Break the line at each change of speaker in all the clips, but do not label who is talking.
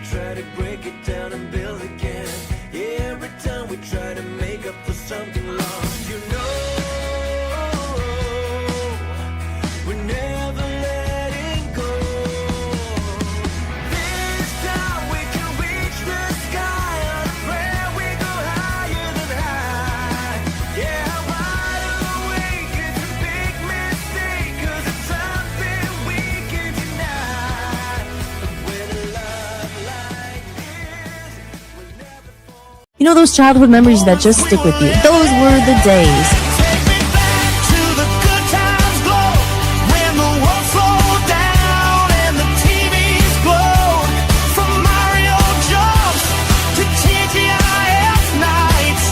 try to break it down and build again. Yeah, every time we try to make up for something lost, you know, we're never letting go. This time we can reach the sky on a prayer, we go higher than high. Yeah, wide awake, it's a big mistake, 'cause it's something we can deny. But with a love like this, we'll never fall.
You know those childhood memories that just stick with you? Those were the days.
Take me back to the good times glow, when the world slowed down and the TVs glowed. From Mario jumps to TGIF nights,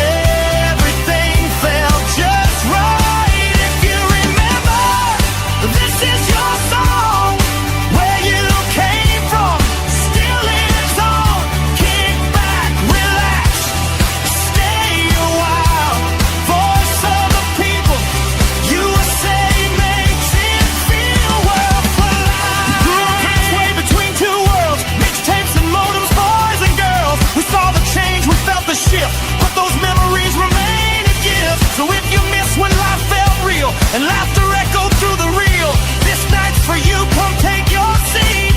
everything felt just right. If you remember, this is your song, where you came from, still lives on. Kick back, relax, stay a while. Voice of the people, USA makes it feel worthwhile. Grew up halfway between two worlds, mixtapes and modems, boys and girls. We saw the change, we felt the shift, but those memories remain a gift. So if you miss when life felt real and laughter echoed through the reel, this night's for you, come take your seat.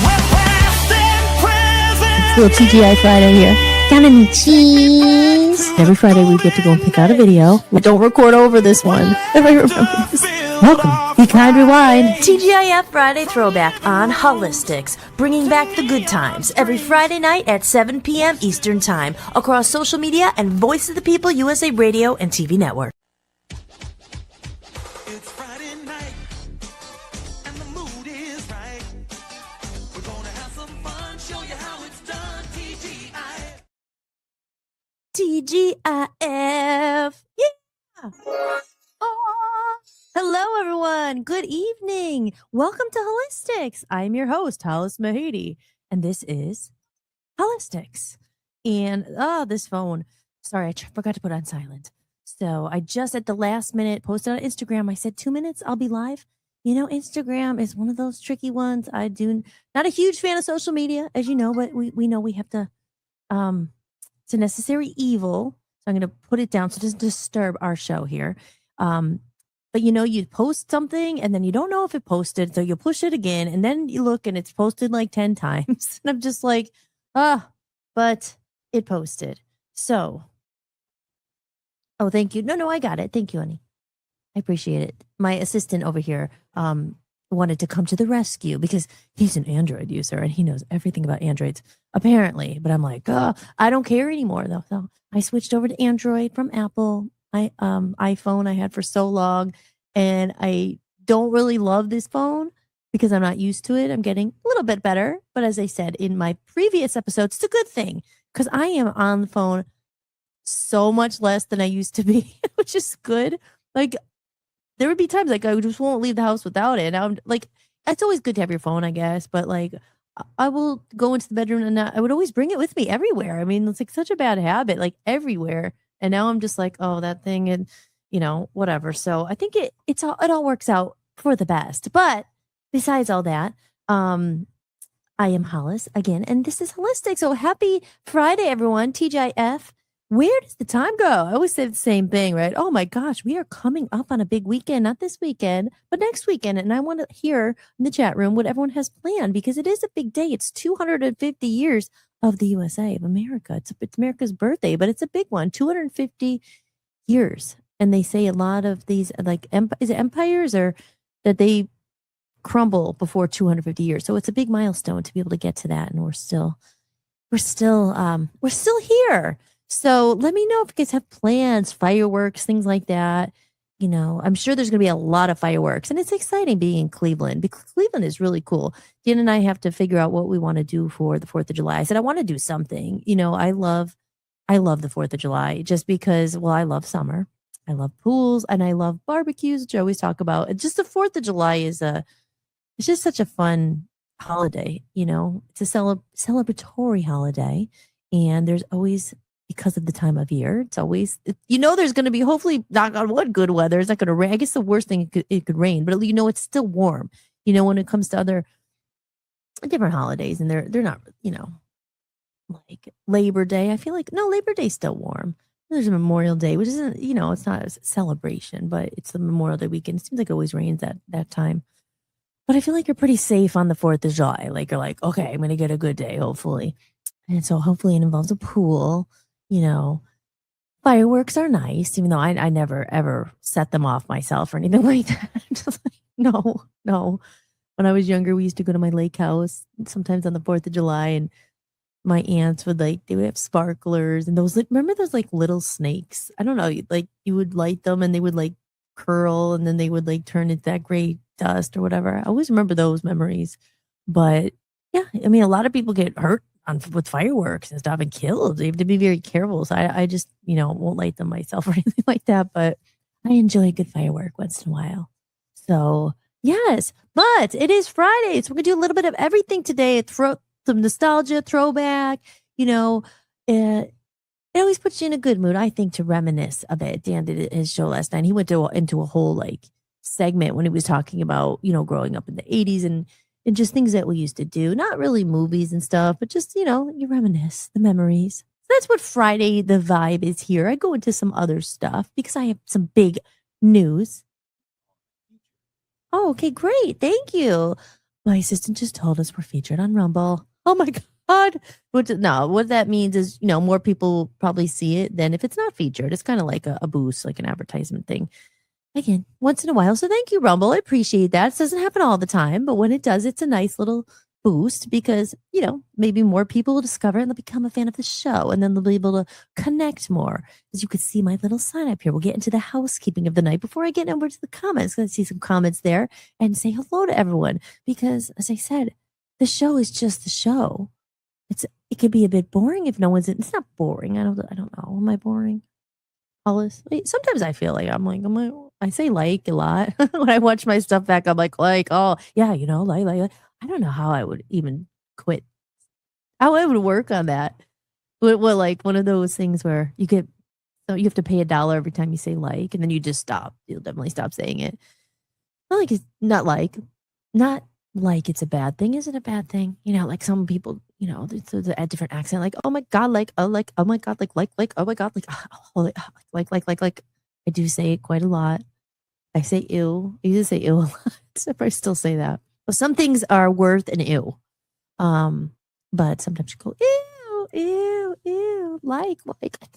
We're past and present.
Little TGI Friday here. Got any cheese? Every Friday we get to go and pick out a video. We don't record over this one. If I remember this. Welcome. Be kind, rewind.
TGIF Friday Throwback on Hollis-tics, bringing back the good times every Friday night at 7 p.m. Eastern Time across social media and Voice of the People USA Radio and TV Network.
It's Friday night, and the mood is right. We're gonna have some fun, show you how it's done. TGIF.
TGIF. Yeah. Aw. Hello, everyone. Good evening. Welcome to Hollis-tics. I'm your host, Hollis Mahady, and this is Hollis-tics. And this phone. Sorry, I forgot to put it on silent. So I just at the last minute posted on Instagram. I said 2 minutes, I'll be live. You know, Instagram is one of those tricky ones. I do not a huge fan of social media, as you know, but we know we have to. It's a necessary evil. So I'm going to put it down so it doesn't disturb our show here. But you know, you post something and then you don't know if it posted. So you push it again and then you look and it's posted like 10 times. And I'm just like, but it posted. So, oh, thank you. No, I got it. Thank you, honey. I appreciate it. My assistant over here wanted to come to the rescue because he's an Android user and he knows everything about Androids, apparently. But I'm like, I don't care anymore, though. So I switched over to Android from Apple. iPhone I had for so long, and I don't really love this phone because I'm not used to it. I'm getting a little bit better, but as I said in my previous episodes, it's a good thing because I am on the phone so much less than I used to be, which is good. Like there would be times like I just won't leave the house without it. And I'm like, it's always good to have your phone, I guess, but like I will go into the bedroom and I would always bring it with me everywhere. I mean, it's like such a bad habit, like everywhere. And now I'm just like, oh, that thing and, you know, whatever. So I think it all works out for the best. But besides all that, I am Hollis again, and this is Hollis-tics. So happy Friday, everyone. TGIF. Where does the time go? I always say the same thing, right? Oh my gosh, we are coming up on a big weekend, not this weekend, but next weekend. And I want to hear in the chat room what everyone has planned because it is a big day. It's 250 years of the USA, of America. It's America's birthday, but it's a big one, 250 years. And they say a lot of these, like, is it empires or that they crumble before 250 years. So it's a big milestone to be able to get to that. And we're still here. So let me know if you guys have plans, fireworks, things like that. You know, I'm sure there's going to be a lot of fireworks, and it's exciting being in Cleveland because Cleveland is really cool. Jen and I have to figure out what we want to do for the 4th of July. I said, I want to do something. You know, I love the 4th of July just because, well, I love summer. I love pools and I love barbecues, which I always talk about. And just the 4th of July it's just such a fun holiday. You know, it's a celebratory holiday, and there's always, because of the time of year, it's always, you know, there's going to be, hopefully, knock on wood, good weather. It's not going to rain. I guess the worst thing, it could rain, but you know, it's still warm. You know, when it comes to other different holidays, and they're not, like Labor Day. I feel like no, Labor Day's still warm. There's a Memorial Day, which isn't, it's not a celebration, but it's the Memorial Day weekend. It seems like it always rains at that time. But I feel like you're pretty safe on the 4th of July. Like you're like, okay, I'm gonna get a good day, hopefully. And so hopefully it involves a pool, you know. Fireworks are nice, even though I never ever set them off myself or anything like that. Just like, no, no. When I was younger, we used to go to my lake house sometimes on the 4th of July, and my aunts would they would have sparklers and those, remember those like little snakes? I don't know, like you would light them and they would like curl and then they would like turn into that gray dust or whatever. I always remember those memories. But yeah, I mean, a lot of people get hurt with fireworks and stuff and killed. You have to be very careful. So I just, won't light them myself or anything like that. But I enjoy a good firework once in a while. So yes, but it is Friday. So we're going to do a little bit of everything today. Some nostalgia, throwback, it always puts you in a good mood, I think, to reminisce a bit. Dan did his show last night. He went into a whole like segment when he was talking about, growing up in the 80s and just things that we used to do. Not really movies and stuff, but just, you reminisce the memories. So that's what Friday the vibe is here. I go into some other stuff because I have some big news. Oh, okay, great. Thank you. My assistant just told us we're featured on Rumble. Oh my God. What that means is, more people probably see it than if it's not featured. It's kind of like a boost, like an advertisement thing. Again, once in a while. So thank you, Rumble. I appreciate that. It doesn't happen all the time, but when it does, it's a nice little boost because, maybe more people will discover and they'll become a fan of the show and then they'll be able to connect more. As you can see my little sign up here. We'll get into the housekeeping of the night before I get over to the comments. I'm going to see some comments there and say hello to everyone because, as I said, the show is just the show. It could be a bit boring if no one's in. It's not boring. I don't know. Am I boring? Hollis? Sometimes I feel like I say like a lot. When I watch my stuff back, I'm like, oh yeah, like. I don't know how I would even quit. How I would work on that. What like one of those things where you have to pay $1 every time you say like, and then you just stop. You'll definitely stop saying it. Not like it's a bad thing. Is it a bad thing? Like some people, there's a different accent, like, oh my God, like, oh my God, like, oh my God, like. I do say it quite a lot. I say ew. I used to say ew a lot. Except I still say that. Well, some things are worth an ew. But sometimes you go, ew, like, oh my God.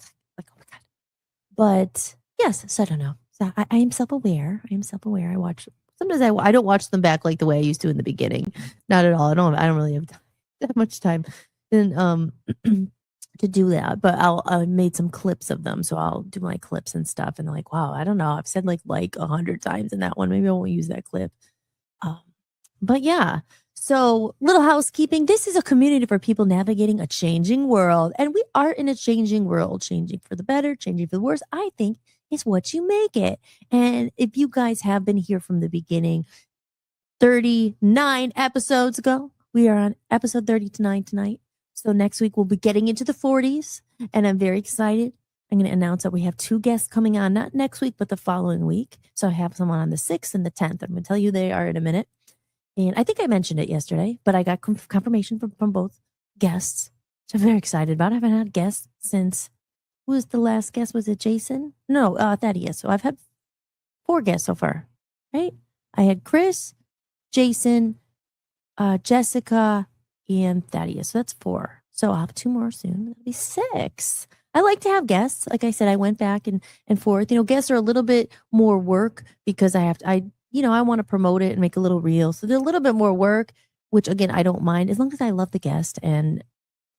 But yes, so I don't know. So I am self-aware. I watch, sometimes I don't watch them back like the way I used to in the beginning. Not at all. I don't really have that much time and to do that, but I made some clips of them, so I'll do my clips and stuff. And they're like, wow, I don't know, I've said like 100 times in that one. Maybe I won't use that clip. But yeah, so little housekeeping. This is a community for people navigating a changing world, and we are in a changing world, changing for the better, changing for the worse. I think is what you make it. And if you guys have been here from the beginning, 39 episodes ago. We are on episode 39 tonight. So next week we'll be getting into the 40s, and I'm very excited. I'm going to announce that we have 2 guests coming on, not next week, but the following week. So I have someone on the 6th and the 10th. I'm going to tell you they are in a minute. And I think I mentioned it yesterday, but I got confirmation from both guests. So I'm very excited about it. I haven't had guests since, who was the last guest? Was it Jason? No, Thaddeus. So I've had 4 guests so far, right? I had Chris, Jason, Jessica, and Thaddeus. So that's 4. So I'll have 2 more soon. That'll be 6. I like to have guests. Like I said, I went back and forth. Guests are a little bit more work because I want to promote it and make a little reel. So they're a little bit more work, which again, I don't mind as long as I love the guest and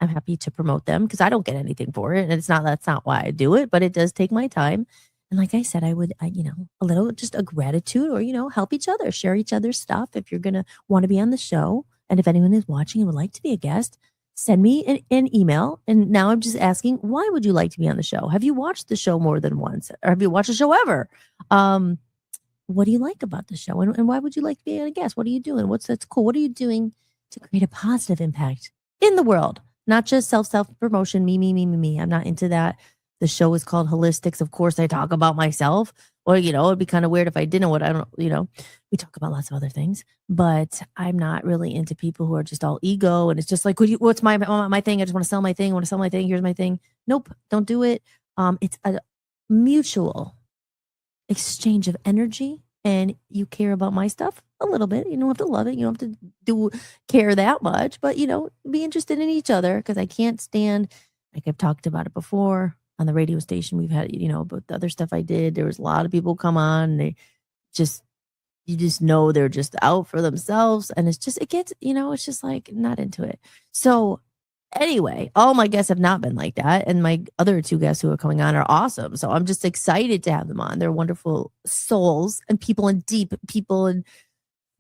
I'm happy to promote them because I don't get anything for it. And that's not why I do it, but it does take my time. And like I said, I a little, just a gratitude or, help each other, share each other's stuff. If you're going to want to be on the show. And if anyone is watching and would like to be a guest, send me an email. And now I'm just asking, why would you like to be on the show? Have you watched the show more than once? Or have you watched the show ever? What do you like about the show? And why would you like to be a guest? What are you doing? That's cool? What are you doing to create a positive impact in the world? Not just self-promotion, me. I'm not into that. The show is called Hollis-tics. Of course, I talk about myself. Or, it'd be kind of weird if I didn't. What I don't, we talk about lots of other things, but I'm not really into people who are just all ego. And it's just like, what's my thing? I just want to sell my thing. I want to sell my thing. Here's my thing. Nope, don't do it. It's a mutual exchange of energy, and you care about my stuff a little bit. You don't have to love it. You don't have to care that much, but be interested in each other, because I can't stand, like I've talked about it before on the radio station. We've had, about the other stuff I did. There was a lot of people come on, and you just know they're just out for themselves. And it gets, it's just like not into it. So anyway, all my guests have not been like that. And my other two guests who are coming on are awesome. So I'm just excited to have them on. They're wonderful souls and people, and deep people, and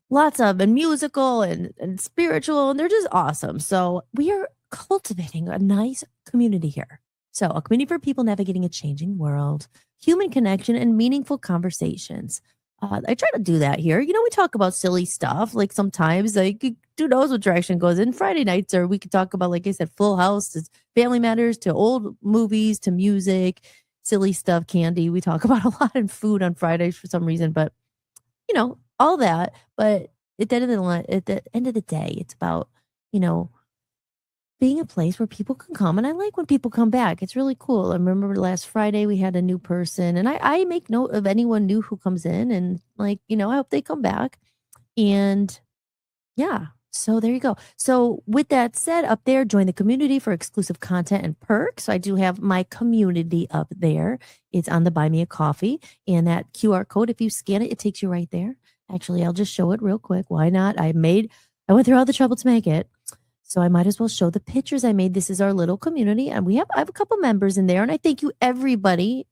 lots of, and musical and spiritual. And they're just awesome. So we are cultivating a nice community here. So a community for people navigating a changing world, human connection, and meaningful conversations. I try to do that here. We talk about silly stuff. Like sometimes, like, who knows what direction it goes in. Friday nights, or we could talk about, like I said, Full House, to Family Matters, to old movies, to music, silly stuff, candy. We talk about a lot in food on Fridays for some reason, but all that. But at the end of the day, it's about being a place where people can come. And I like when people come back. It's really cool. I remember last Friday we had a new person, and I make note of anyone new who comes in, and I hope they come back. And yeah, so there you go. So with that said, up there, join the community for exclusive content and perks. So I do have my community up there. It's on the Buy Me a Coffee, and that QR code, if you scan it, it takes you right there. Actually, I'll just show it real quick. Why not? I went through all the trouble to make it, so I might as well show the pictures I made. This is our little community, and I have a couple members in there, and I thank you everybody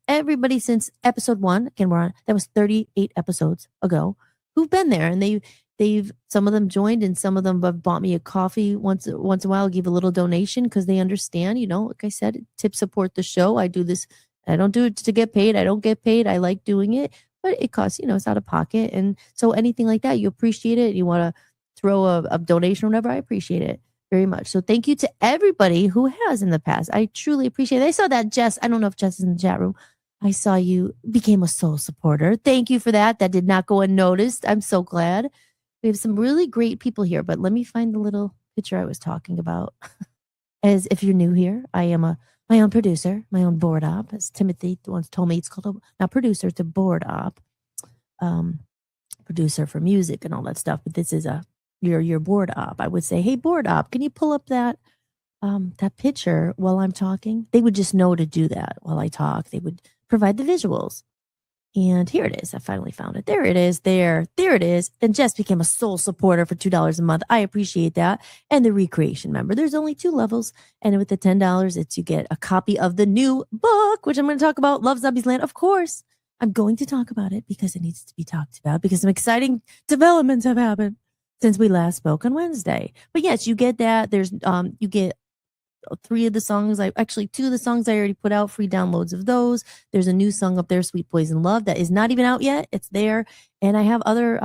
since episode 1. Again, that was 38 episodes ago, who've been there, and they've some of them joined, and some of them have bought me a coffee once in a while, give a little donation, because they understand, like I said, tip support the show. I do this. I don't do it to get paid. I don't get paid. I like doing it, but it costs, it's out of pocket. And so anything like that, you appreciate it. You want to throw a donation or whatever, I appreciate it very much. So thank you to everybody who has in the past. I truly appreciate it. I saw that Jess, I don't know if Jess is in the chat room. I saw you became a soul supporter. Thank you for that. That did not go unnoticed. I'm so glad. We have some really great people here, but let me find the little picture I was talking about. As if you're new here, I am my own producer, my own board op. As Timothy once told me, it's called not producer, it's a board op. Producer for music and all that stuff. But this is your board op. I would say, hey, board op, can you pull up that picture while I'm talking? They would just know to do that while I talk. They would provide the visuals. And here it is. I finally found it. There it is. There it is. And Jess became a soul supporter for $2 a month. I appreciate that. And the recreation member. There's only 2 levels. And with the $10, you get a copy of the new book, which I'm going to talk about, Love Zombies Land. Of course, I'm going to talk about it because it needs to be talked about, because some exciting developments have happened since we last spoke on Wednesday. But yes, you get that. There's you get 2 of the songs I already put out, free downloads of those. There's a new song up there, Sweet Poison Love, that is not even out yet. It's there. And I have other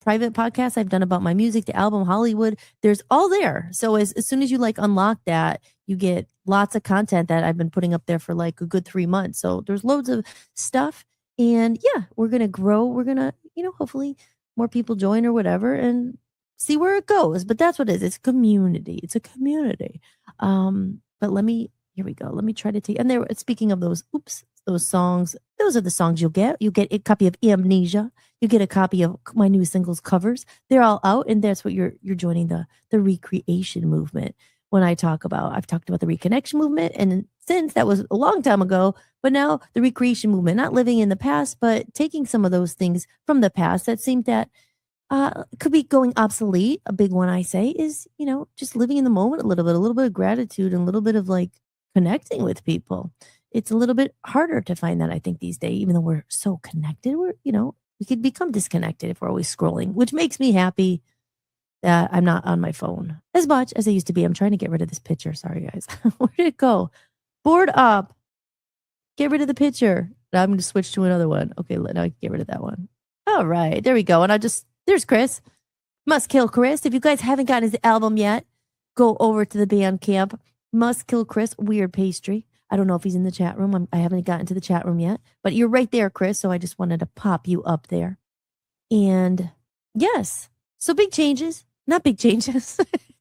private podcasts I've done about my music, the album Hollywood. There's all there. So as soon as you unlock that, you get lots of content that I've been putting up there for a good 3 months. So there's loads of stuff. And yeah, we're going to grow. We're going to, hopefully more people join or whatever, and see where it goes. But that's what it is. It's community. It's a community. But here we go. Let me try to take, and speaking of those songs, those are the songs you'll get. You get a copy of Amnesia. You get a copy of my new singles covers. They're all out. And that's what you're joining the recreation movement. I've talked about the reconnection movement. And since that was a long time ago, but now the recreation movement, not living in the past, but taking some of those things from the past that seemed that could be going obsolete. A big one I say is, just living in the moment a little bit of gratitude, and a little bit of connecting with people. It's a little bit harder to find that, I think, these days, even though we're so connected. We could become disconnected if we're always scrolling, which makes me happy that I'm not on my phone as much as I used to be. I'm trying to get rid of this picture. Sorry, guys. Where did it go? Board up. Get rid of the picture. Now I'm going to switch to another one. Okay, now I can get rid of that one. All right, there we go. And there's Chris. Must Kill Chris. If you guys haven't gotten his album yet, go over to the Bandcamp. Must Kill Chris, Weird Pastry. I don't know if he's in the chat room. I haven't gotten to the chat room yet, but you're right there, Chris. So I just wanted to pop you up there. And yes, so big changes, not big changes,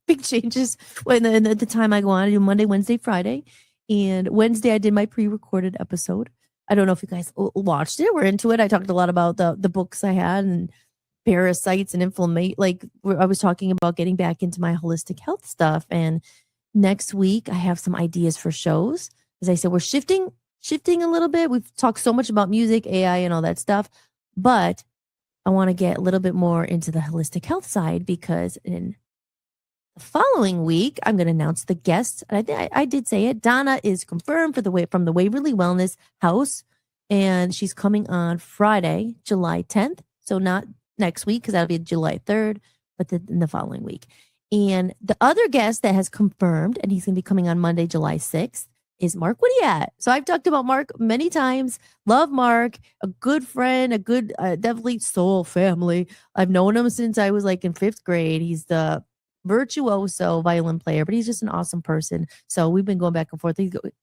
big changes. When the time I go on, I do Monday, Wednesday, Friday. And Wednesday, I did my pre-recorded episode. I don't know if you guys watched it. We're into it. I talked a lot about the books I had and parasites and inflammation. Like I was talking about getting back into my holistic health stuff. And next week, I have some ideas for shows. As I said, we're shifting a little bit. We've talked so much about music, AI, and all that stuff, but I want to get a little bit more into the holistic health side because in the following week, I'm going to announce the guests. And I did say it. Donna is confirmed from the Waverly Wellness House, and she's coming on Friday, July 10th. So not next week because that'll be July 3rd, but in the following week. And the other guest that has confirmed, and he's going to be coming on Monday, July 6th, is Mark. What are you at? So I've talked about Mark many times. Love Mark, a good friend, a good, definitely soul family. I've known him since I was like in 5th grade. He's the virtuoso violin player, but he's just an awesome person. So we've been going back and forth. He could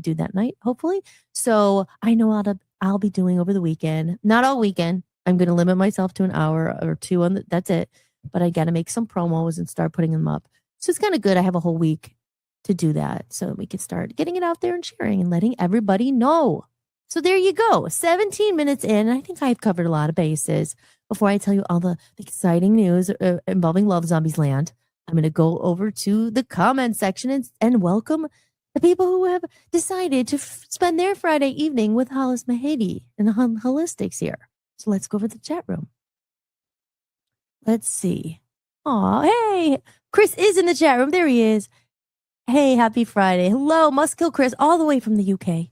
do that night, hopefully. So I know I'll be doing over the weekend. Not all weekend. I'm going to limit myself to an hour or two that's it. But I got to make some promos and start putting them up. So it's kind of good. I have a whole week to do that so we can start getting it out there and sharing and letting everybody know. So there you go. 17 minutes in. I think I've covered a lot of bases. Before I tell you all the exciting news involving Love Zombies Land, I'm going to go over to the comment section and welcome the people who have decided to spend their Friday evening with Hollis Mahady and the Hollis-tics here. So let's go over the chat room. Let's see. Oh, hey, Chris is in the chat room. There he is. Hey, happy Friday. Hello, Must Kill Chris, all the way from the UK.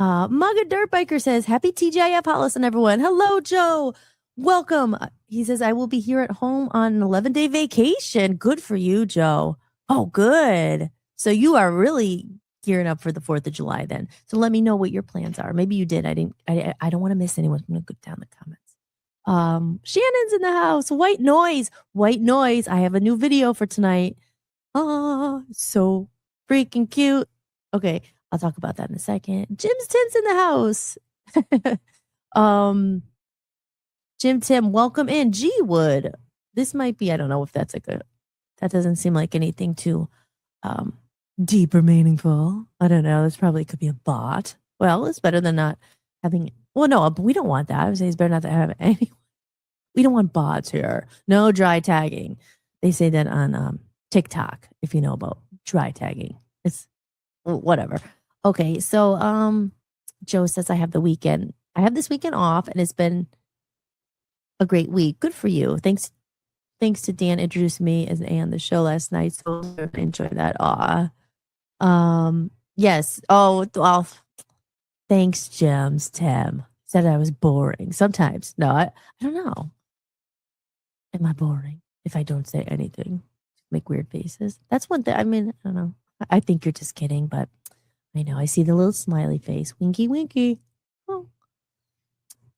Mugga Dirtbiker says, happy TGIF, Hollis, and everyone. Hello, Joe. Welcome. He says, I will be here at home on an 11-day vacation. Good for you, Joe. Oh, good. So you are really gearing up for the 4th of July then. So let me know what your plans are. Maybe you did. I don't want to miss anyone. I'm going to go down the comments. Shannon's in the house. White noise. I have a new video for tonight. Oh, so freaking cute. Okay, I'll talk about that in a second. Jim's Tim's in the house. Jim Tim, welcome in. G Wood. This might be, I don't know if that's that doesn't seem like anything too deep or meaningful. I don't know. This probably could be a bot. Well, it's better than not having, well, no, but we don't want that. I would say it's better not to have any. We don't want bots here. No dry tagging. They say that on TikTok, if you know about dry tagging. It's whatever. Okay, so Joe says I have this weekend off, and it's been a great week. Good for you. Thanks to Dan introducing me as A on the show last night. So I enjoyed that. Yes. Oh, well, thanks, Gems. Tim said I was boring. Sometimes. No, I don't know. Am I boring if I don't say anything? Make weird faces. That's one thing. I mean, I don't know. I think you're just kidding, but I know. I see the little smiley face. Winky, winky.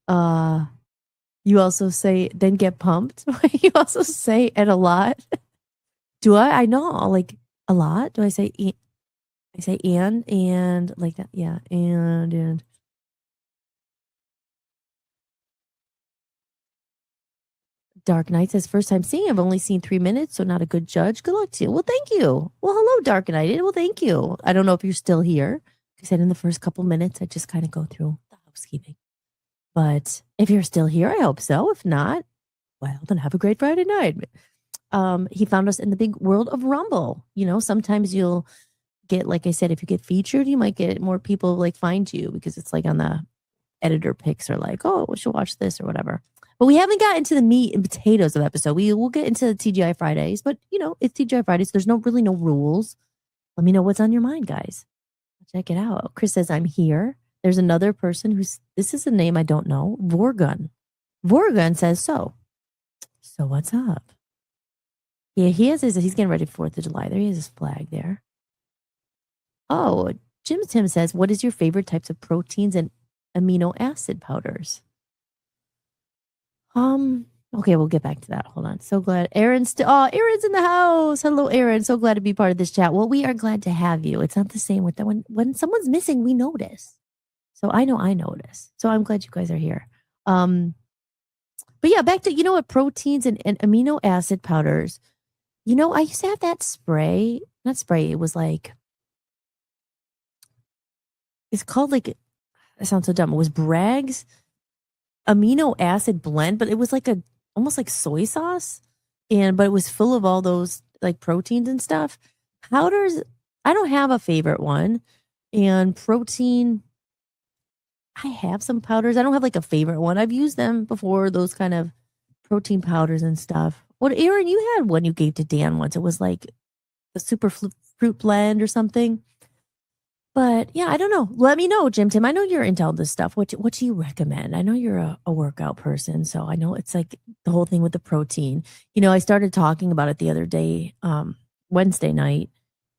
Oh. You also say, then get pumped. You also say it a lot. Do I? I know, like a lot. Do I say, I say and like that? Yeah. And. Dark Knight says, first time seeing. I've only seen 3 minutes, so not a good judge. Good luck to you. Well, thank you. Well, hello, Dark Knight. Well, thank you. I don't know if you're still here. I said in the first couple minutes, I just kind of go through the housekeeping. But if you're still here, I hope so. If not, well, then have a great Friday night. He found us in the big world of Rumble. You know, sometimes you'll get, like I said, if you get featured, you might get more people like find you because it's like on the editor picks or like, oh, we should watch this or whatever. But we haven't gotten to the meat and potatoes of the episode. We will get into the TGI Fridays, but you know, it's TGI Fridays. There's really no rules. Let me know what's on your mind, guys. Check it out. Chris says, I'm here. There's another person this is a name I don't know. Vorgun. Vorgun says so. So what's up? Yeah, he's getting ready for 4th of July. There he has his flag there. Oh, Jim Tim says, what is your favorite types of proteins and amino acid powders? Okay, we'll get back to that. Hold on. So glad Aaron's Aaron's in the house. Hello, Aaron. So glad to be part of this chat. Well, we are glad to have you. It's not the same with that when someone's missing, we notice. So I know I notice. So I'm glad you guys are here. But yeah, back to what, proteins and amino acid powders. I used to have that spray. Not spray, it was like it's called like, it sounds so dumb. It was Bragg's amino acid blend, but it was like almost like soy sauce, but it was full of all those like proteins and stuff. Powders, I don't have a favorite one, and protein, I have some powders. I don't have like a favorite one. I've used them before, those kind of protein powders and stuff. What, Aaron, you had one you gave to Dan once. It was like a super fruit blend or something. But yeah, I don't know. Let me know, Jim Tim. I know you're into all this stuff. What do you recommend? I know you're a workout person, so I know it's like the whole thing with the protein. I started talking about it the other day, Wednesday night,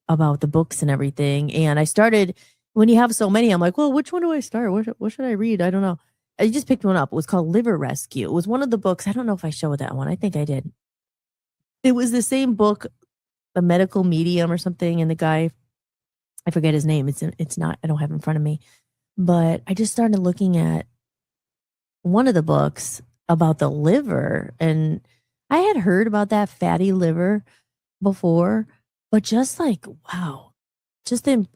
about the books and everything. And I started, when you have so many, I'm like, well, which one do I start? What should I read? I don't know. I just picked one up. It was called Liver Rescue. It was one of the books. I don't know if I showed that one. I think I did. It was the same book, The Medical Medium or something, and the guy, I forget his name. It's not, I don't have it in front of me. But I just started looking at one of the books about the liver, and I had heard about that fatty liver before, but just like, wow.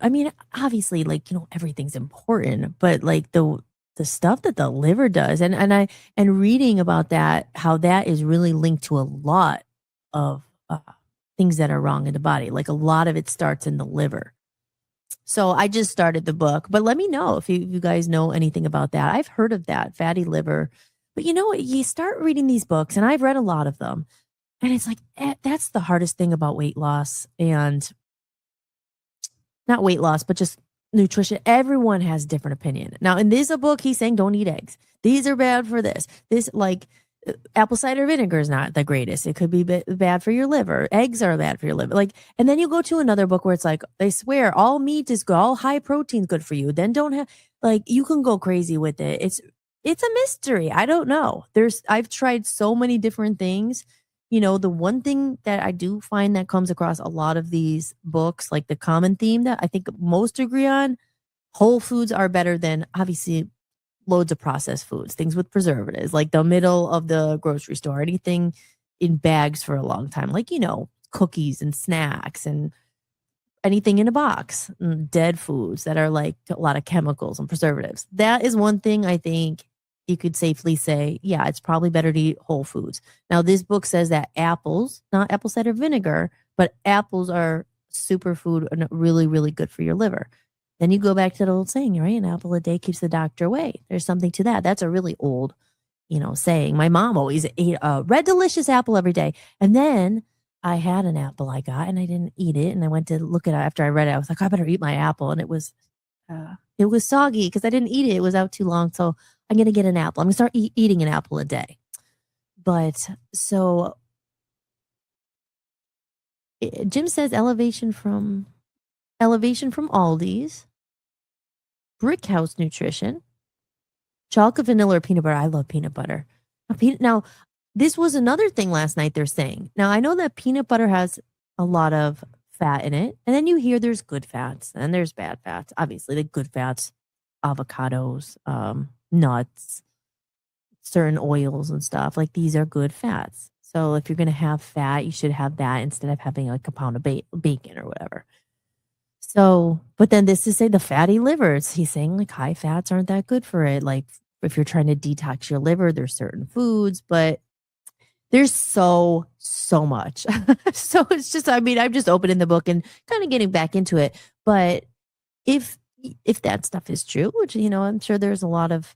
I mean, obviously, like, everything's important, but like the stuff that the liver does, and reading about that, how that is really linked to a lot of things that are wrong in the body. Like a lot of it starts in the liver. So I just started the book, but let me know if you guys know anything about that. I've heard of that fatty liver, but you start reading these books, and I've read a lot of them, and it's like, that's the hardest thing about weight loss, and not weight loss, but just nutrition. Everyone has different opinion. Now, in this book, he's saying don't eat eggs. These are bad for this. This, like, apple cider vinegar is not the greatest. It could be bad for your liver. Eggs are bad for your liver. Like, and then you go to another book where it's like, they swear all meat is good, all high protein is good for you. Then don't have, like, you can go crazy with it. It's a mystery. I don't know. I've tried so many different things. The one thing that I do find that comes across a lot of these books, like the common theme that I think most agree on, whole foods are better than, obviously, loads of processed foods, things with preservatives, like the middle of the grocery store, anything in bags for a long time, like, cookies and snacks and anything in a box, dead foods that are like a lot of chemicals and preservatives. That is one thing I think you could safely say, yeah, it's probably better to eat whole foods. Now, this book says that apples, not apple cider vinegar, but apples are superfood and really, really good for your liver. Then you go back to the old saying, right? An apple a day keeps the doctor away. There's something to that. That's a really old, saying. My mom always ate a red delicious apple every day. And then I had an apple I got, and I didn't eat it. And I went to look at it after I read it. I was like, I better eat my apple. And it was soggy because I didn't eat it. It was out too long. So I'm going to get an apple. I'm going to start eating an apple a day. But so Jim says elevation from Aldi's, Brick House Nutrition, chocolate, vanilla, or peanut butter. I love peanut butter. Now, this was another thing last night they're saying. Now, I know that peanut butter has a lot of fat in it, and then you hear there's good fats and there's bad fats. Obviously, the good fats, avocados, nuts, certain oils and stuff, like these are good fats. So if you're going to have fat, you should have that instead of having like a pound of bacon or whatever. So, but then this is say the fatty livers. He's saying like high fats aren't that good for it. Like if you're trying to detox your liver, there's certain foods, but there's so much. So it's just, I mean, I'm just opening the book and kind of getting back into it. But if that stuff is true, which, I'm sure there's a lot of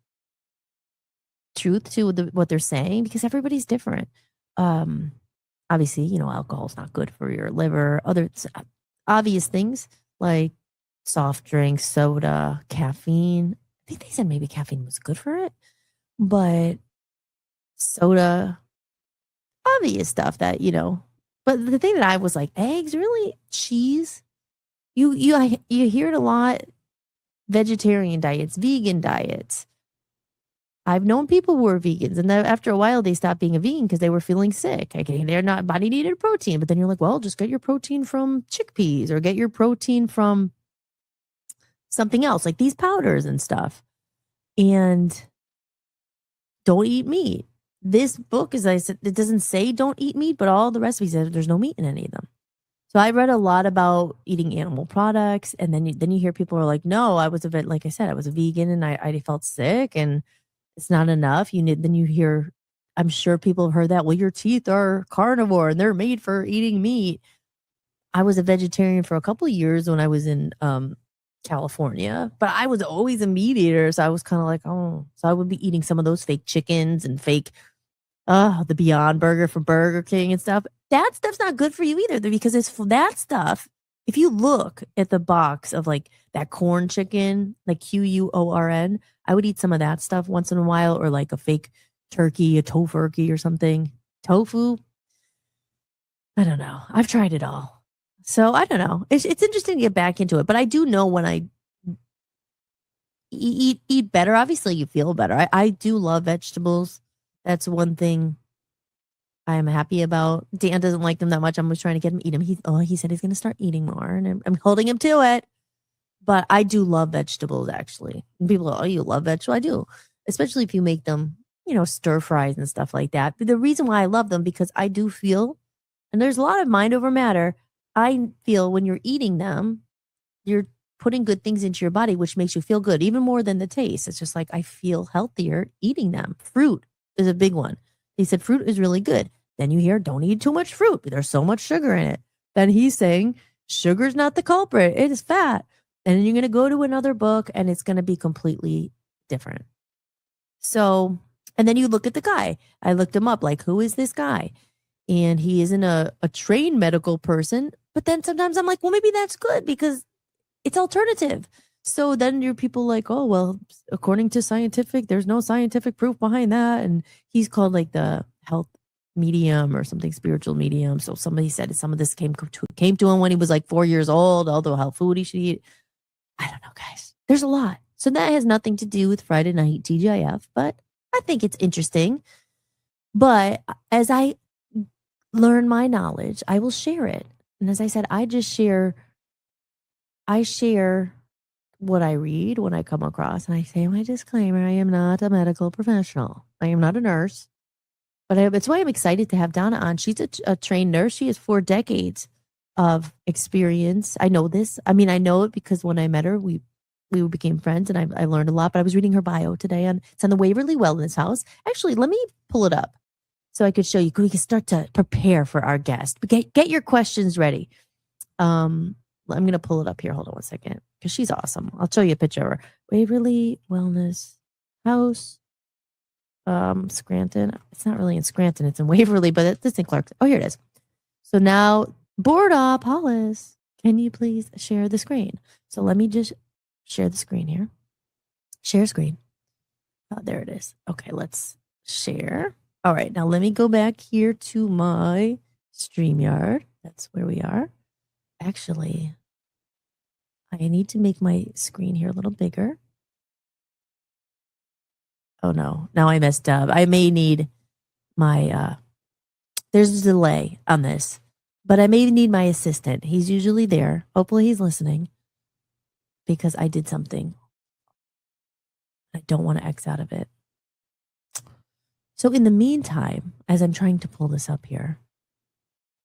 truth to what they're saying, because everybody's different. Obviously, alcohol's not good for your liver. Other obvious things like soft drinks, soda, caffeine. I think they said maybe caffeine was good for it, but soda, obvious stuff that, but the thing that I was like, eggs, really? Cheese? You hear it a lot. Vegetarian diets, vegan diets.
I've known people who were vegans, and then after a while, they stopped being a vegan because they were feeling sick. Okay, their not body needed protein, but then you're like, well, just get your protein from chickpeas or get your protein from something else, like these powders and stuff. And don't eat meat. This book, as I said, it doesn't say don't eat meat, but all the recipes, there's no meat in any of them. So I read a lot about eating animal products, and then you hear people are like, no, I was like I said, I was a vegan and I felt sick and it's not enough. Then you hear, I'm sure people have heard that. Well, your teeth are carnivore and they're made for eating meat. I was a vegetarian for a couple of years when I was in California, but I was always a meat eater. So I was kind of like, oh, so I would be eating some of those fake chickens and fake, the Beyond Burger from Burger King and stuff. That stuff's not good for you either because it's that stuff. If you look at the box of like that corn chicken, like QUORN, I would eat some of that stuff once in a while, or like a fake turkey, a tofurkey or something. Tofu. I don't know. I've tried it all. So I don't know. It's interesting to get back into it, but I do know when I eat better, obviously you feel better. I do love vegetables. That's one thing I'm happy about. Dan doesn't like them that much. I'm always trying to get him to eat them. He said he's going to start eating more, and I'm holding him to it. But I do love vegetables, actually. And people go, oh, you love vegetables? I do. Especially if you make them, stir fries and stuff like that. But the reason why I love them, because I do feel, and there's a lot of mind over matter, I feel when you're eating them, you're putting good things into your body, which makes you feel good, even more than the taste. It's just like I feel healthier eating them. Fruit is a big one. He said fruit is really good. Then you hear, don't eat too much fruit. There's so much sugar in it. Then he's saying sugar's not the culprit. It is fat. And then you're going to go to another book and it's going to be completely different. So, and then you look at the guy. I looked him up, like, who is this guy? And he isn't a trained medical person. But then sometimes I'm like, well, maybe that's good because it's alternative. So then you're people like, oh, well, according to scientific, there's no scientific proof behind that. And he's called like the health medium or something, spiritual medium. So somebody said some of this came to him when he was like 4 years old, although how food he should eat. I don't know, guys. There's a lot. So that has nothing to do with Friday night TGIF, but I think it's interesting. But as I learn my knowledge, I will share it. And as I said, I share what I read when I come across, and I say my disclaimer, I am not a medical professional. I am not a nurse. But it's why I'm excited to have Donna on. She's a trained nurse. She has 4 decades of experience. I know this. I mean, I know it because when I met her, we became friends, and I learned a lot. But I was reading her bio today, and it's on the Waverly Wellness House. Actually, let me pull it up so I could show you. We can start to prepare for our guest. Get your questions ready. I'm going to pull it up here. Hold on one second, because she's awesome. I'll show you a picture of her. Waverly Wellness House. Scranton. It's not really in Scranton. It's in Waverly, but it's in Clark. Oh, here it is. So now, board up, Hollis. Can you please share the screen? So let me just share the screen here. Share screen. Oh, there it is. Okay, let's share. All right, now let me go back here to my StreamYard. That's where we are. Actually, I need to make my screen here a little bigger. Oh no, now I messed up. I may need my, there's a delay on this, but I may need my assistant. He's usually there. Hopefully he's listening because I did something. I don't want to X out of it. So in the meantime, as I'm trying to pull this up here,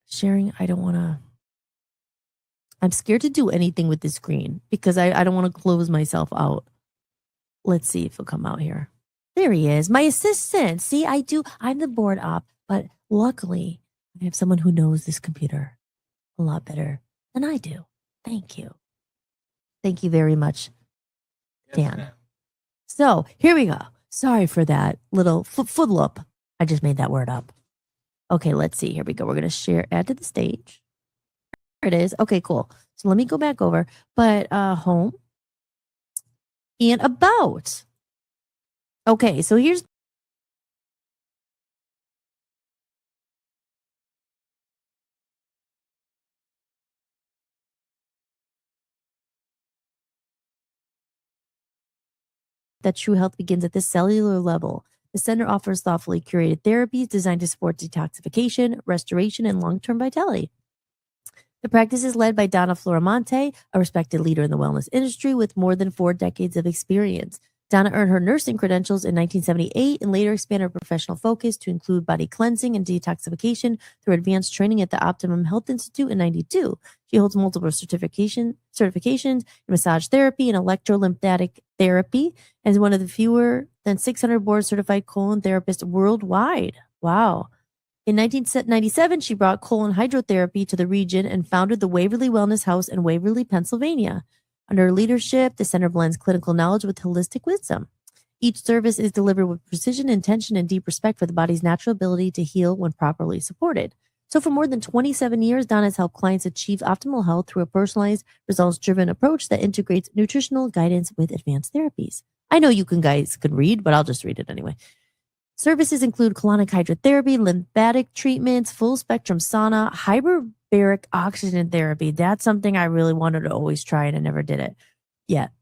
sharing, I'm scared to do anything with the screen because I don't want to close myself out. Let's see if it'll come out here. There he is, my assistant. See, I'm the board op, but luckily I have someone who knows this computer a lot better than I do. Thank you. Thank you very much, Dan. So here we go. Sorry for that little footloop. I just made that word up. Okay, let's see. Here we go. We're going to add to the stage. There it is. Okay, cool. So let me go back over, but home and about. Okay, so here's that true health begins at the cellular level. The center offers thoughtfully curated therapies designed to support detoxification, restoration, and long-term vitality. The practice is led by Donna Floramonte, a respected leader in the wellness industry with more than 4 decades of experience. Donna earned her nursing credentials in 1978 and later expanded her professional focus to include body cleansing and detoxification through advanced training at the Optimum Health Institute in 92. She holds multiple certifications in massage therapy and electrolymphatic therapy and is one of the fewer than 600 board-certified colon therapists worldwide. Wow. In 1997, she brought colon hydrotherapy to the region and founded the Waverly Wellness House in Waverly, Pennsylvania. Under her leadership, the center blends clinical knowledge with holistic wisdom. Each service is delivered with precision, intention, and deep respect for the body's natural ability to heal when properly supported. So for more than 27 years, Donna has helped clients achieve optimal health through a personalized, results-driven approach that integrates nutritional guidance with advanced therapies. I know you guys could read, but I'll just read it anyway. Services include colonic hydrotherapy, lymphatic treatments, full spectrum sauna, hyperbaric oxygen therapy. That's something I really wanted to always try and I never did it yet.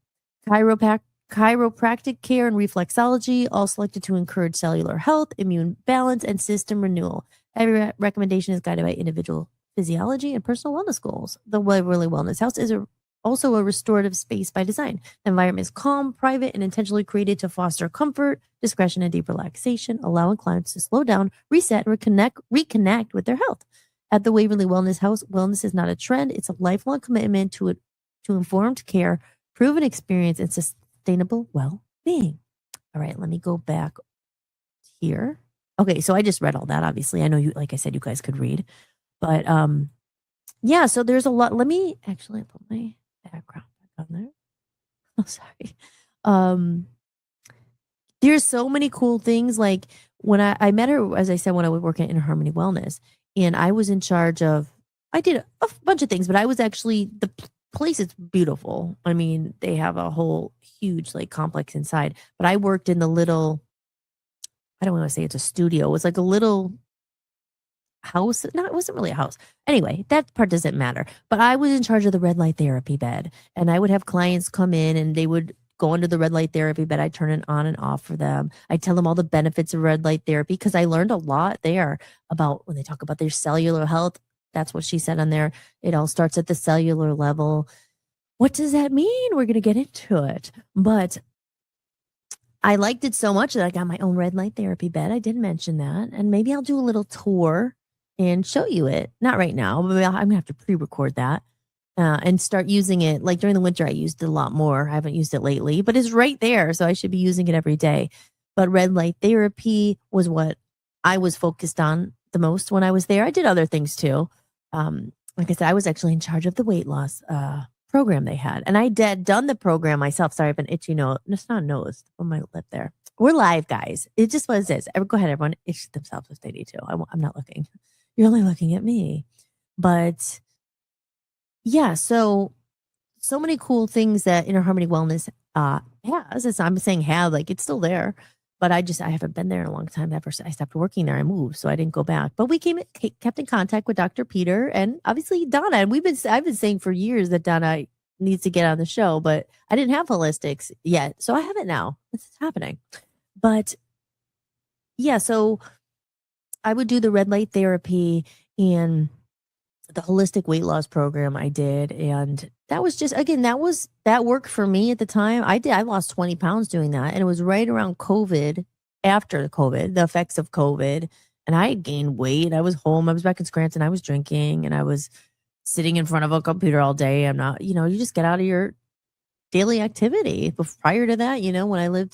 Chiropractic care and reflexology, all selected to encourage cellular health, immune balance, and system renewal. Every recommendation is guided by individual physiology and personal wellness goals. The Waverly Wellness House is also a restorative space by design. The environment is calm, private, and intentionally created to foster comfort, discretion, and deep relaxation, allowing clients to slow down, reset, and reconnect with their health. At the Waverly Wellness House, wellness is not a trend. It's a lifelong commitment to informed care, proven experience, and sustainable well-being. All right, let me go back here. Okay, so I just read all that, obviously. I know you, like I said, you guys could read. But yeah, so there's a lot. Let me actually put my background back on there. Oh, sorry. There's so many cool things. Like when I met her, as I said, when I was working at Harmony Wellness, and I was in charge of, I did a bunch of things, but I was actually, the place is beautiful. I mean, they have a whole huge like complex inside, but I worked in the little, I don't want to say it's a studio. It was like a little house. No, it wasn't really a house. Anyway, that part doesn't matter. But I was in charge of the red light therapy bed. And I would have clients come in and they would go under the red light therapy bed. I'd turn it on and off for them. I'd tell them all the benefits of red light therapy because I learned a lot there about when they talk about their cellular health. That's what she said on there. It all starts at the cellular level. What does that mean? We're going to get into it. But I liked it so much that I got my own red light therapy bed. I did mention that. And maybe I'll do a little tour and show you it. Not right now, but I'm going to have to pre-record that and start using it. Like during the winter, I used it a lot more. I haven't used it lately, but it's right there. So I should be using it every day. But red light therapy was what I was focused on the most when I was there. I did other things too. Like I said, I was actually in charge of the weight loss program they had. And I done the program myself. Sorry, I've been itchy nose. It's not a nose on my lip there. We're live, guys. It just was this. Go ahead, everyone. Itch themselves if they need to. I'm not looking. You're only looking at me. But yeah, so many cool things that Inner Harmony Wellness has. I'm saying have, like it's still there. But I haven't been there in a long time. Ever I stopped working there. I moved, so I didn't go back. But we kept in contact with Dr. Peter and obviously Donna. And I've been saying for years that Donna needs to get on the show, but I didn't have Hollis-tics yet. So I have it now. It's happening. But yeah, so I would do the red light therapy and the holistic weight loss program I did. And that was just, again, that worked for me at the time. I lost 20 pounds doing that. And it was right around COVID, after the effects of COVID. And I had gained weight. I was home. I was back in Scranton. I was drinking and I was sitting in front of a computer all day. I'm not, you just get out of your daily activity. But prior to that, when I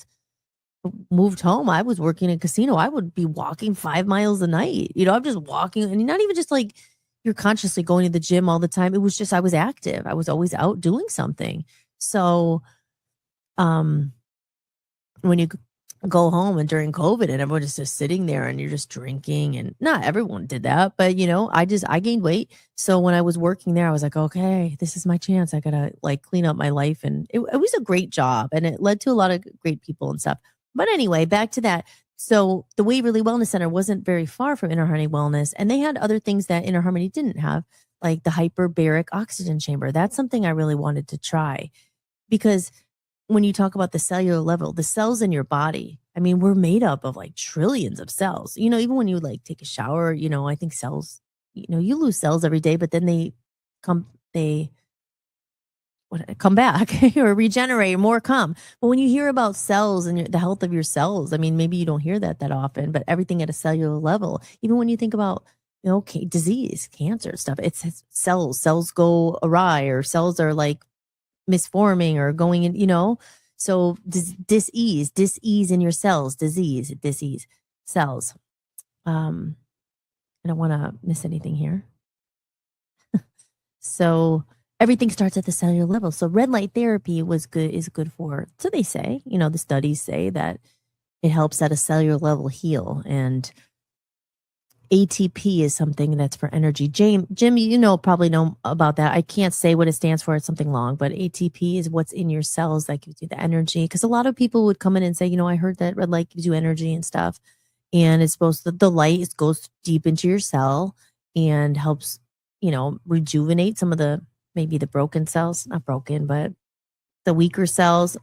moved home, I was working in a casino. I would be walking 5 miles a night. I'm just walking, and not even just like you're consciously going to the gym all the time. It was just, I was active. I was always out doing something. So, when you go home and during COVID and everyone is just sitting there and you're just drinking, and not everyone did that, but I gained weight. So when I was working there, I was like, okay, this is my chance. I gotta like clean up my life. And it was a great job and it led to a lot of great people and stuff. But anyway, back to that. So the Waverly Wellness Center wasn't very far from Inner Harmony Wellness, and they had other things that Inner Harmony didn't have, like the hyperbaric oxygen chamber. That's something I really wanted to try because when you talk about the cellular level, the cells in your body, I mean, we're made up of like trillions of cells. Even when you like take a shower, I think cells, you lose cells every day, but then they come, come back or regenerate, more come. But when you hear about cells and the health of your cells, I mean, maybe you don't hear that often, but everything at a cellular level, even when you think about, disease, cancer stuff, it's cells go awry, or cells are like misforming or going in, so dis-ease in your cells, disease, cells. I don't want to miss anything here. So everything starts at the cellular level. So red light therapy is good for, so they say, the studies say that it helps at a cellular level heal. And ATP is something that's for energy. Jim, probably know about that. I can't say what it stands for. It's something long, but ATP is what's in your cells that gives you the energy. Because a lot of people would come in and say, I heard that red light gives you energy and stuff. And it's supposed to, the light goes deep into your cell and helps, rejuvenate some of maybe the broken cells, not broken, but the weaker cells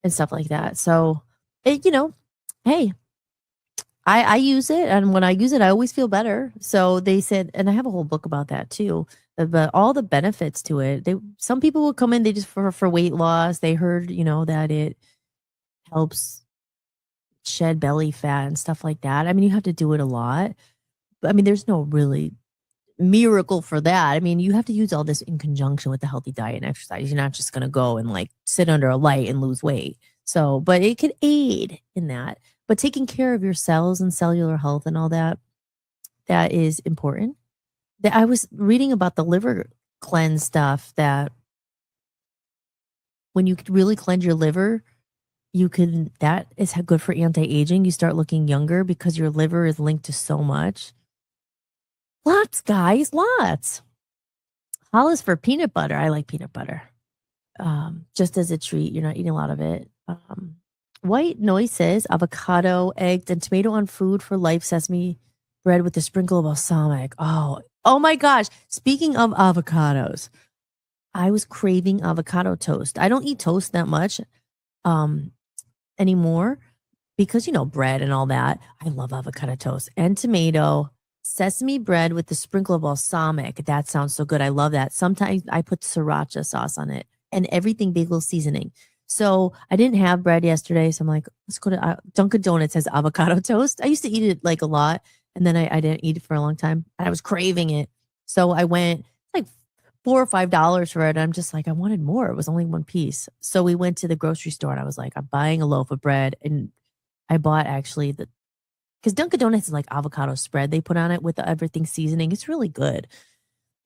and stuff like that. So, hey, I use it, and when I use it, I always feel better. So they said, and I have a whole book about that too, but all the benefits to it. Some people will come in, they just for weight loss. They heard, that it helps shed belly fat and stuff like that. I mean, you have to do it a lot. But I mean, there's no really miracle for that. I mean, you have to use all this in conjunction with the healthy diet and exercise. You're not just going to go and like sit under a light and lose weight. So, but it could aid in that. But taking care of your cells and cellular health and all that is important. I was reading about the liver cleanse stuff, that when you really cleanse your liver, that is good for anti-aging. You start looking younger because your liver is linked to so much. Lots, guys, lots. Hollis for peanut butter. I like peanut butter. Just as a treat. You're not eating a lot of it. White Noise says avocado, eggs, and tomato on food for life. Sesame bread with a sprinkle of balsamic. Oh my gosh. Speaking of avocados, I was craving avocado toast. I don't eat toast that much anymore because, bread and all that. I love avocado toast and tomato, sesame bread with the sprinkle of balsamic. That sounds so good. I love that. Sometimes I put sriracha sauce on it and everything bagel seasoning. So I didn't have bread yesterday. So I'm like, let's go to Dunkin' Donuts has avocado toast. I used to eat it like a lot. And then I didn't eat it for a long time. And I was craving it. So I went like $4 or $5 for it. And I'm just like, I wanted more. It was only one piece. So we went to the grocery store and I was like, I'm buying a loaf of bread. And I bought actually because Dunkin' Donuts is like avocado spread they put on it with the everything seasoning. It's really good.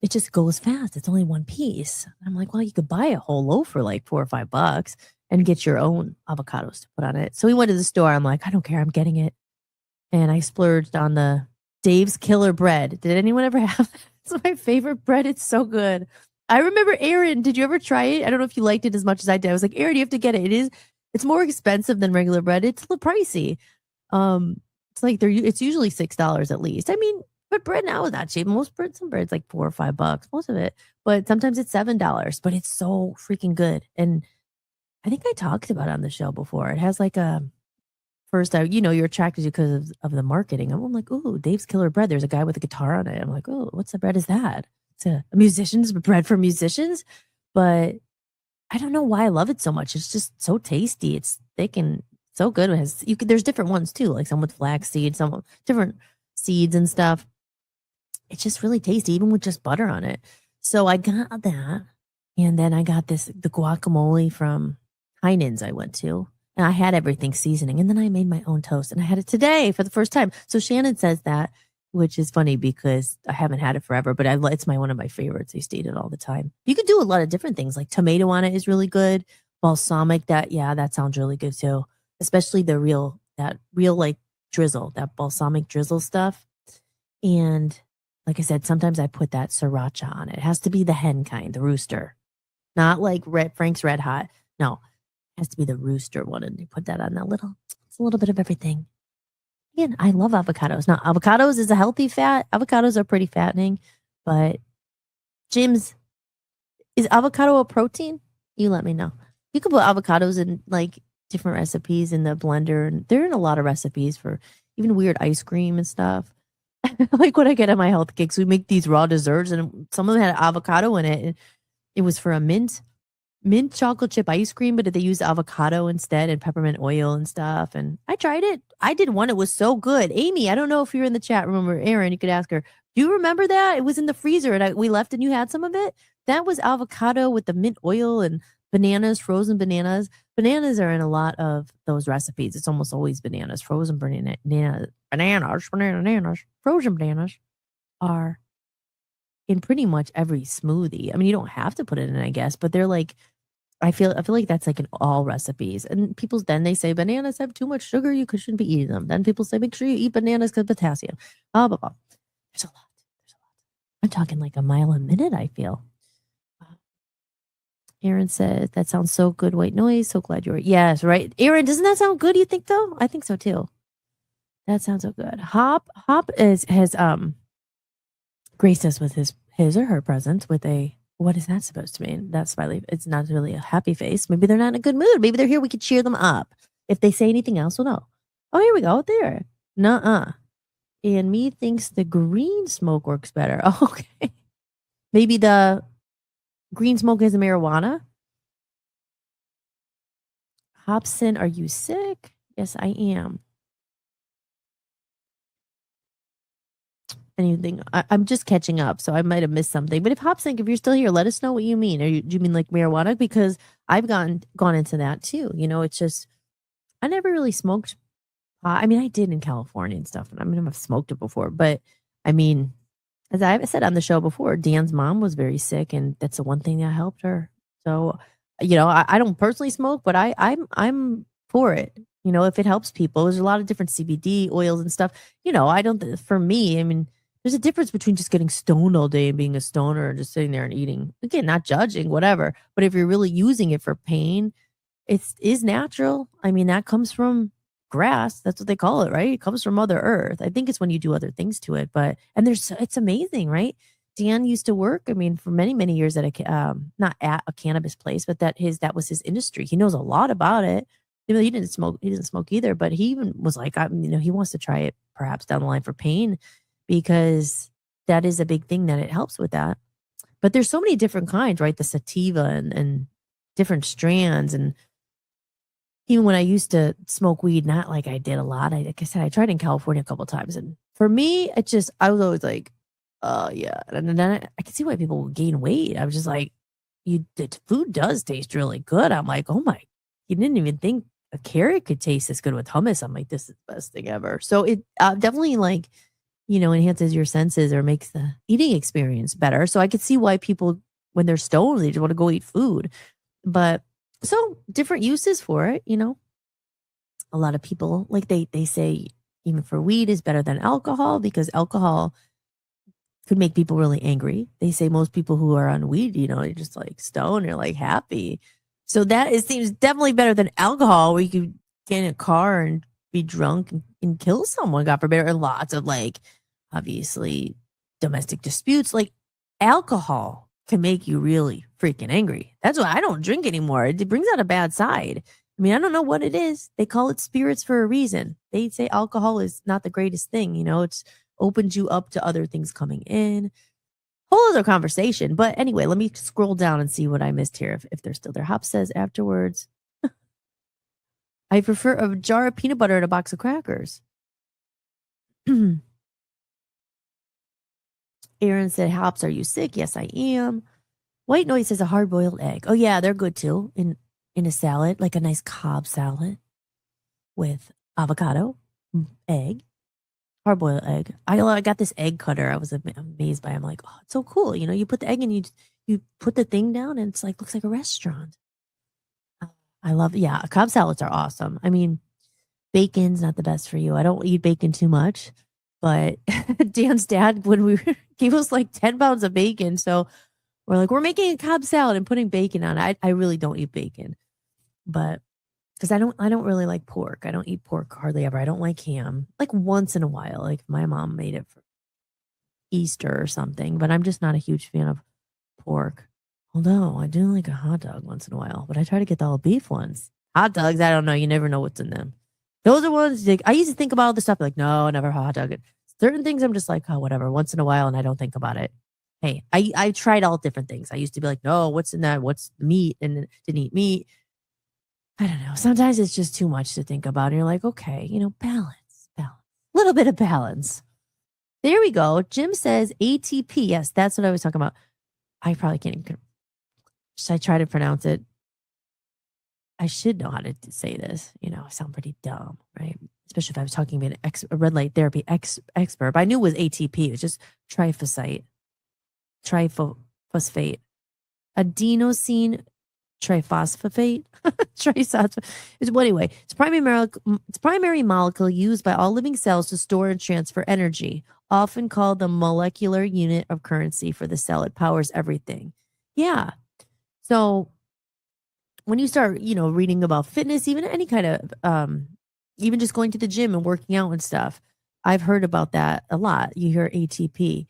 It just goes fast. It's only one piece. I'm like, well, you could buy a whole loaf for like $4 or $5 and get your own avocados to put on it. So we went to the store. I'm like, I don't care. I'm getting it. And I splurged on the Dave's Killer Bread. Did anyone ever have that? It's my favorite bread. It's so good. I remember Aaron. Did you ever try it? I don't know if you liked it as much as I did. I was like, Aaron, you have to get it. It's more expensive than regular bread. It's a little pricey. It's like it's usually $6 at least. I mean, but bread now is not cheap. Some bread's like $4 or $5, most of it. But sometimes it's $7. But it's so freaking good. And I think I talked about it on the show before. It has like you're attracted to because of the marketing. I'm like, ooh, Dave's Killer Bread. There's a guy with a guitar on it. I'm like, oh, what's the bread is that? It's a musician's bread for musicians. But I don't know why I love it so much. It's just so tasty. It's thick and so good. There's different ones too, like some with flax seeds, some with different seeds and stuff. It's just really tasty, even with just butter on it. So I got that. And then I got the guacamole from Heinen's I went to. And I had everything seasoning. And then I made my own toast. And I had it today for the first time. So Shannon says that, which is funny because I haven't had it forever. But it's one of my favorites. I used to eat it all the time. You could do a lot of different things. Like tomato on it is really good. Balsamic, that sounds really good too. Especially that real like drizzle, that balsamic drizzle stuff. And like I said, sometimes I put that sriracha on it. It has to be the hen kind, the rooster. Not like Frank's Red Hot. No, it has to be the rooster one. And you put that on it's a little bit of everything. Again, I love avocados. Now, avocados is a healthy fat. Avocados are pretty fattening. But Jim's, is avocado a protein? You let me know. You could put avocados in like different recipes in the blender, and they're in a lot of recipes for even weird ice cream and stuff. Like when I get on my health kicks, we make these raw desserts, and some of them had avocado in it. And it was for a mint chocolate chip ice cream, but they used avocado instead and peppermint oil and stuff. And I tried it. I did one. It was so good. Amy, I don't know if you're in the chat room, or Aaron, you could ask her. Do you remember that? It was in the freezer and we left and you had some of it. That was avocado with the mint oil and bananas, frozen bananas. Bananas are in a lot of those recipes. It's almost always bananas, frozen bananas, frozen bananas are in pretty much every smoothie. I mean, you don't have to put it in, I guess, but they're like, I feel like that's like in all recipes. And people then they say bananas have too much sugar, you shouldn't be eating them. Then people say make sure you eat bananas because potassium. Blah blah blah. There's a lot. I'm talking like a mile a minute, I feel. Aaron said that sounds so good. White noise. So glad you were. Yes, right. Aaron, doesn't that sound good? You think though? I think so too. That sounds so good. Hop has graced us with his or her presence with a, what is that supposed to mean? That smiley. It's not really a happy face. Maybe they're not in a good mood. Maybe they're here. We could cheer them up. If they say anything else, we'll know. Oh, here we go. There. Nuh-uh. And me thinks the green smoke works better. Okay. Maybe the green smoke is a marijuana. Hobson, are you sick? Yes, I am. Anything? I'm just catching up, so I might have missed something. But if Hobson, if you're still here, let us know what you mean. Do you mean like marijuana? Because I've gone into that too. You know, it's just I never really smoked pot. I mean, I did in California and stuff, and I mean, I've smoked it before. But I mean, as I've said on the show before, Dan's mom was very sick, and that's the one thing that helped her. So, you know, I don't personally smoke, but I'm for it. You know, if it helps people, there's a lot of different CBD oils and stuff. You know, I don't. For me, I mean, there's a difference between just getting stoned all day and being a stoner and just sitting there and eating. Again, not judging, whatever. But if you're really using it for pain, it is natural. I mean, that comes from grass. That's what they call it, right? It comes from Mother Earth. I think it's when you do other things to it, but it's amazing, right? Dan used to work, I mean, for many, many years at a not at a cannabis place, but that was his industry. He knows a lot about it. You know, he didn't smoke either, but he even was like, you know, he wants to try it perhaps down the line for pain, because that is a big thing that it helps with that. But there's so many different kinds, right? The sativa and different strands. And even when I used to smoke weed, not like I did a lot. Like I said, I tried in California a couple of times. And for me, I was always like, oh yeah. And then I could see why people would gain weight. I was just like, the food does taste really good. I'm like, oh my, you didn't even think a carrot could taste this good with hummus. I'm like, this is the best thing ever. So it definitely like, you know, enhances your senses or makes the eating experience better. So I could see why people, when they're stoned, they just want to go eat food. But so different uses for it, you know. A lot of people, like they say, even for weed is better than alcohol, because alcohol could make people really angry. They say most people who are on weed, you know, you're just like stoned, you're like happy. So it seems definitely better than alcohol, where you could get in a car and be drunk and kill someone, God forbid, or lots of like, obviously, domestic disputes. Like alcohol can make you really freaking angry. That's why I don't drink anymore. It brings out a bad side. I mean, I don't know what it is. They call it spirits for a reason. They say alcohol is not the greatest thing. You know, it's opens you up to other things coming in. Whole other conversation. But anyway, let me scroll down and see what I missed here. If they're still there. Hop says afterwards, I prefer a jar of peanut butter and a box of crackers. Aaron said, Hops, are you sick? Yes, I am. White Noise says a hard-boiled egg. Oh, yeah, they're good too. In a salad, like a nice Cobb salad with avocado, egg, hard-boiled egg. I got this egg cutter. I was amazed by it. I'm like, oh, it's so cool. You know, you put the egg and you put the thing down and it's like, looks like a restaurant. I love it. Yeah, Cobb salads are awesome. I mean, bacon's not the best for you. I don't eat bacon too much. But Dan's dad, when we gave us like 10 pounds of bacon. So we're like, we're making a Cobb salad and putting bacon on it. I really don't eat bacon, but because I don't really like pork. I don't eat pork hardly ever. I don't like ham, like once in a while. Like my mom made it for Easter or something, but I'm just not a huge fan of pork. Although I do like a hot dog once in a while, but I try to get the all beef ones. Hot dogs, I don't know. You never know what's in them. Those are ones like, I used to think about all this stuff like, no, never hot dog it. Certain things I'm just like, oh, whatever, once in a while, and I don't think about it. Hey, I tried all different things. I used to be like, no, what's in that? What's the meat? And didn't eat meat. I don't know. Sometimes it's just too much to think about. And you're like, okay, balance. A little bit of balance. There we go. Jim says ATP. Yes, that's what I was talking about. I probably can't even. Should I try to pronounce it? I should know how to say this. I sound pretty dumb, right? Especially if I was talking about a red light therapy expert. But I knew it was ATP. It was just triphosphate, adenosine triphosphate, anyway, it's primary molecule used by all living cells to store and transfer energy, often called the molecular unit of currency for the cell. It powers everything. Yeah. So when you start, reading about fitness, even any kind of, even just going to the gym and working out and stuff, I've heard about that a lot. You hear ATP.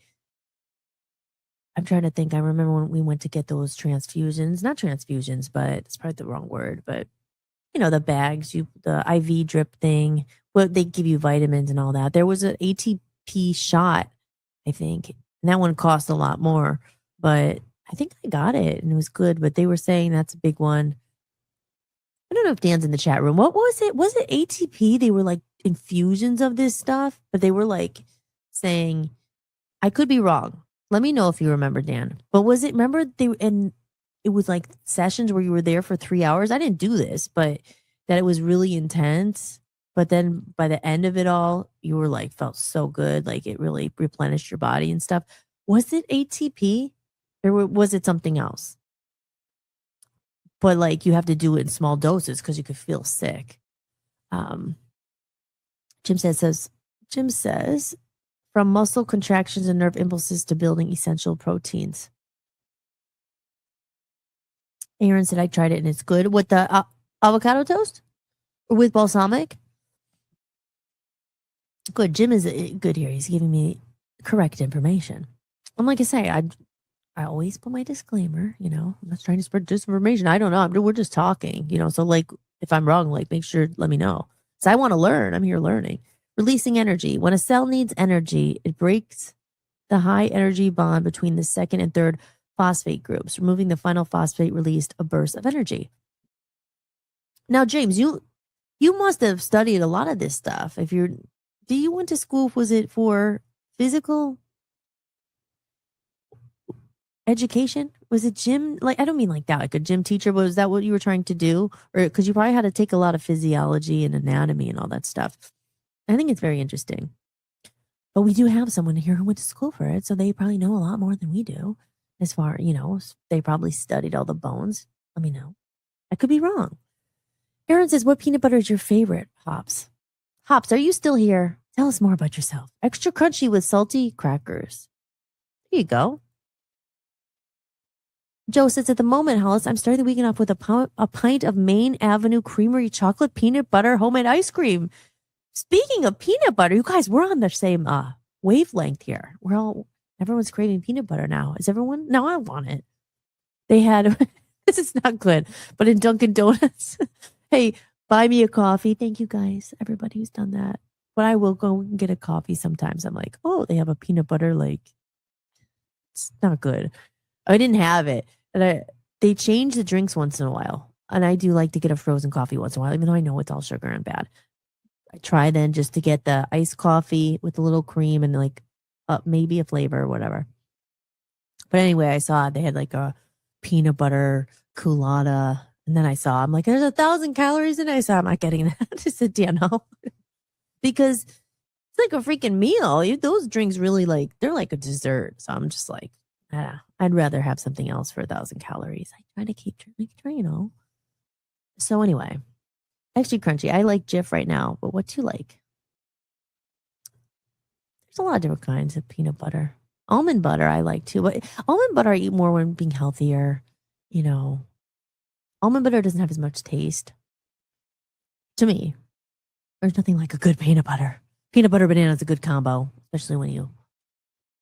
I'm trying to think. I remember when we went to get those transfusions, not transfusions, but it's probably the wrong word, but the bags, the IV drip thing, they give you vitamins and all that. There was an ATP shot, I think, and that one cost a lot more, but I think I got it and it was good, but they were saying that's a big one. I don't know if Dan's in the chat room. What was it? Was it ATP? They were like infusions of this stuff, but they were like saying, I could be wrong. Let me know if you remember, Dan. But was it, remember and it was like sessions where you were there for 3 hours? I didn't do this, but that it was really intense. But then by the end of it all, you were like, felt so good. Like it really replenished your body and stuff. Was it ATP or was it something else? But like you have to do it in small doses because you could feel sick. Jim says, from muscle contractions and nerve impulses to building essential proteins. Aaron said, I tried it and it's good. With the avocado toast? Or with balsamic? Good. Jim is good here. He's giving me correct information. And like I say, I always put my disclaimer, I'm not trying to spread disinformation. I don't know. We're just talking, so like if I'm wrong, like make sure, let me know. So I want to learn. I'm here learning. Releasing energy. When a cell needs energy, it breaks the high energy bond between the second and third phosphate groups. Removing the final phosphate released a burst of energy. Now, James, you must have studied a lot of this stuff. Do you went to school? Was it for physical education? Was it gym? Like, I don't mean like that, like a gym teacher, but was that what you were trying to do? Or because you probably had to take a lot of physiology and anatomy and all that stuff. I think it's very interesting. But we do have someone here who went to school for it, so they probably know a lot more than we do. As far, they probably studied all the bones. Let me know. I could be wrong. Aaron says, what peanut butter is your favorite? Hops. Hops, are you still here? Tell us more about yourself. Extra crunchy with salty crackers. There you go. Joe says, at the moment, Hollis, I'm starting the weekend off with a pint of Main Avenue Creamery chocolate peanut butter homemade ice cream. Speaking of peanut butter, you guys, we're on the same wavelength here. Everyone's craving peanut butter now. Is everyone? No, I want it. They had, this is not good, but in Dunkin' Donuts, hey, buy me a coffee. Thank you guys, everybody who's done that. But I will go and get a coffee sometimes. I'm like, oh, they have a peanut butter, like, it's not good. I didn't have it. And they change the drinks once in a while. And I do like to get a frozen coffee once in a while, even though I know it's all sugar and bad. I try then just to get the iced coffee with a little cream and like maybe a flavor or whatever. But anyway, I saw they had like a peanut butter colada. And then I'm like, there's 1,000 calories in it. I said, I'm not getting that. I said, yeah, no. Because it's like a freaking meal. Those drinks really they're like a dessert. So I'm just like, I'd rather have something else for 1,000 calories. I try to keep trying, So anyway. Actually, crunchy. I like Jif right now, but what do you like? There's a lot of different kinds of peanut butter. Almond butter I like too, but almond butter I eat more when being healthier. Almond butter doesn't have as much taste. To me, there's nothing like a good peanut butter. Peanut butter banana is a good combo, especially when you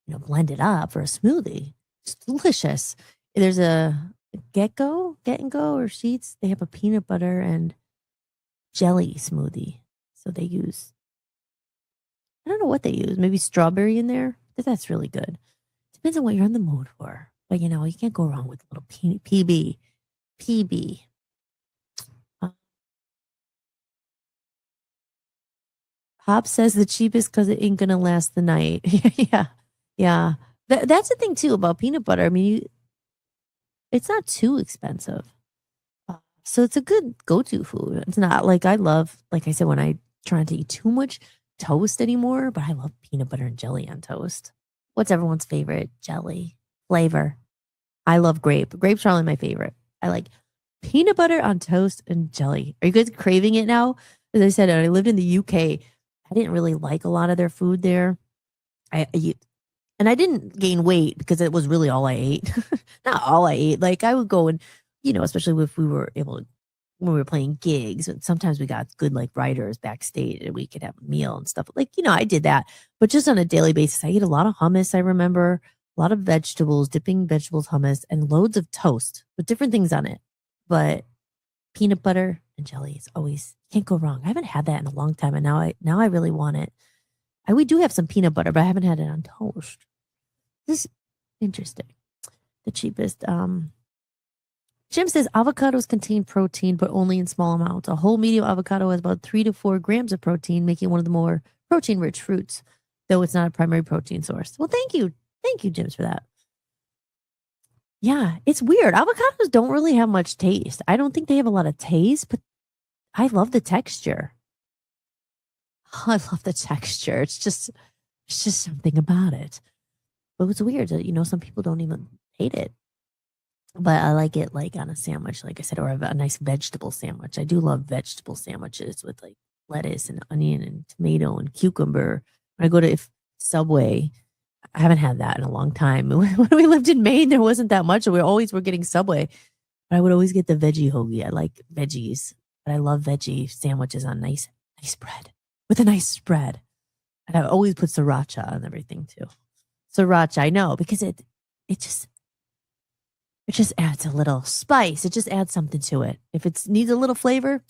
blend it up for a smoothie. It's delicious. There's a Get and Go or Sheets, they have a peanut butter and jelly smoothie. So they use, I don't know what they use, maybe strawberry in there. That's really good. Depends on what you're in the mood for. But you can't go wrong with a little PB. Hop says the cheapest because it ain't gonna last the night. Yeah. That's the thing too about peanut butter. I mean, it's not too expensive, so it's a good go-to food. It's not like like I said, when I try not to eat too much toast anymore, but I love peanut butter and jelly on toast. What's everyone's favorite jelly flavor? I love grape. Grape's probably my favorite. I like peanut butter on toast and jelly. Are you guys craving it now? As I said, I lived in the UK. I didn't really like a lot of their food there. And I didn't gain weight because it was really all I ate. Not all I ate. Like I would go and, especially if we were able to, when we were playing gigs, and sometimes we got good like writers backstage and we could have a meal and stuff. Like, I did that. But just on a daily basis, I ate a lot of hummus, I remember. A lot of vegetables, dipping vegetables, hummus, and loads of toast with different things on it. But peanut butter and jelly is always, can't go wrong. I haven't had that in a long time, and now I really want it. We do have some peanut butter, but I haven't had it on toast. This is interesting. The cheapest. Jim says avocados contain protein, but only in small amounts. A whole medium avocado has about 3 to 4 grams of protein, making it one of the more protein-rich fruits, though it's not a primary protein source. Well, thank you. Thank you, Jims, for that. Yeah, it's weird. Avocados don't really have much taste. I don't think they have a lot of taste, but I love the texture. I love the texture. It's just something about it. But it's weird that, some people don't even hate it. But I like it like on a sandwich, like I said, or a nice vegetable sandwich. I do love vegetable sandwiches with like lettuce and onion and tomato and cucumber. When I go to Subway, I haven't had that in a long time. When we lived in Maine, there wasn't that much. We always were getting Subway. But I would always get the veggie hoagie. I like veggies, but I love veggie sandwiches on nice bread with a nice spread. And I always put sriracha on everything too. Sriracha, I know, because it just adds a little spice. It just adds something to it. If it needs a little flavor,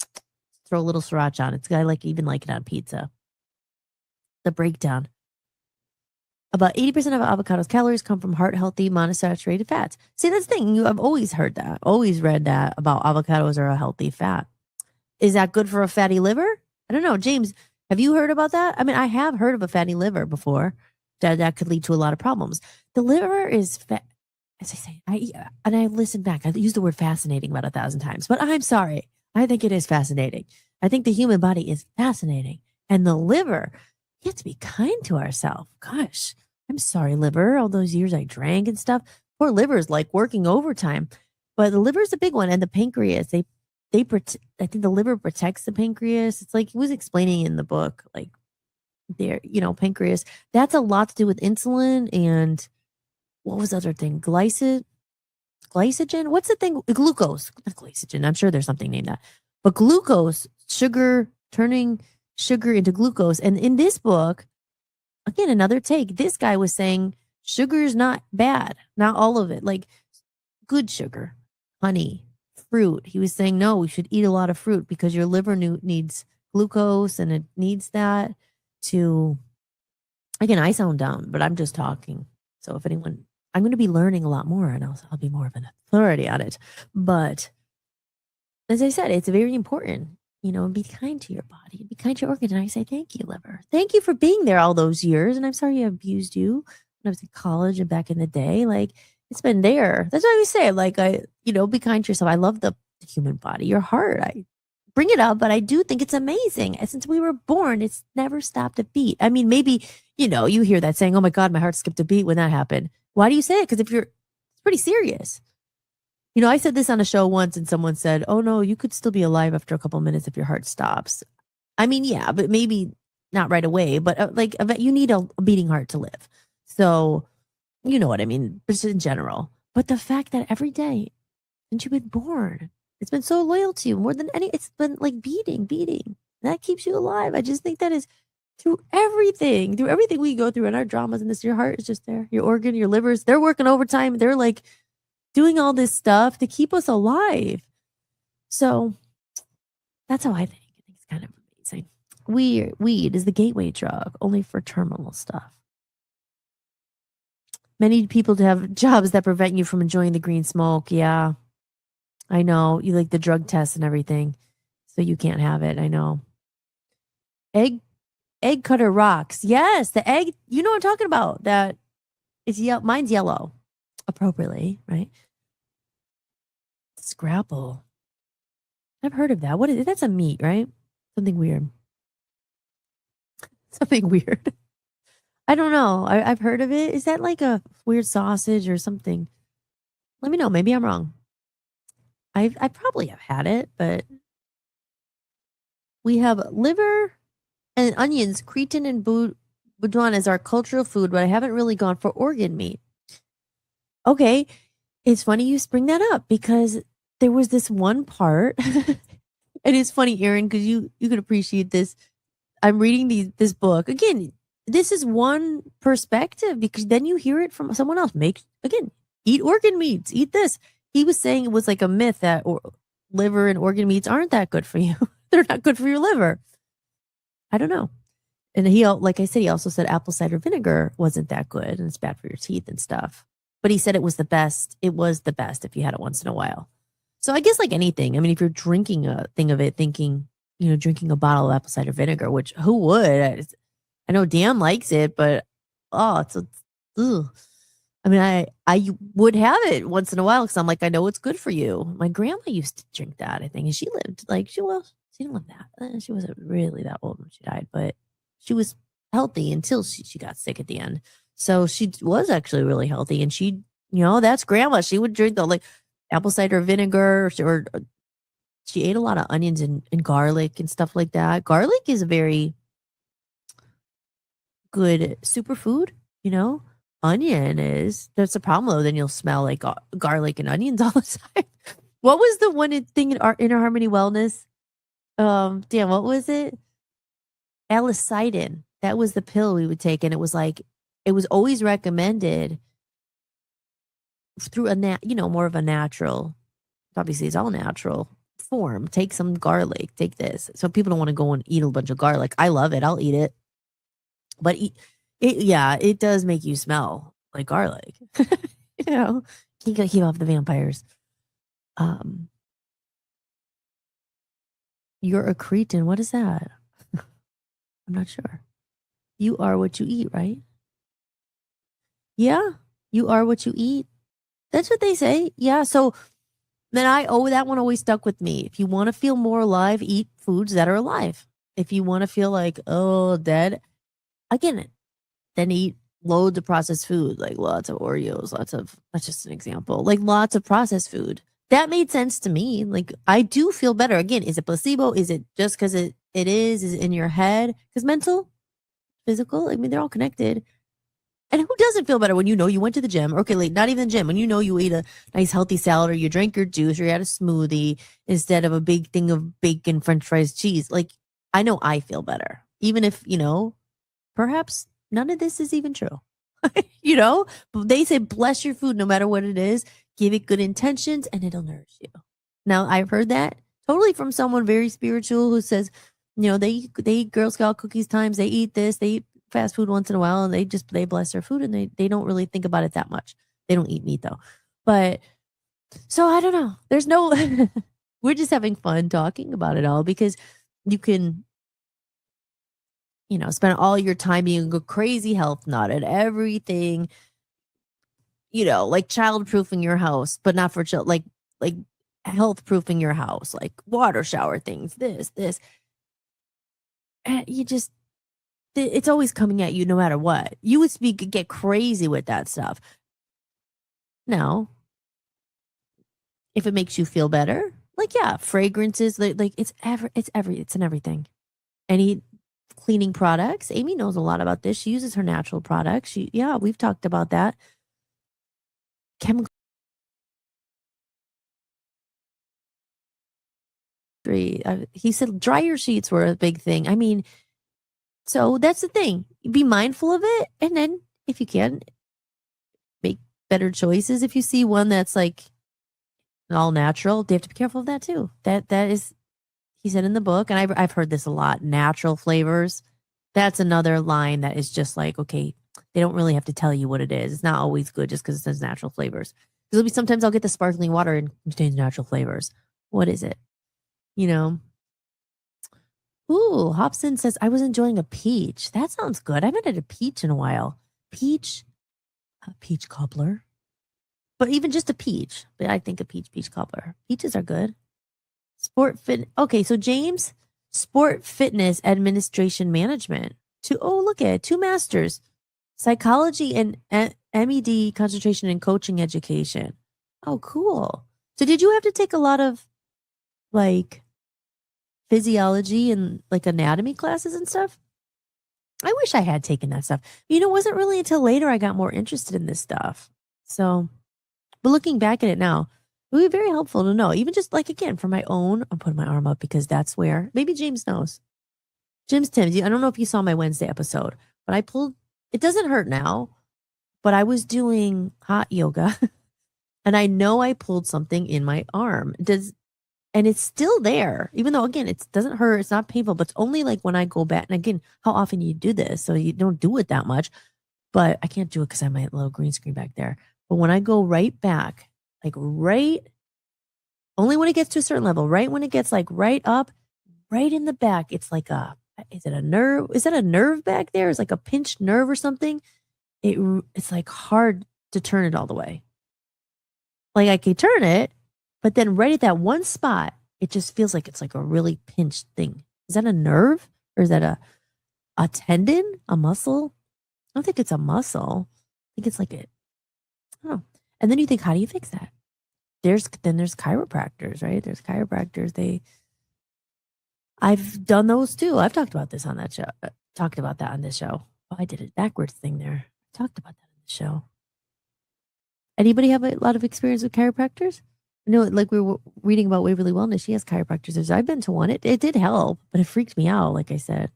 throw a little sriracha on it. I even like it on pizza. The breakdown. About 80% of avocado's calories come from heart-healthy monosaturated fats. See, that's the thing. I've always heard that, always read that about avocados are a healthy fat. Is that good for a fatty liver? I don't know. James, have you heard about that? I mean, I have heard of a fatty liver before. That could lead to a lot of problems. The liver is fat. As I say, I listened back. I used the word fascinating about 1,000 times, but I'm sorry. I think it is fascinating. I think the human body is fascinating. And the liver, we have to be kind to ourselves. Gosh, I'm sorry, liver. All those years I drank and stuff. Poor liver is like working overtime. But the liver is a big one. And the pancreas, I think the liver protects the pancreas. It's like he was explaining in the book, like there, pancreas. That's a lot to do with insulin and what was the other thing? Glycogen? What's the thing? Glucose. Not glycogen. I'm sure there's something named that. But glucose, sugar, turning sugar into glucose. And in this book, again, another take. This guy was saying sugar is not bad. Not all of it. Like good sugar, honey, fruit. He was saying, no, we should eat a lot of fruit because your liver needs glucose and it needs that to, again, I sound down, but I'm just talking. So if anyone, I'm going to be learning a lot more and I'll be more of an authority on it. But as I said, it's very important, be kind to your body, be kind to your organs. And I say, thank you, liver. Thank you for being there all those years. And I'm sorry I abused you when I was in college and back in the day. Like it's been there. That's what I say. Like be kind to yourself. I love the human body, your heart. I bring it up, but I do think it's amazing. And since we were born, it's never stopped a beat. I mean, maybe, you hear that saying, oh my God, my heart skipped a beat when that happened. Why do you say it? Because it's pretty serious. I said this on a show once and someone said, oh no, you could still be alive after a couple minutes if your heart stops. I mean, yeah, but maybe not right away, but you need a beating heart to live. So, you know what I mean, just in general. But the fact that every day since you've been born, it's been so loyal to you more than it's been like beating. That keeps you alive. I just think that is through everything we go through in our dramas and this, your heart is just there. Your organ, your livers, they're working overtime. They're like doing all this stuff to keep us alive. So that's how I think. I think it's kind of amazing. Weed is the gateway drug, only for terminal stuff. Many people have jobs that prevent you from enjoying the green smoke. Yeah, I know. You like the drug tests and everything, so you can't have it. I know. Egg cutter rocks. Yes, the egg. You know what I'm talking about. That is yellow. Mine's yellow, appropriately, right? Scrapple. I've heard of that. What is it? That's a meat, right? Something weird. Something weird. I don't know. I've heard of it. Is that like a weird sausage or something? Let me know. Maybe I'm wrong. I probably have had it, but we have liver and onions, cretin and boudin as our cultural food, but I haven't really gone for organ meat. Okay. It's funny you bring that up because there was this one part. It is funny, Aaron, because you could appreciate this. I'm reading this book. Again, this is one perspective because then you hear it from someone else. Eat organ meats, eat this. He was saying it was like a myth that liver and organ meats aren't that good for you. They're not good for your liver. I don't know. And like I said, he also said apple cider vinegar wasn't that good and it's bad for your teeth and stuff. But he said it was the best. It was the best if you had it once in a while. So I guess like anything. I mean, if you're drinking a thing of it, thinking, drinking a bottle of apple cider vinegar, which who would? I know Dan likes it, but ugh. I mean, I would have it once in a while because I'm like, I know it's good for you. My grandma used to drink that, I think, and she lived like she didn't live that. She wasn't really that old when she died, but she was healthy until she got sick at the end. So she was actually really healthy, and she, that's grandma. She would drink the like apple cider vinegar, or she ate a lot of onions and garlic and stuff like that. Garlic is a very good superfood, Onion is. That's a problem though. Then you'll smell like garlic and onions all the time. What was the one thing in our Inner Harmony Wellness? Dan, what was it? Alicidin. That was the pill we would take, and it was always recommended through more of a natural. Obviously, it's all natural form. Take some garlic. Take this. So people don't want to go and eat a bunch of garlic. I love it. I'll eat it, but it does make you smell like garlic. You gotta keep off the vampires. You're a cretin. What is that? I'm not sure. You are what you eat, right? Yeah, you are what you eat. That's what they say. Yeah. So then that one always stuck with me. If you want to feel more alive, eat foods that are alive. If you want to feel like, dead, again, then eat loads of processed food, like lots of Oreos, that's just an example, like lots of processed food. That made sense to me. Like, I do feel better. Again, is it placebo? Is it just because it is it in your head? Because mental, physical, I mean, they're all connected. And who doesn't feel better when you went to the gym? Okay, like not even the gym. When you ate a nice healthy salad, or you drank your juice, or you had a smoothie instead of a big thing of bacon, French fries, cheese. Like, I know I feel better. Even if, perhaps none of this is even true. They say bless your food no matter what it is. Give it good intentions and it'll nourish you. Now, I've heard that totally from someone very spiritual who says, they eat Girl Scout cookies times. They eat this. They eat fast food once in a while, and they bless their food, and they don't really think about it that much. They don't eat meat though. But so I don't know. There's no, we're just having fun talking about it all because you can, spend all your time being a crazy health nut at everything, like child-proofing your house, but not for like health-proofing your house, like water shower things, this. And it's always coming at you no matter what. You would get crazy with that stuff. Now, if it makes you feel better, like, yeah, fragrances, like it's in everything. Any cleaning products. Amy knows a lot about this. She uses her natural products. We've talked about that. Chemical. He said dryer sheets were a big thing. I mean, so that's the thing. Be mindful of it, and then if you can, better choices. If you see one that's like all natural, they have to be careful of that too. That is, he said in the book, and I've heard this a lot. Natural flavors. That's another line that is just like, okay, they don't really have to tell you what it is. It's not always good just because it says natural flavors. Because sometimes I'll get the sparkling water and it contains natural flavors. What is it? You know. Ooh, Hobson says, I was enjoying a peach. That sounds good. I haven't had a peach in a while. Peach cobbler. But even just a peach. But I think a peach cobbler. Peaches are good. Okay, so James, sport fitness administration management. Look at it. 2 masters. Psychology and MED, concentration and coaching education. Oh, cool. So did you have to take a lot of like physiology and like anatomy classes and stuff? I wish I had taken that stuff. It wasn't really until later I got more interested in this stuff. So, but looking back at it now, it would be very helpful to know. Even just like, again, for my own, I'm putting my arm up because that's where, maybe James knows. Tim's, I don't know if you saw my Wednesday episode, but I pulled, it doesn't hurt now, but I was doing hot yoga and I know I pulled something in my arm. And it's still there, even though, again, it doesn't hurt. It's not painful, but it's only like when I go back. And again, how often you do this? So you don't do it that much, but I can't do it because I have my little green screen back there. But when I go right back, like only when it gets to a certain level, right when it gets like right up, right in the back, it's like is it a nerve? Is that a nerve back there? It's like a pinched nerve or something. It's like hard to turn it all the way. Like I can turn it, but then right at that one spot, it just feels like it's like a really pinched thing. Is that a nerve or is that a tendon, a muscle? I don't think it's a muscle. I think it's like I don't know. And then you think, how do you fix that? There's chiropractors, right? There's chiropractors. I've done those too. I've talked about this on that show. Talked about that on this show. Oh, I did a backwards thing there. I talked about that on the show. Anybody have a lot of experience with chiropractors? I know, like we were reading about Waverly Wellness, she has chiropractors. I've been to one. It did help, but it freaked me out, like I said.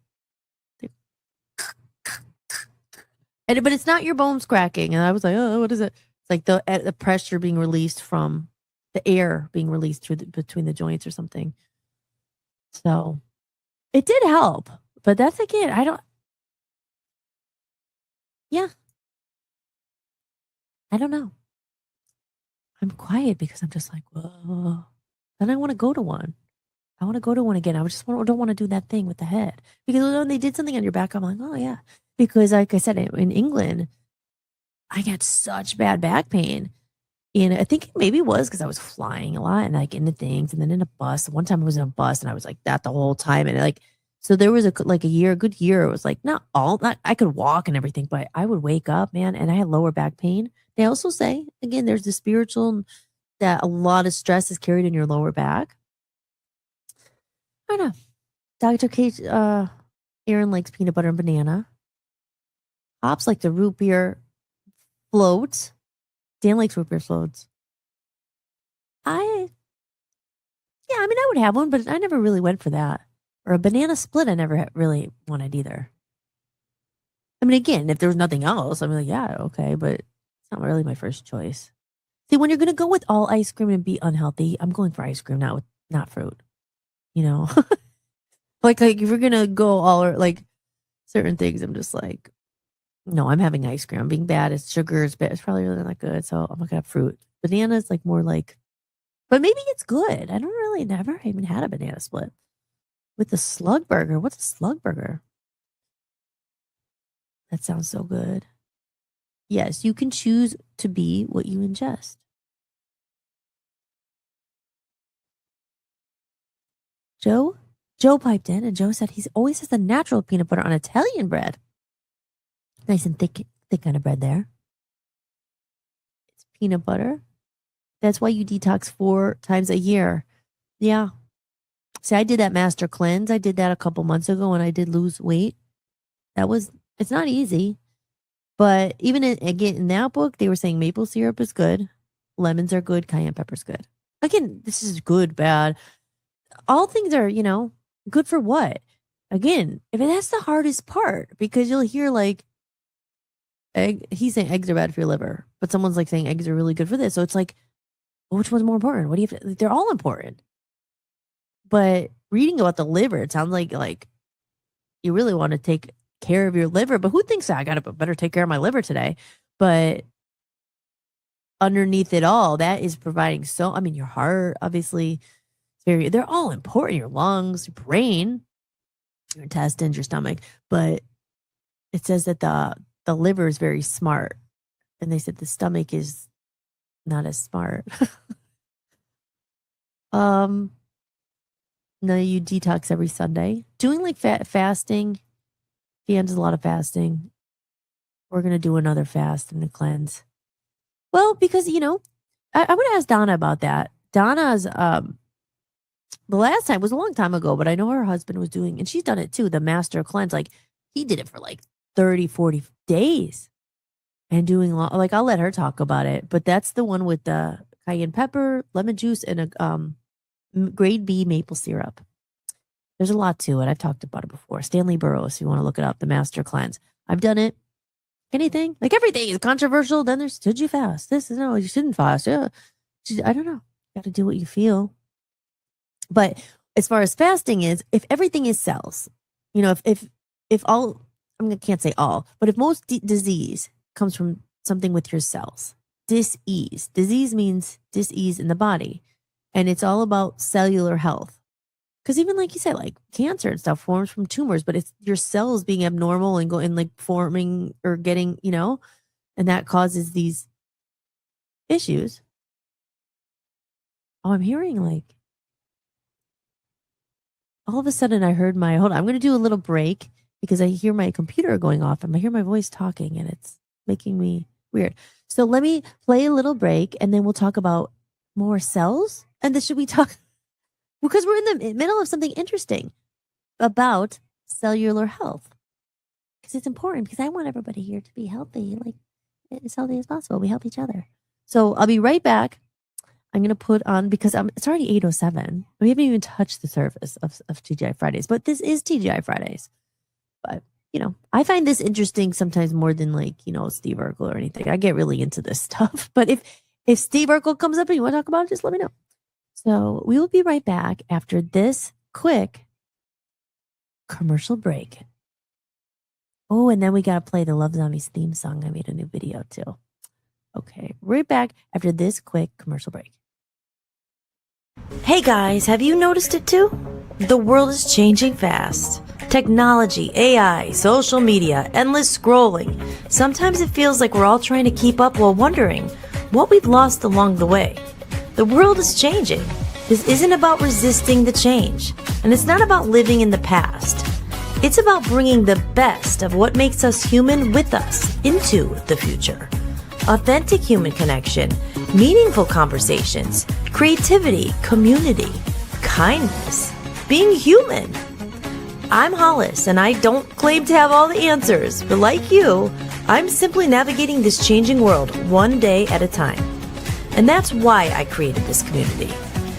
But it's not your bones cracking. And I was like, oh, what is it? It's like the pressure being released from the air being released between the joints or something. So it did help. But that's again, I don't know. I'm quiet because I'm just like, whoa. Then I want to go to one. I want to go to one again. I don't want to do that thing with the head. Because when they did something on your back, I'm like, oh, yeah. Because like I said, in England, I got such bad back pain. And I think it maybe was because I was flying a lot and like into things. And then in a bus. One time I was in a bus and I was like that the whole time. And like, so there was a good year. It was like not I could walk and everything, but I would wake up, man, and I had lower back pain. They also say, again, there's the spiritual that a lot of stress is carried in your lower back. I don't know. Dr. Kate, Aaron likes peanut butter and banana. Hops like the root beer floats. Dan likes root beer floats. I would have one, but I never really went for that. Or a banana split, I never really wanted either. I mean, again, if there was nothing else, I'm like, yeah, okay, but it's not really my first choice. See, when you're going to go with all ice cream and be unhealthy, I'm going for ice cream, not fruit. You know? like if you're going to go all or like certain things, I'm just like, no, I'm having ice cream. I'm being bad. It's sugar. It's probably really not good. So I'm not going to have fruit. Banana is like more like, but maybe it's good. I don't really never even had a banana split. With the slug burger. What's a slug burger? That sounds so good. Yes, you can choose to be what you ingest. Joe piped in and Joe said he always has the natural peanut butter on Italian bread. Nice and thick kind of bread there. It's peanut butter. That's why you detox 4 times a year. Yeah. See, I did that master cleanse. I did that a couple months ago and I did lose weight. It's not easy. But even in that book, they were saying maple syrup is good. Lemons are good. Cayenne pepper's good. Again, this is good, bad. All things are, good for what? Again, if that's the hardest part, because you'll hear like, he's saying eggs are bad for your liver, but someone's like saying eggs are really good for this. So it's like, well, which one's more important? What do you have to, they're all important. But reading about the liver, it sounds like you really want to take care of your liver. But who thinks I gotta better take care of my liver today? But underneath it all, that is providing your heart, obviously, they're all important. Your lungs, your brain, your intestines, your stomach. But it says that the liver is very smart. And they said the stomach is not as smart. No, you detox every Sunday. Doing like fasting. Deanne does a lot of fasting. We're going to do another fast and a cleanse. Well, because, I would ask Donna about that. Donna's, the last time was a long time ago, but I know her husband was doing, and she's done it too, the master cleanse. Like, he did it for like 30, 40 days and doing, like, I'll let her talk about it. But that's the one with the cayenne pepper, lemon juice, and a grade B maple syrup. There's a lot to it. I've talked about it before. Stanley Burroughs, if you want to look it up, the master cleanse. I've done it. Anything, like everything is controversial. Then there's, should you fast? No, you shouldn't fast. Yeah, I don't know. You got to do what you feel. But as far as fasting is, if everything is cells, if all, can't say all, but if most disease comes from something with your cells, disease means dis-ease in the body, and it's all about cellular health. Because even like you said, like cancer and stuff forms from tumors, but it's your cells being abnormal and going like forming or getting, and that causes these issues. Oh, I'm hearing like, all of a sudden I heard hold on, I'm going to do a little break because I hear my computer going off and I hear my voice talking and it's making me weird. So let me play a little break and then we'll talk about more cells. And then should we talk? Because we're in the middle of something interesting about cellular health. Because it's important, because I want everybody here to be healthy, like as healthy as possible. We help each other. So I'll be right back. I'm going to put on, because it's already 8:07. We haven't even touched the surface of TGI Fridays, but this is TGI Fridays. But, I find this interesting sometimes more than like, Steve Urkel or anything. I get really into this stuff. But if Steve Urkel comes up and you want to talk about it, just let me know. So we will be right back after this quick commercial break. Oh, and then we got to play the Love Zombies theme song. I made a new video too. Okay, right back after this quick commercial break. Hey guys, have you noticed it too? The world is changing fast. Technology, AI, social media, endless scrolling. Sometimes it feels like we're all trying to keep up while wondering what we've lost along the way. The world is changing. This isn't about resisting the change, and it's not about living in the past. It's about bringing the best of what makes us human with us into the future. Authentic human connection, meaningful conversations, creativity, community, kindness, being human. I'm Hollis, and I don't claim to have all the answers, but like you, I'm simply navigating this changing world one day at a time. And that's why I created this community.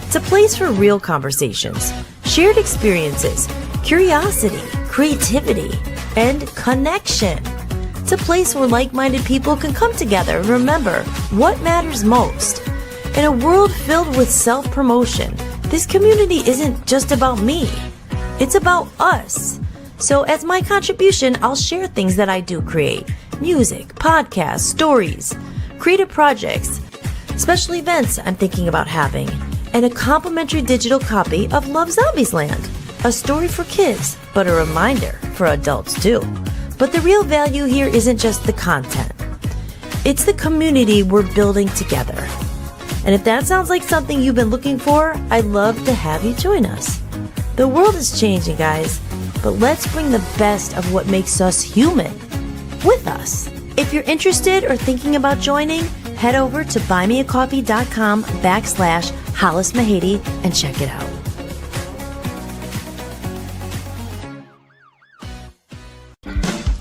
It's a place for real conversations, shared experiences, curiosity, creativity, and connection. It's a place where like-minded people can come together and remember what matters most. In a world filled with self-promotion, this community isn't just about me. It's about us. So as my contribution, I'll share things that I do create. Music, podcasts, stories, creative projects, special events I'm thinking about having, and a complimentary digital copy of Love Zombies Land. A story for kids, but a reminder for adults too. But the real value here isn't just the content. It's the community we're building together. And if that sounds like something you've been looking for, I'd love to have you join us. The world is changing, guys, but let's bring the best of what makes us human with us. If you're interested or thinking about joining, head over to buymeacoffee.com/Hollis Mahady and check it out.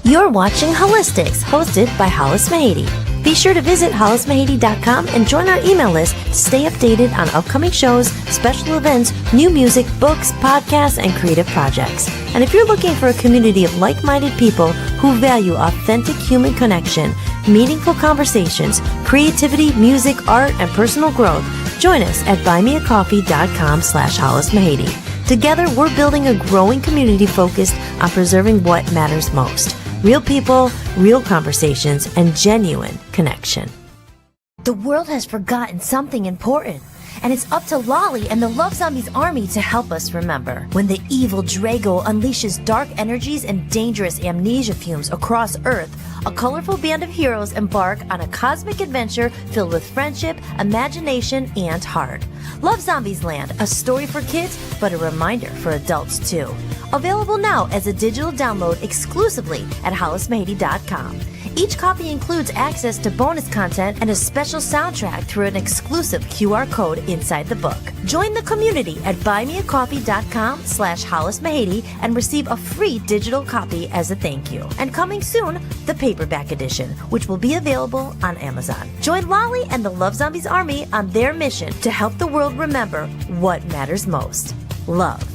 You're watching Hollis-tics, hosted by Hollis Mahady.
Be sure to visit hollismahady.com and join our email list to stay updated on upcoming shows, special events, new music, books, podcasts, and creative projects. And if you're looking for a community of like-minded people who value authentic human connection, meaningful conversations, creativity, music, art, and personal growth, join us at buymeacoffee.com/hollismahady. Together, we're building a growing community focused on preserving what matters most. Real people, real conversations, and genuine connection. The world has forgotten something important, and it's up to Lolly and the Love Zombies army to help us remember. When the evil Drago unleashes dark energies and dangerous amnesia fumes across Earth, a colorful band of heroes embark on a cosmic adventure filled with friendship, imagination, and heart. Love Zombies Land, a story for kids, but a reminder for adults too. Available now as a digital download exclusively at hollismahady.com. Each copy includes access to bonus content and a special soundtrack through an exclusive QR code inside the book. Join the community at buymeacoffee.com/hollismahady and receive a free digital copy as a thank you. And coming soon, the paperback edition, which will be available on Amazon. Join Lolly and the Love Zombies Army on their mission to help the world remember what matters most: love.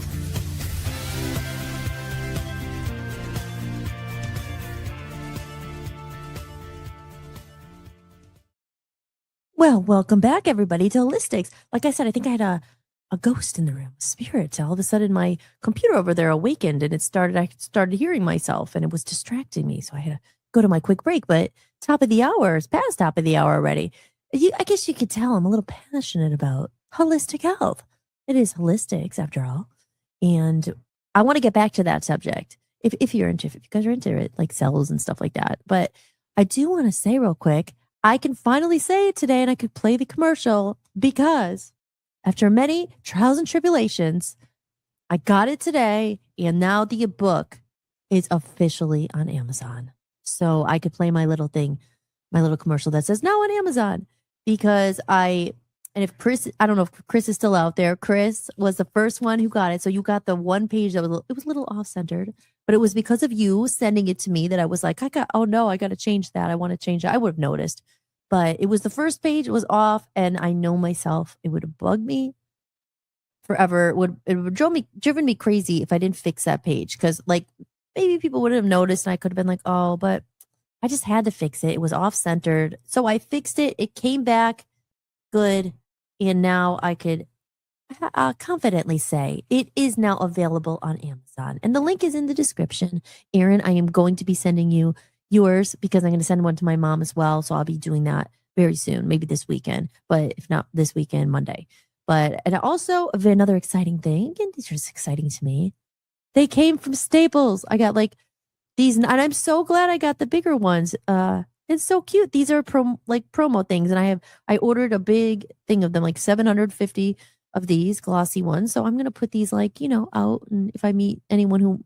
Well, welcome back, everybody, to Hollis-tics. Like I said, I think I had a ghost in the room, a spirit. All of a sudden, my computer over there awakened, and I started hearing myself, and it was distracting me. So I had to go to my quick break. But top of the hour, it's past top of the hour already. I guess you could tell I'm a little passionate about holistic health. It is Hollis-tics, after all, and I want to get back to that subject. If you guys are into it, like cells and stuff like that. But I do want to say real quick, I can finally say it today, and I could play the commercial because after many trials and tribulations, I got it today, and now the book is officially on Amazon. So I could play my little commercial that says now on Amazon because I don't know if Chris is still out there. Chris was the first one who got it. So you got the one page that was a little off-centered, but it was because of you sending it to me that I was like, I got to change that. I want to change that. I would have noticed. But it was the first page, it was off, and I know myself, it would have bugged me forever. It would driven me crazy if I didn't fix that page. Because like maybe people would have noticed and I could have been like, oh, but I just had to fix it. It was off-centered. So I fixed it. It came back good. And now I could confidently say it is now available on Amazon. And the link is in the description. Aaron, I am going to be sending you yours because I'm going to send one to my mom as well. So I'll be doing that very soon, maybe this weekend, but if not this weekend, Monday. And also another exciting thing, and these are just exciting to me. They came from Staples. I got like these, and I'm so glad I got the bigger ones. It's so cute. These are promo things, and I ordered a big thing of them, like 750 of these glossy ones. So I'm going to put these out, and if I meet anyone who,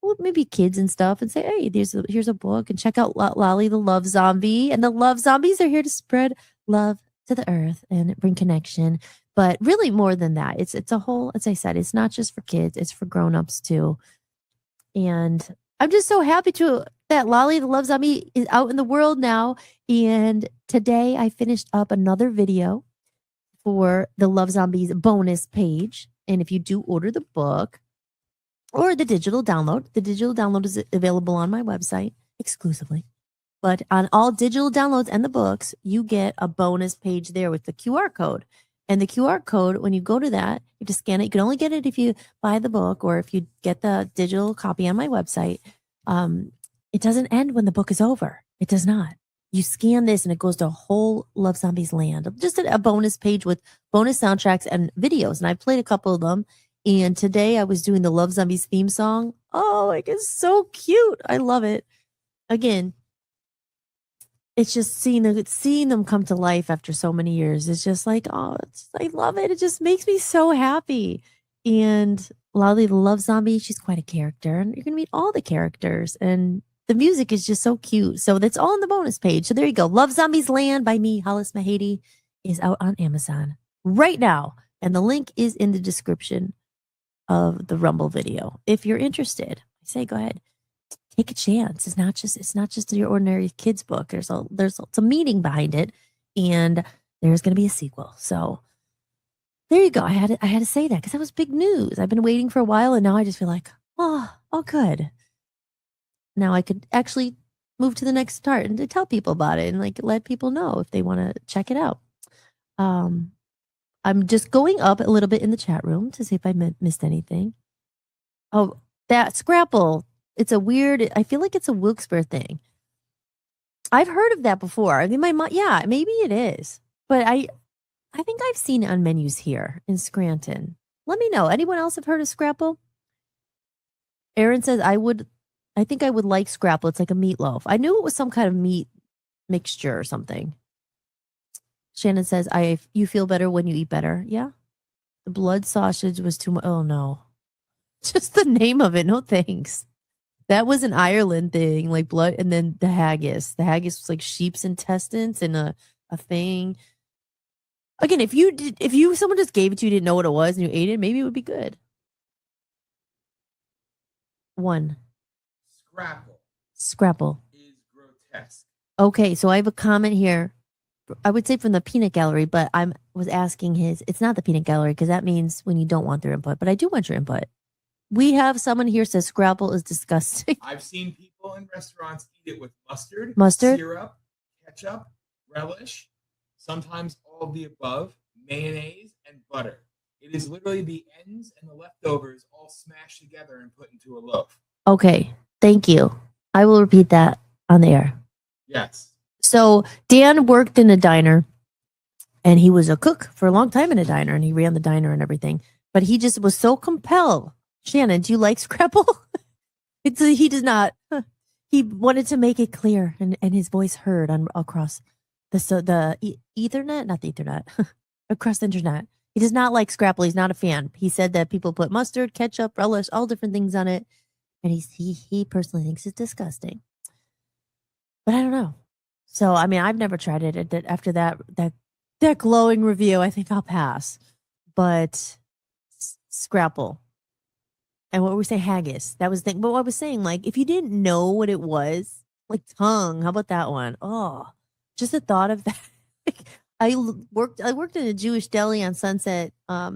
well, maybe kids and stuff, and say, hey, here's a book, and check out Lolly the Love Zombie. And the Love Zombies are here to spread love to the earth and bring connection. But really more than that, it's a whole, as I said, it's not just for kids, it's for grown-ups too. And I'm just so happy that Lolly the Love Zombie is out in the world now. And today I finished up another video for the Love Zombies bonus page. And if you do order the book, or the digital download is available on my website exclusively. But on all digital downloads and the books, you get a bonus page there with the QR code. And the QR code, when you go to that, you have to scan it. You can only get it if you buy the book or if you get the digital copy on my website. It doesn't end when the book is over. It does not. You scan this and it goes to a whole Love Zombies land. Just a bonus page with bonus soundtracks and videos. And I played a couple of them. And today I was doing the Love Zombies theme song. Oh, like it's so cute. I love it. Again, it's just seeing them come to life after so many years. It's just like, I love it. It just makes me so happy. And Lolly the Love Zombie, she's quite a character. And you're going to meet all the characters. And the music is just so cute. So that's all on the bonus page. So there you go. Love Zombies Land by me, Hollis Mahady, is out on Amazon right now. And the link is in the description of the Rumble video. If you're interested, I say go ahead, take a chance. It's not just your ordinary kids book. There's some meaning behind it, and there's going to be a sequel. So there you go. I had to say that because that was big news. I've been waiting for a while, and now I just feel like, oh, good. Now I could actually move to the next part and to tell people about it and like let people know if they want to check it out. I'm just going up a little bit in the chat room to see if I missed anything. Oh, that Scrapple. It's a weird, I feel like it's a Wilkes-Barre thing. I've heard of that before. I mean, my mom, yeah, maybe it is. But I think I've seen it on menus here in Scranton. Let me know. Anyone else have heard of Scrapple? Aaron says, I think I would like Scrapple. It's like a meatloaf. I knew it was some kind of meat mixture or something. Shannon says, you feel better when you eat better. Yeah. The blood sausage was too much. Oh, no. Just the name of it. No, thanks. That was an Ireland thing, like blood. And then the haggis. The haggis was like sheep's intestines and a thing. Again, if someone just gave it to you, didn't know what it was, and you ate it, maybe it would be good. 1. Scrapple.
Is grotesque.
Okay, so I have a comment here. I would say from the peanut gallery, but I was asking it's not the peanut gallery because that means when you don't want their input, but I do want your input. We have someone here says Scrapple is disgusting.
I've seen people in restaurants eat it with mustard, syrup, ketchup, relish, sometimes all of the above, mayonnaise, and butter. It is literally the ends and the leftovers all smashed together and put into a loaf.
Okay, thank you. I will repeat that on the air.
Yes.
So Dan worked in a diner, and he was a cook for a long time in a diner, and he ran the diner and everything. But he just was so compelled. Shannon, do you like Scrapple? He does not. He wanted to make it clear, and his voice heard across the Ethernet, not the Ethernet, across the internet. He does not like Scrapple. He's not a fan. He said that people put mustard, ketchup, relish, all different things on it, and he personally thinks it's disgusting. But I don't know. So I mean, I've never tried it. After that glowing review, I think I'll pass. But Scrapple. And what we say, haggis. That was the thing. But what I was saying, like, if you didn't know what it was, like tongue, how about that one? Oh, just the thought of that. I worked in a Jewish deli on Sunset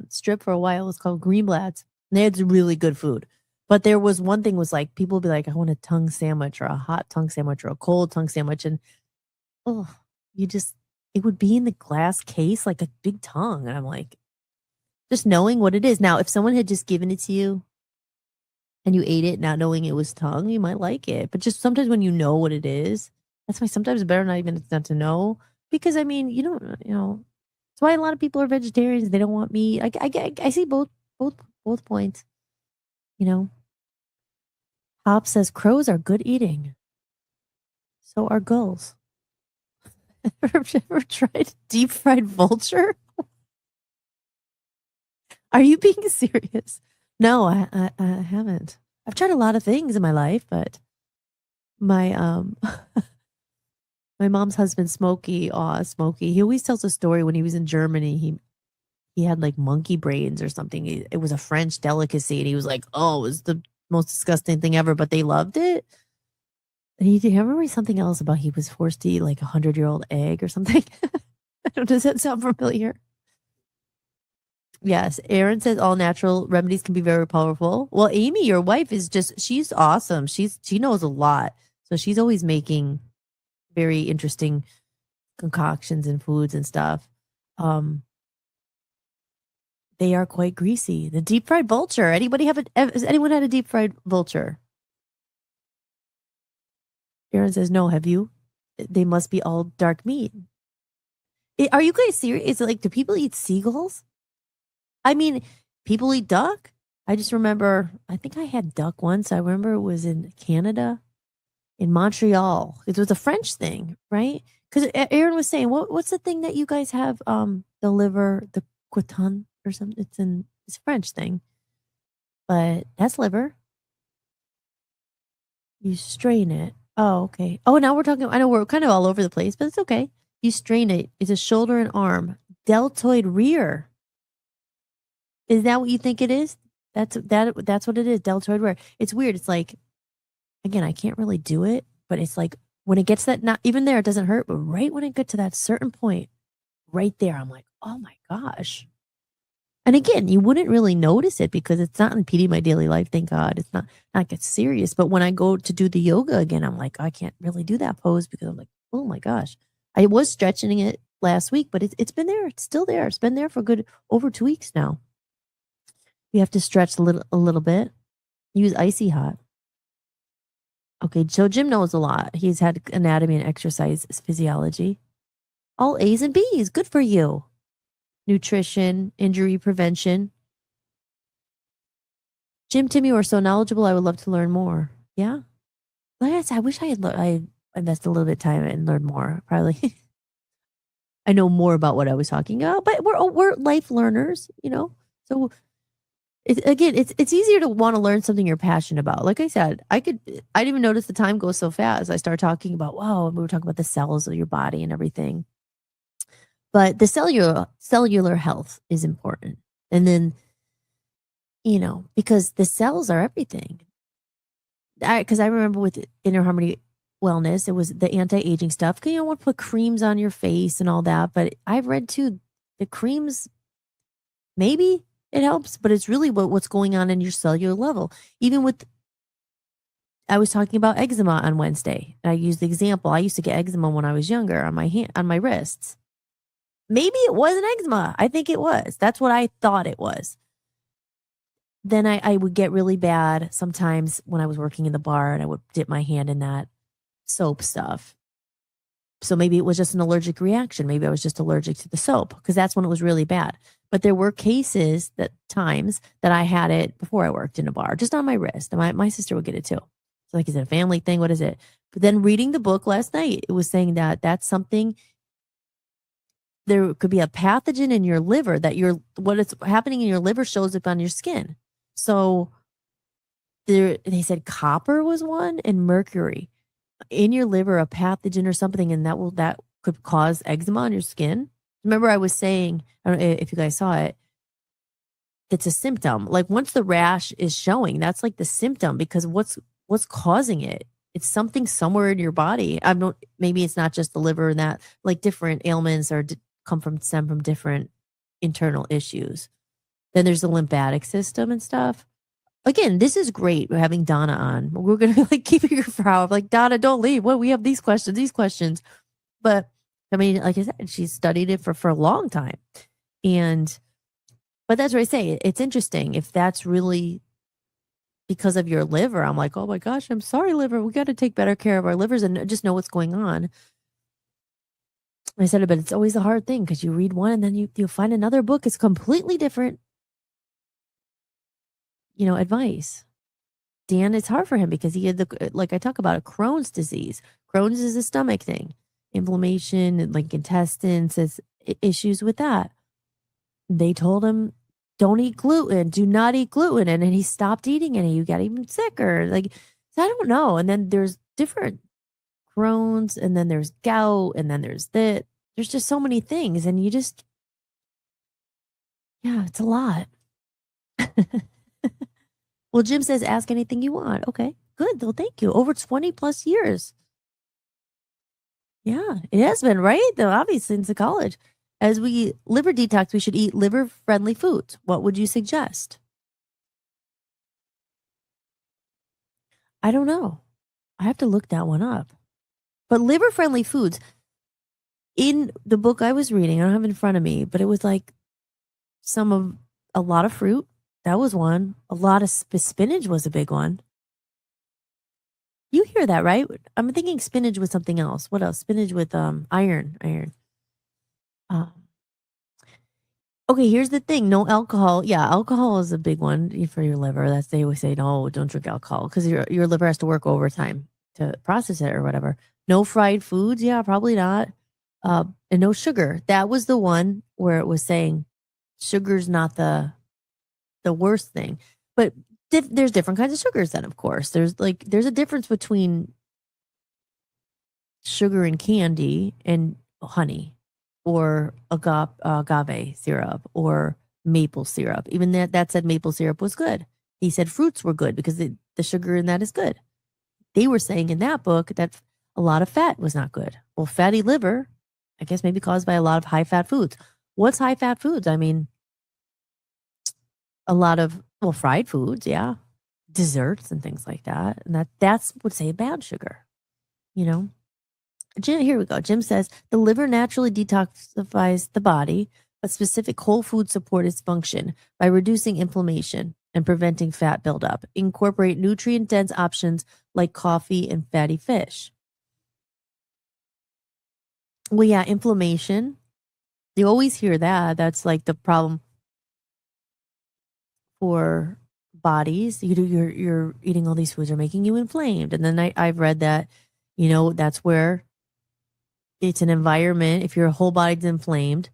Strip for a while. It was called Greenblatt's. And they had really good food. But there was one thing was like, people would be like, I want a tongue sandwich or a hot tongue sandwich or a cold tongue sandwich. And it would be in the glass case like a big tongue. And I'm like, just knowing what it is. Now, if someone had just given it to you and you ate it not knowing it was tongue, you might like it. But just sometimes when you know what it is, that's why sometimes it's better not to know. Because I mean, you don't, that's why a lot of people are vegetarians. They don't want meat. I see both points. Hop says crows are good eating. So are gulls. Ever tried deep fried vulture? Are you being serious? No, I haven't. I've tried a lot of things in my life, but my my mom's husband, Smokey, he always tells a story when he was in Germany. He had like monkey brains or something. It was a French delicacy, and he was like, "Oh, it was the most disgusting thing ever," but they loved it. And he remember something else about he was forced to eat like 100-year-old egg or something. Does that sound familiar? Yes. Aaron says all natural remedies can be very powerful. Well, Amy, your wife, she's awesome. She knows a lot. So she's always making very interesting concoctions and foods and stuff. They are quite greasy. The deep fried vulture. Has anyone had a deep fried vulture? Aaron says, no, have you? They must be all dark meat. Are you guys serious? Is it like, do people eat seagulls? I mean, people eat duck. I just remember, I think I had duck once. I remember it was in Canada, in Montreal. It was a French thing, right? Because Aaron was saying, what's the thing that you guys have? The liver, the coton or something. It's a French thing. But that's liver. You strain it. Oh, okay. Oh, now we're talking, I know we're kind of all over the place, but it's okay. You strain it. It's a shoulder and arm. Deltoid rear. Is that what you think it is? That's what it is. Deltoid rear. It's weird. It's like again, I can't really do it, but it's like when it gets that, not even there, it doesn't hurt, but right when it gets to that certain point, right there, I'm like, oh my gosh. And again, you wouldn't really notice it because it's not impeding my daily life. Thank God. It's not get serious. But when I go to do the yoga again, I'm like, I can't really do that pose because I'm like, oh my gosh. I was stretching it last week, but it's been there. It's still there. It's been there for good over 2 weeks now. You have to stretch a little bit. Use icy hot. Okay, so Jim knows a lot. He's had anatomy and exercise physiology. All A's and B's. Good for you. Nutrition, injury prevention. Jim, Tim, you are so knowledgeable. I would love to learn more. Yeah. Like I said, I wish I had I invested a little bit of time and learned more. Probably. I know more about what I was talking about, but we're life learners, you know? So it's easier to want to learn something you're passionate about. Like I said, I didn't even notice the time goes so fast. I started talking about, wow, we were talking about the cells of your body and everything. But the cellular health is important. And then, you know, because the cells are everything. Because I remember with Inner Harmony Wellness, it was the anti-aging stuff. You don't want to put creams on your face and all that. But I've read too, the creams, maybe it helps, but it's really what's going on in your cellular level. Even with, I was talking about eczema on Wednesday. I used the example. I used to get eczema when I was younger on my wrists. Maybe it wasn't eczema. I think it was. That's what I thought it was. Then I would get really bad sometimes when I was working in the bar and I would dip my hand in that soap stuff. So maybe it was just an allergic reaction. Maybe I was just allergic to the soap because that's when it was really bad. But there were times that I had it before I worked in a bar, just on my wrist. And my sister would get it too. So like, is it a family thing? What is it? But then reading the book last night, it was saying that that's something. There could be a pathogen in your liver that what is happening in your liver shows up on your skin. So they said copper was one and mercury in your liver, a pathogen or something, and that could cause eczema on your skin. Remember, I was saying, I don't know if you guys saw it. It's a symptom. Like once the rash is showing, that's like the symptom because what's causing it? It's something somewhere in your body. Maybe it's not just the liver and that, like different ailments stem from different internal issues. Then there's the lymphatic system and stuff. Again, this is great. We're having Donna on. We're going to like keep your frown. Like, Donna, don't leave. Well, we have these questions. But I mean, like I said, she's studied it for a long time. But that's what I say. It's interesting. If that's really because of your liver, I'm like, oh my gosh, I'm sorry, liver. We got to take better care of our livers and just know what's going on. I said it, but it's always a hard thing because you read one and then you'll find another book. It's completely different, advice. Dan, it's hard for him because he had like I talk about, a Crohn's disease. Crohn's is a stomach thing, inflammation and like intestines, issues with that. They told him, don't eat gluten, do not eat gluten. And then he stopped eating it and he got even sicker. Like, I don't know. And then there's different Crohn's, and then there's gout, and then there's that. There's just so many things, and it's a lot. Well, Jim says, ask anything you want. Okay, good. Well, thank you. Over 20 plus years. Yeah, it has been, right? Though, obviously, since college. As we liver detox, we should eat liver-friendly foods. What would you suggest? I don't know. I have to look that one up. But liver-friendly foods, in the book I was reading, I don't have it in front of me, but it was like a lot of fruit. That was one. A lot of spinach was a big one. You hear that, right? I'm thinking spinach with something else. What else? Spinach with iron. Okay, here's the thing. No alcohol. Yeah, alcohol is a big one for your liver. They always say, no, don't drink alcohol because your liver has to work overtime to process it or whatever. No fried foods. Yeah, probably not. And no sugar. That was the one where it was saying sugar's not the worst thing. But there's different kinds of sugars then, of course. There's a difference between sugar and candy and honey or agave syrup or maple syrup. Even that said maple syrup was good. He said fruits were good because the sugar in that is good. they were saying in that book that a lot of fat was not good. Well, fatty liver, I guess maybe caused by a lot of high fat foods. What's high fat foods? I mean, a lot of, well, fried foods, yeah, desserts and things like that. And that's would say bad sugar, you know. Jim, here we go. Jim says the liver naturally detoxifies the body, but specific whole food support its function by reducing inflammation and preventing fat buildup. Incorporate nutrient dense options like coffee and fatty fish. Well, yeah, inflammation. You always hear that. That's like the problem for bodies. You're eating all these foods are making you inflamed. And then I've read that, you know, that's where it's an environment. If your whole body's inflamed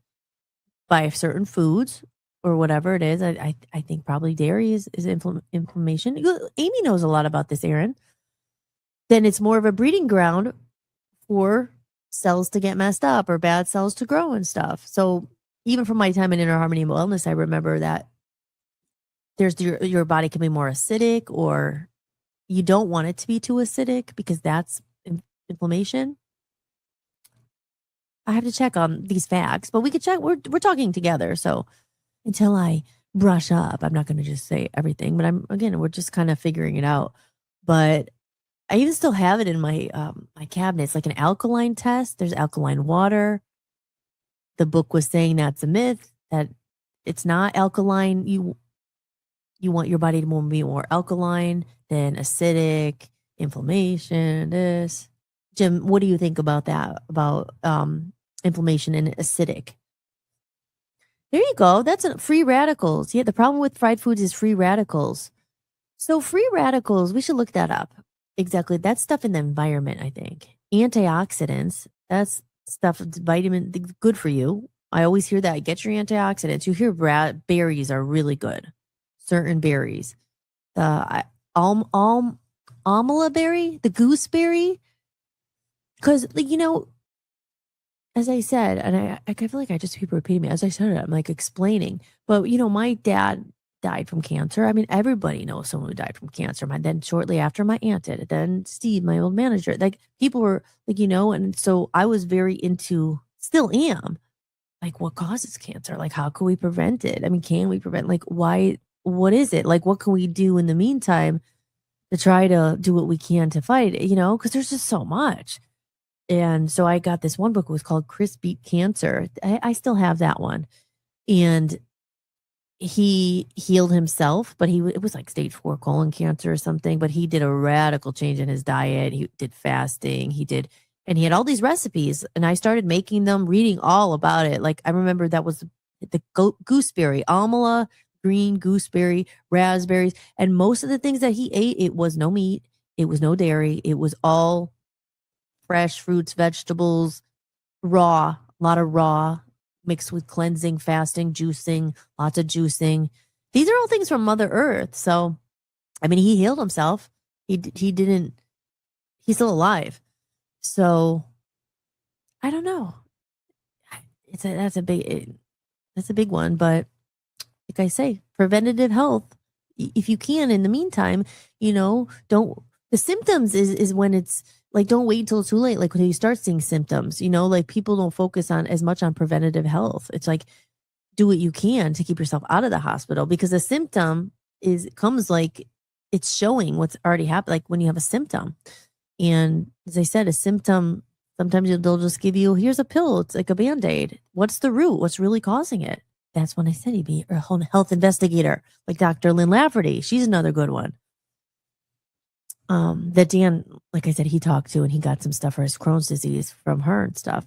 by certain foods or whatever it is, I think probably dairy is inflammation. Amy knows a lot about this, Aaron. Then it's more of a breeding ground for cells to get messed up or bad cells to grow and stuff. So even from my time in Inner Harmony and Wellness, I remember that there's your body can be more acidic, or you don't want it to be too acidic because that's inflammation. I have to check on these facts, but we could check. We're talking together, so until I brush up, I'm not going to just say everything. But we're just kind of figuring it out. But I even still have it in my my cabinet. It's like an alkaline test. There's alkaline water. The book was saying that's a myth, that it's not alkaline. You want your body to be more alkaline than acidic, inflammation, this. Jim, what do you think about that? About inflammation and acidic? There you go. That's free radicals. Yeah, the problem with fried foods is free radicals. So free radicals, we should look that up. Exactly. That's stuff in the environment, I think. Antioxidants, that's stuff, vitamin, good for you. I always hear that. Get your antioxidants. You hear berries are really good. Certain berries. The amala berry, the gooseberry. Because, you know, as I said, and I feel like I just keep repeating me. As I said it, I'm like explaining. But, you know, my dad died from cancer. I mean, everybody knows someone who died from cancer. Then shortly after, my aunt did it. Then Steve, my old manager. Like, people were like, you know, and so I was very into, still am, like, what causes cancer? Like, how can we prevent it? I mean, can we prevent, like, why, what is it? Like, what can we do in the meantime to try to do what we can to fight it, you know? Because there's just so much. And so I got this one book. It was called Chris Beat Cancer. I still have that one. And he healed himself, but it was like stage 4 colon cancer or something. But he did a radical change in his diet. He did fasting. And he had all these recipes. And I started making them, reading all about it. Like, I remember that was the gooseberry, amala, green gooseberry, raspberries. And most of the things that he ate, it was no meat. It was no dairy. It was all fresh fruits, vegetables, raw, a lot of raw, mixed with cleansing, fasting, juicing, lots of juicing. These are all things from Mother Earth. So, I mean, he healed himself. He's still alive. So, I don't know. That's a big one. But like I say, preventative health, if you can, in the meantime, you know, the symptoms is when it's like, don't wait until it's too late. Like, when you start seeing symptoms, you know, like, people don't focus on as much on preventative health. It's like, do what you can to keep yourself out of the hospital, because a symptom comes like it's showing what's already happened. Like, when you have a symptom, and as I said, a symptom, sometimes they'll just give you, here's a pill. It's like a Band-Aid. What's the root? What's really causing it? That's when I said he'd be a health investigator, like Dr. Lynn Lafferty. She's another good one. That Dan, like I said, he talked to, and he got some stuff for his Crohn's disease from her and stuff.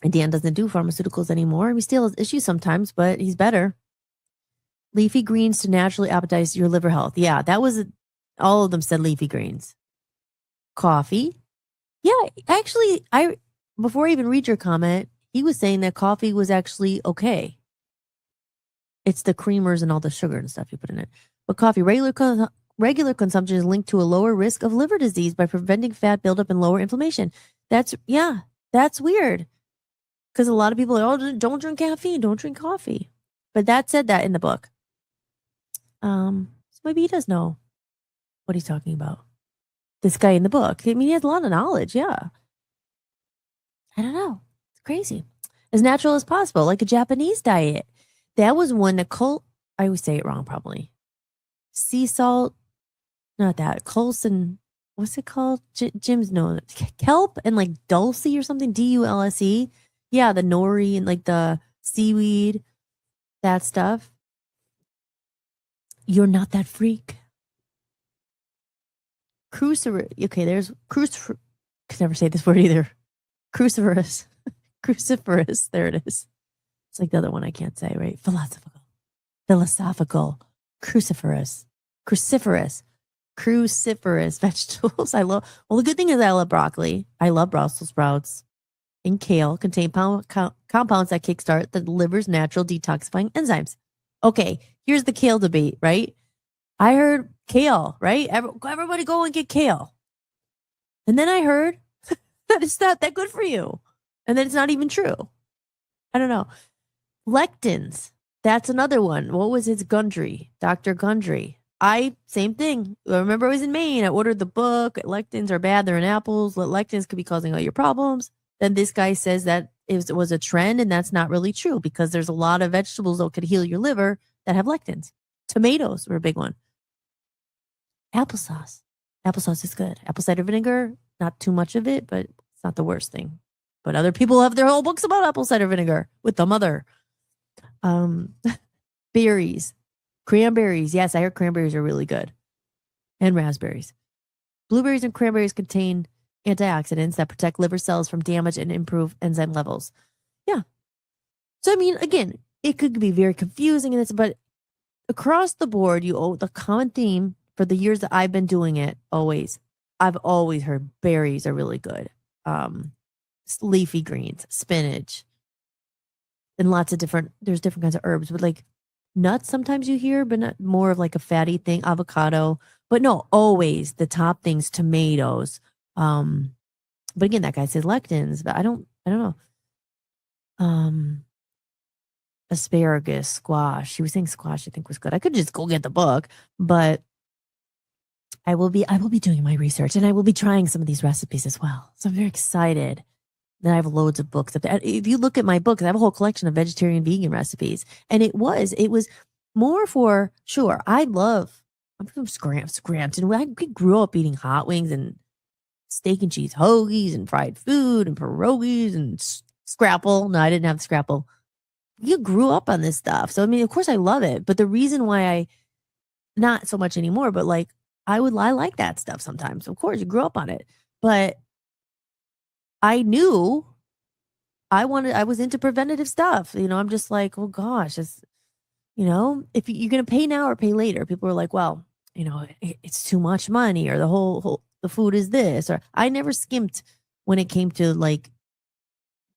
And Dan doesn't do pharmaceuticals anymore. He still has issues sometimes, but he's better. Leafy greens to naturally appetize your liver health. Yeah, that was all of them said leafy greens. Coffee. Yeah, actually, before I even read your comment, he was saying that coffee was actually okay. It's the creamers and all the sugar and stuff you put in it. But coffee, regular consumption is linked to a lower risk of liver disease by preventing fat buildup and lower inflammation. That's weird. Because a lot of people are, oh, don't drink caffeine, don't drink coffee. But that said that in the book. So maybe he does know what he's talking about. this guy in the book. I mean, he has a lot of knowledge. Yeah. I don't know. It's crazy. As natural as possible, like a Japanese diet. That was one that I always say it wrong probably. Sea salt, not that. Colson, what's it called? Jim's no. Kelp and like dulce or something. Dulse. Yeah, the nori and like the seaweed, that stuff. You're not that freak. Cruciferous. Okay, there's cruciferous. I can never say this word either. Cruciferous. Cruciferous. There it is. It's like the other one I can't say, right? Philosophical. Cruciferous. Cruciferous vegetables. Well, the good thing is I love broccoli. I love Brussels sprouts and kale contain compounds that kickstart the liver's natural detoxifying enzymes. Okay, here's the kale debate, right? I heard kale, right? Everybody go and get kale. And then I heard that it's not that good for you. And then it's not even true. I don't know. Lectins. That's another one. What was his Gundry? Dr. Gundry. Same thing. I remember I was in Maine. I ordered the book. Lectins are bad. They're in apples. Lectins could be causing all your problems. Then this guy says that it was a trend, and that's not really true because there's a lot of vegetables that could heal your liver that have lectins. Tomatoes were a big one. Applesauce. Applesauce is good. Apple cider vinegar, not too much of it, but it's not the worst thing. But other people have their whole books about apple cider vinegar with the mother. Berries. Cranberries. Yes, I heard cranberries are really good. And raspberries. Blueberries and cranberries contain antioxidants that protect liver cells from damage and improve enzyme levels. Yeah. So, I mean, again, it could be very confusing in this, but across the board, the common theme for the years that I've been doing it, I've always heard berries are really good. Leafy greens, spinach, and there's different kinds of herbs, but like nuts sometimes you hear, but not more of like a fatty thing, avocado, but no, always the top things, tomatoes. But again, that guy says lectins, but I don't know. Asparagus, squash. She was saying squash, I think was good. I could just go get the book, but I will be doing my research and I will be trying some of these recipes as well. So I'm very excited that I have loads of books. If you look at my books, I have a whole collection of vegetarian, vegan recipes. And it was more for, sure, I'm from Scranton. I grew up eating hot wings and steak and cheese hoagies and fried food and pierogies and scrapple. No, I didn't have the scrapple. You grew up on this stuff. So, I mean, of course I love it. But the reason why not so much anymore, but like, I like that stuff sometimes. Of course, you grew up on it. But I knew I was into preventative stuff. I'm just like, oh gosh, if you're going to pay now or pay later, people are like, well, it's too much money or the food is this, or I never skimped when it came to like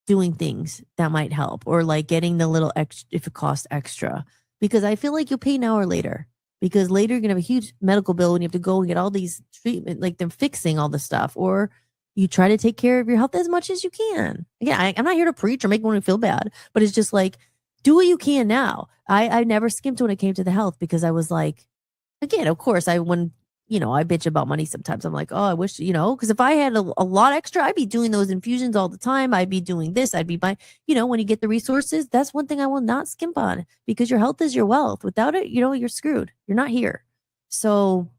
doing things that might help or like getting the little extra if it costs extra, because I feel like you'll pay now or later, because later you're going to have a huge medical bill when you have to go and get all these treatment, like they're fixing all the stuff, or you try to take care of your health as much as you can. Again, I'm not here to preach or make anyone feel bad, but it's just like, do what you can now. I never skimped when it came to the health because I was like, again, of course, I bitch about money sometimes. I'm like, oh, I wish, because if I had a lot extra, I'd be doing those infusions all the time. I'd be doing this. I'd be buying, when you get the resources, that's one thing I will not skimp on, because your health is your wealth. Without it, you're screwed. You're not here. So,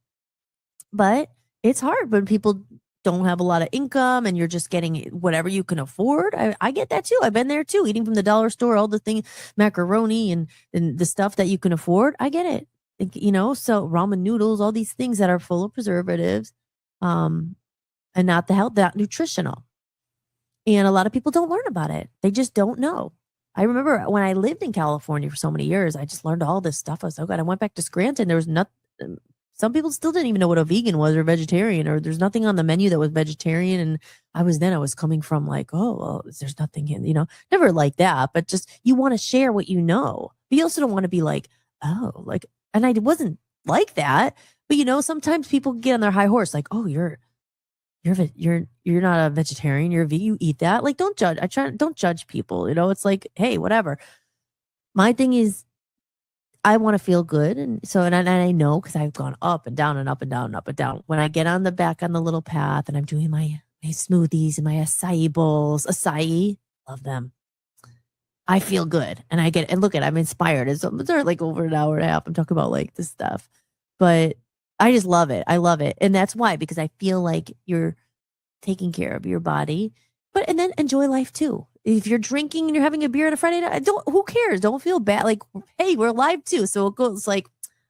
but it's hard when people don't have a lot of income and you're just getting whatever you can afford. I get that too. I've been there too, eating from the dollar store, all the things, macaroni and the stuff that you can afford. I get it. So ramen noodles, all these things that are full of preservatives, and not that nutritional. And a lot of people don't learn about it. They just don't know. I remember when I lived in California for so many years, I just learned all this stuff. I was so good. I went back to Scranton. There was nothing. Some people still didn't even know what a vegan was or vegetarian, or there's nothing on the menu that was vegetarian. And I was coming from like, oh, well, there's nothing in, never like that, but just, you want to share what you know. But you also don't want to be like, oh, like, and I wasn't like that, but sometimes people get on their high horse, like, oh, you're not a vegetarian, you're a vegan, you eat that. Like, don't judge. Don't judge people. It's like, hey, whatever. My thing is, I want to feel good. And so, and I know because I've gone up and down and up and down and up and down. When I get on the back on the little path and I'm doing my smoothies and my acai bowls, acai, love them. I feel good. And I get, and look at, I'm inspired. It's like over an hour and a half. I'm talking about like this stuff, but I just love it. I love it. And that's why, because I feel like you're taking care of your body, but, and then enjoy life too. If you're drinking and you're having a beer on a Friday night, who cares? Don't feel bad. Like, hey, we're live too. So it goes like,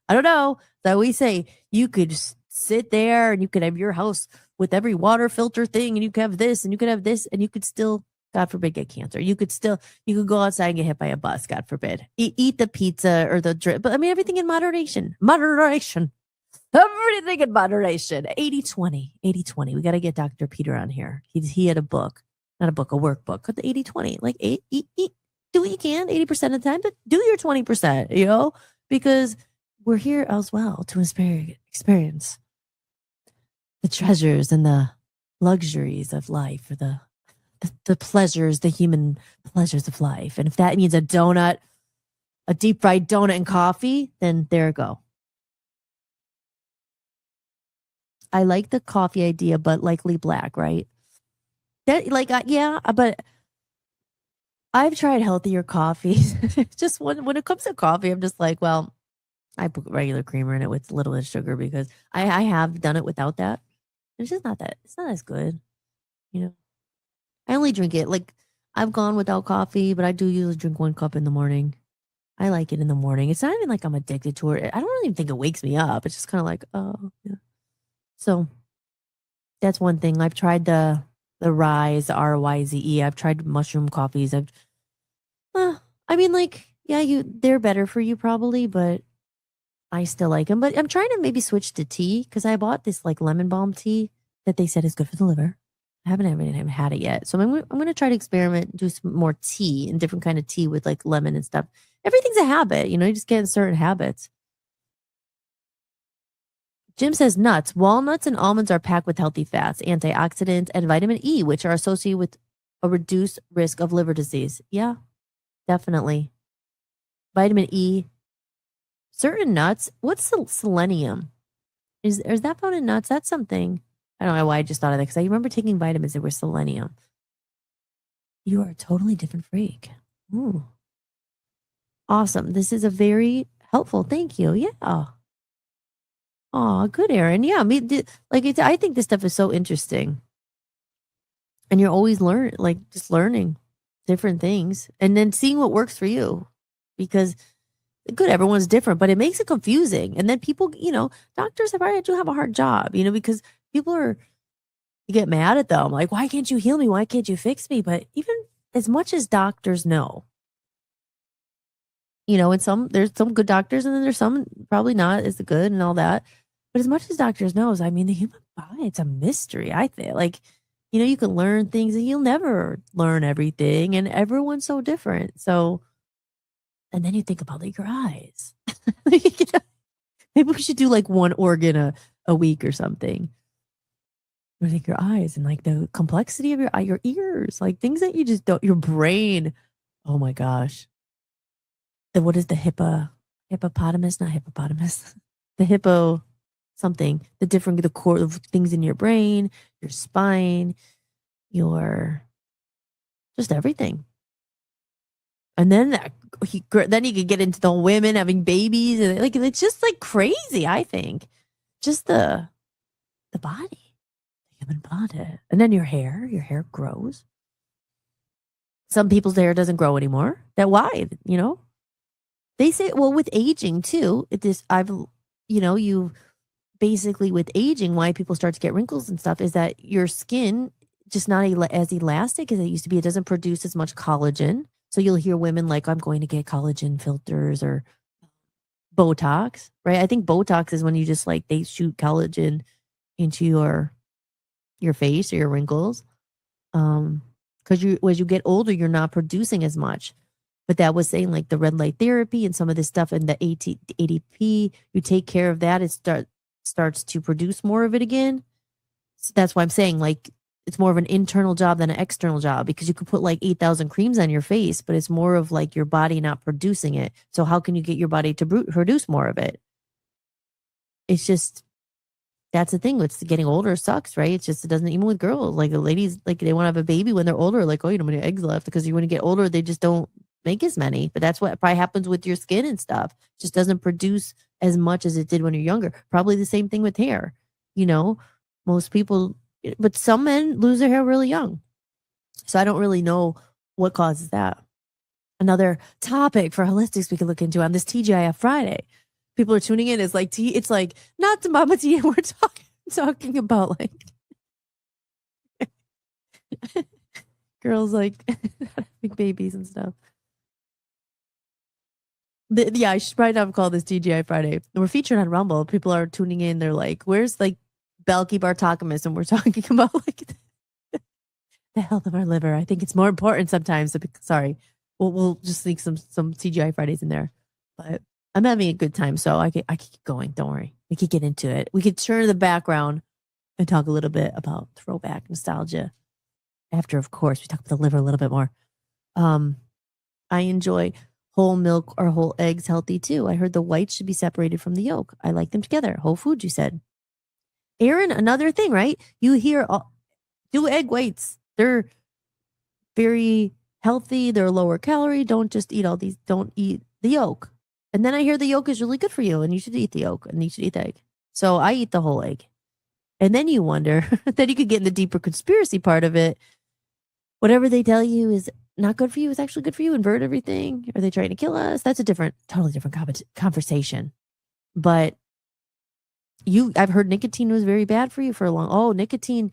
I don't know. That we say you could just sit there and you could have your house with every water filter thing and you could have this and you could have this and you could still, God forbid, get cancer. You could go outside and get hit by a bus, God forbid. Eat the pizza or the drip. But I mean, everything in moderation. Moderation. Everything in moderation. 80-20. 80-20. We got to get Dr. Peter on here. He had a book. Not a book, a workbook. Cut the 80-20. Like do what you can 80% of the time, but do your 20%, you know? Because we're here as well to experience the treasures and the luxuries of life, or the pleasures, the human pleasures of life. And if that means a donut, a deep fried donut and coffee, then there you go. I like the coffee idea, but likely black, right? That yeah, but I've tried healthier coffees. Just when it comes to coffee, I'm just like, well, I put regular creamer in it with a little bit of sugar because I have done it without that. It's just not that, it's not as good, you know. I only drink it, like, I've gone without coffee, but I do usually drink 1 cup in the morning. I like it in the morning. It's not even like I'm addicted to it. I don't even think it wakes me up. It's just kind of like, oh, yeah. So that's one thing. I've tried the Rise, RYZE. I've tried mushroom coffees. I mean, like, yeah, they're better for you probably, but I still like them. But I'm trying to maybe switch to tea because I bought this like lemon balm tea that they said is good for the liver. I haven't had it yet. So I'm going to try to experiment, do some more tea and different kind of tea with like lemon and stuff. Everything's a habit, you know, you just get in certain habits. Jim says nuts. Walnuts and almonds are packed with healthy fats, antioxidants, and vitamin E, which are associated with a reduced risk of liver disease. Yeah, definitely. Vitamin E. Certain nuts. What's selenium? Is that found in nuts? That's something. I don't know why I just thought of that because I remember taking vitamins that were selenium. You are a totally different freak. Ooh. Awesome. This is a very helpful. Thank you. Yeah. Oh, good, Aaron. Yeah, I mean, I think this stuff is so interesting, and you're always just learning different things, and then seeing what works for you. Because, good, everyone's different, but it makes it confusing, and then people, you know, doctors do have a hard job, you know, because people you get mad at them, like, why can't you heal me? Why can't you fix me? But even as much as doctors know, you know, and there's some good doctors, and then there's some probably not as good and all that. But as much as doctors knows, I mean, the human body, it's a mystery, I feel. Like, you know, you can learn things and you'll never learn everything. And everyone's so different. So, and then you think about like your eyes. Maybe we should do like one organ a week or something. Or like your eyes and like the complexity of your ears, like things that you just don't, your brain. Oh my gosh. What is the hippopotamus? Not hippopotamus. The hippo something. The core of things in your brain, your spine, your just everything. And then you could get into the women having babies, and like it's just like crazy. I think just the body, the human body, and then your hair grows. Some people's hair doesn't grow anymore. That why, you know. They say, well, with aging too, you basically with aging, why people start to get wrinkles and stuff is that your skin just not as elastic as it used to be. It doesn't produce as much collagen. So you'll hear women like, I'm going to get collagen filters or Botox, right? I think Botox is when you just like, they shoot collagen into your face or your wrinkles. Because as you get older, you're not producing as much. But that was saying like the red light therapy and some of this stuff and the ADP, you take care of that, it starts to produce more of it again. So that's why I'm saying like it's more of an internal job than an external job, because you could put like 8,000 creams on your face, but it's more of like your body not producing it. So how can you get your body to produce more of it? It's just, that's the thing. It's getting older sucks, right? It's just, it doesn't, even with girls, like the ladies, like they want to have a baby when they're older, like, oh, you don't have any eggs left, because when you get older, they just don't make as many. But that's what probably happens with your skin and stuff. It just doesn't produce as much as it did when you're younger. Probably the same thing with hair. Most people, but some men lose their hair really young. So I don't really know what causes that. Another topic for holistics we could look into on this TGIF Friday. People are tuning in. It's like not to Mama T. We're talking about like girls like having babies and stuff. I should probably not call this TGI Friday. We're featured on Rumble. People are tuning in. They're like, "Where's like Belky Bartakamus?" And we're talking about like the health of our liver. I think it's more important sometimes. Sorry, we'll just sneak some TGI Fridays in there. But I'm having a good time, so I could keep going. Don't worry. We could get into it. We could turn to the background and talk a little bit about throwback nostalgia. After, of course, we talk about the liver a little bit more. I enjoy whole milk or whole eggs healthy too. I heard the whites should be separated from the yolk. I like them together. Whole food, you said. Aaron, another thing, right? You hear do egg whites. They're very healthy. They're lower calorie. Don't just eat all these. Don't eat the yolk. And then I hear the yolk is really good for you and you should eat the yolk and you should eat the egg. So I eat the whole egg. And then you wonder, then you could get in the deeper conspiracy part of it. Whatever they tell you is not good for you is actually good for you. Invert everything. Are they trying to kill us? That's a totally different conversation. But I've heard nicotine was very bad for you for a long. Oh, nicotine,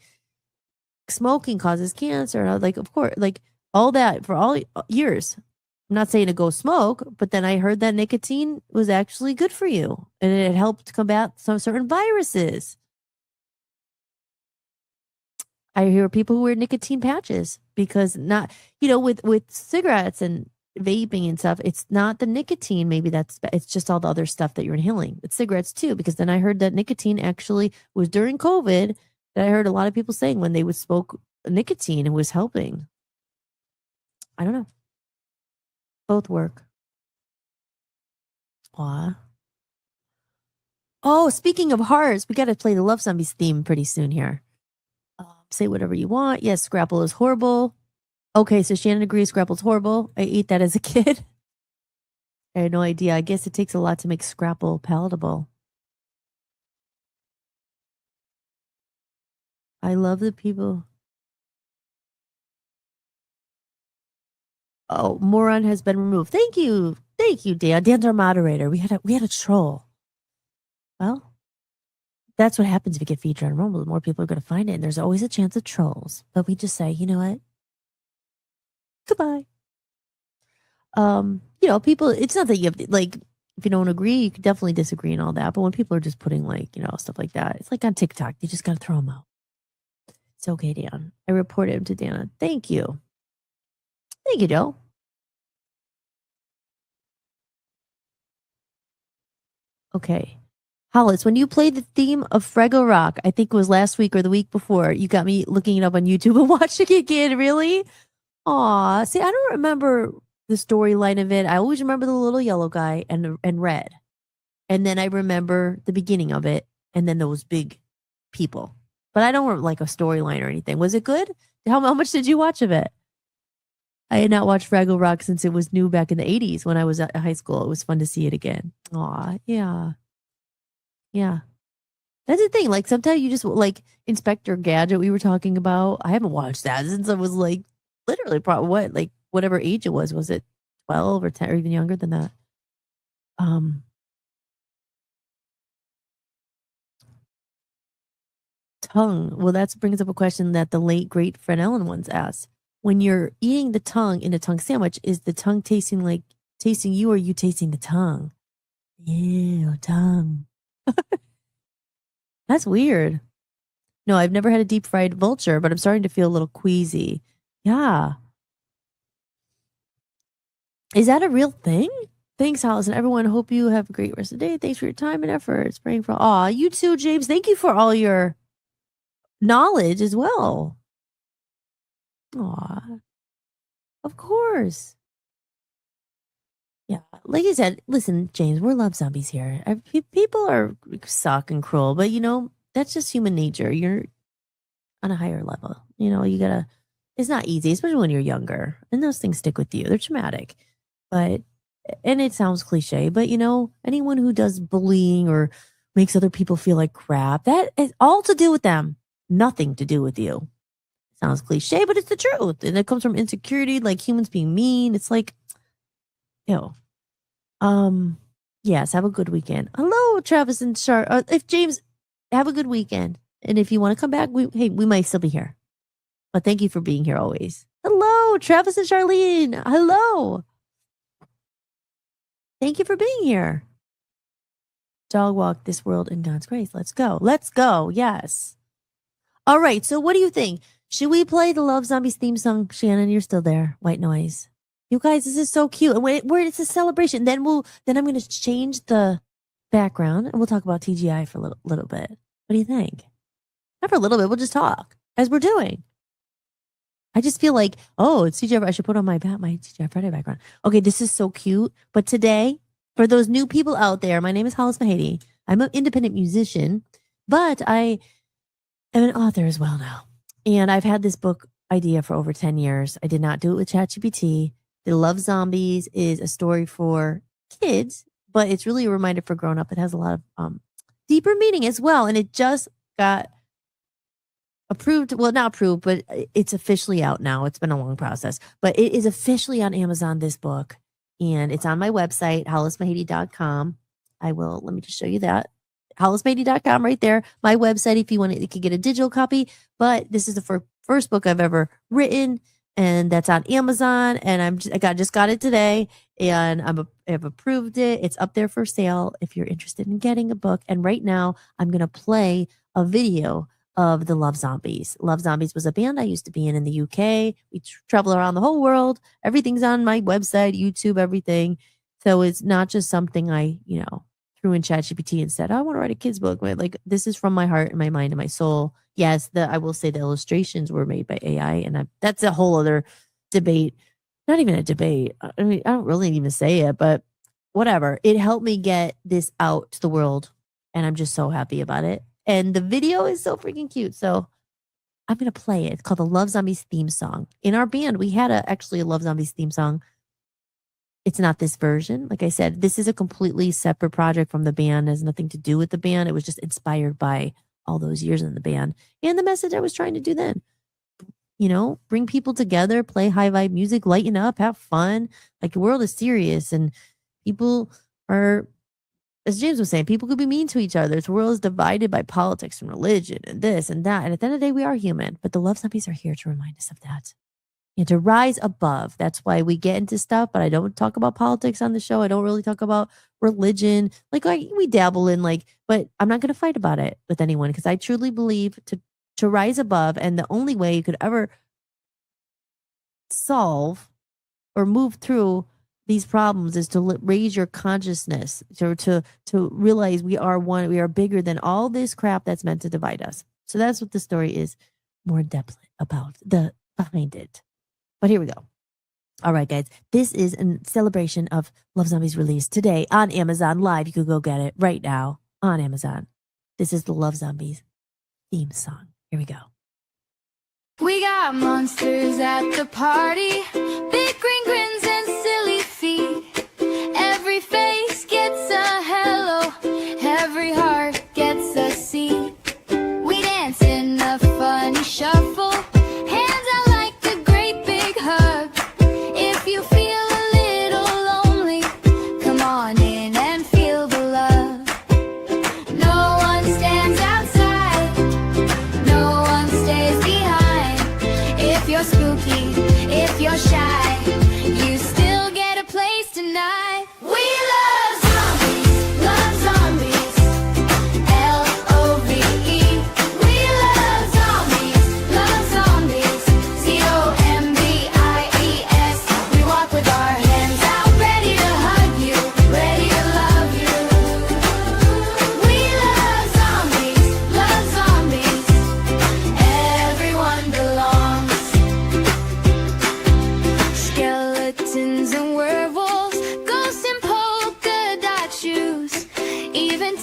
smoking causes cancer. And I was like, of course, like all that for all years. I'm not saying to go smoke, but then I heard that nicotine was actually good for you and it helped combat some certain viruses. I hear people who wear nicotine patches because not, with cigarettes and vaping and stuff, it's not the nicotine. Maybe it's just all the other stuff that you're inhaling. It's cigarettes too, because then I heard that nicotine actually was during COVID that I heard a lot of people saying when they would smoke nicotine, it was helping. I don't know. Both work. Aw. Oh, speaking of hearts, we got to play the Love Zombies theme pretty soon here. Say whatever you want. Yes, Scrapple is horrible. Okay, so Shannon agrees Scrapple's horrible. I ate that as a kid. I had no idea. I guess it takes a lot to make Scrapple palatable. I love the people. Oh, moron has been removed. Thank you, Dan. Dan's our moderator. We had a troll. Well, that's what happens if you get featured on Rumble. The more people are going to find it, and there's always a chance of trolls. But we just say, you know what? Goodbye. People. It's not that you have to, like, if you don't agree, you can definitely disagree and all that. But when people are just putting like, stuff like that, it's like on TikTok. You just got to throw them out. It's okay, Dan. I reported him to Dana. Thank you. Thank you, Joe. Okay. Hollis, when you played the theme of Fraggle Rock, I think it was last week or the week before, you got me looking it up on YouTube and watching it again. Really? Aw. See, I don't remember the storyline of it. I always remember the little yellow guy and red. And then I remember the beginning of it and then those big people. But I don't remember like a storyline or anything. Was it good? How much did you watch of it? I had not watched Fraggle Rock since it was new back in the 80s when I was at high school. It was fun to see it again. Aw, yeah. Yeah. That's the thing. Like sometimes you just like Inspector Gadget we were talking about. I haven't watched that since I was like literally probably whatever age it was. Was it 12 or 10 or even younger than that? Tongue. Well, that brings up a question that the late great Fred Ellen once asked. When you're eating the tongue in a tongue sandwich, is the tongue tasting you or you tasting the tongue? Ew, tongue. That's weird. No, I've never had a deep fried vulture, but I'm starting to feel a little queasy. Yeah. Is that a real thing? Thanks, Hollis, and everyone. Hope you have a great rest of the day. Thanks for your time and effort. Praying for you too, James. Thank you for all your knowledge as well. Aw, of course. Yeah, like I said, listen, James, we're love zombies here. People are suck and cruel, but that's just human nature. You're on a higher level. You gotta. It's not easy, especially when you're younger, and those things stick with you. They're traumatic, but and it sounds cliche, but anyone who does bullying or makes other people feel like crap, that is all to do with them. Nothing to do with you. Sounds cliche, but it's the truth, and it comes from insecurity, like humans being mean. It's like, ew. Yes, have a good weekend. Hello, Travis and Char. If James, have a good weekend. And if you want to come back, we might still be here. But thank you for being here always. Hello, Travis and Charlene. Hello. Thank you for being here. Dog walk this world in God's grace. Let's go. Let's go. Yes. All right. So what do you think? Should we play the Love Zombies theme song? Shannon, you're still there. White noise. You guys, this is so cute. And where it's a celebration. Then I'm going to change the background and we'll talk about TGI for a little bit. What do you think? Not for a little bit. We'll just talk as we're doing. I just feel like, it's TGI. I should put on my TGI Friday background. Okay, this is so cute. But today, for those new people out there, my name is Hollis-tics. I'm an independent musician, but I am an author as well now. And I've had this book idea for over 10 years. I did not do it with ChatGPT. The Love Zombies is a story for kids, but it's really a reminder for grown up. It has a lot of deeper meaning as well. And it just got approved. Well, not approved, but it's officially out now. It's been a long process, but it is officially on Amazon, this book. And it's on my website, hollismahady.com. Let me just show you that. hollismahady.com right there. My website, if you want it, you could get a digital copy. But this is the first book I've ever written. And that's on Amazon, and I just got it today, and I've approved it. It's up there for sale if you're interested in getting a book. And right now, I'm gonna play a video of the Love Zombies. Love Zombies was a band I used to be in the UK. We travel around the whole world. Everything's on my website, YouTube, everything. So it's not just something I threw in ChatGPT and said, I want to write a kid's book. Like, this is from my heart and my mind and my soul. Yes, I will say the illustrations were made by AI, and that's a whole other debate. Not even a debate. I mean, I don't really even say it, but whatever. It helped me get this out to the world, and I'm just so happy about it. And the video is so freaking cute. So I'm going to play it. It's called the Love Zombies theme song. In our band, we had actually a Love Zombies theme song. It's not this version. Like I said, this is a completely separate project from the band. It has nothing to do with the band. It was just inspired by all those years in the band and the message I was trying to do then. Bring people together, play high vibe music, lighten up, have fun. Like, the world is serious, and people are, as James was saying, people could be mean to each other. The world is divided by politics and religion and this and that. And at the end of the day, we are human. But the Love Zombies are here to remind us of that. And to rise above. That's why we get into stuff, but I don't talk about politics on the show. I don't really talk about religion. Like we dabble in, but I'm not going to fight about it with anyone, because I truly believe to rise above, and the only way you could ever solve or move through these problems is to raise your consciousness, to realize we are one, we are bigger than all this crap that's meant to divide us. So that's what the story is more in depth about, behind it. But here we go. All right, guys. This is a celebration of Love Zombies release today on Amazon Live. You could go get it right now on Amazon. This is the Love Zombies theme song. Here we go.
We got monsters at the party, big green grins and silly feet. Every face gets a hello, every heart gets a seat. We dance in a funny shuffle. You're shy, you still get a place tonight. We love zombies,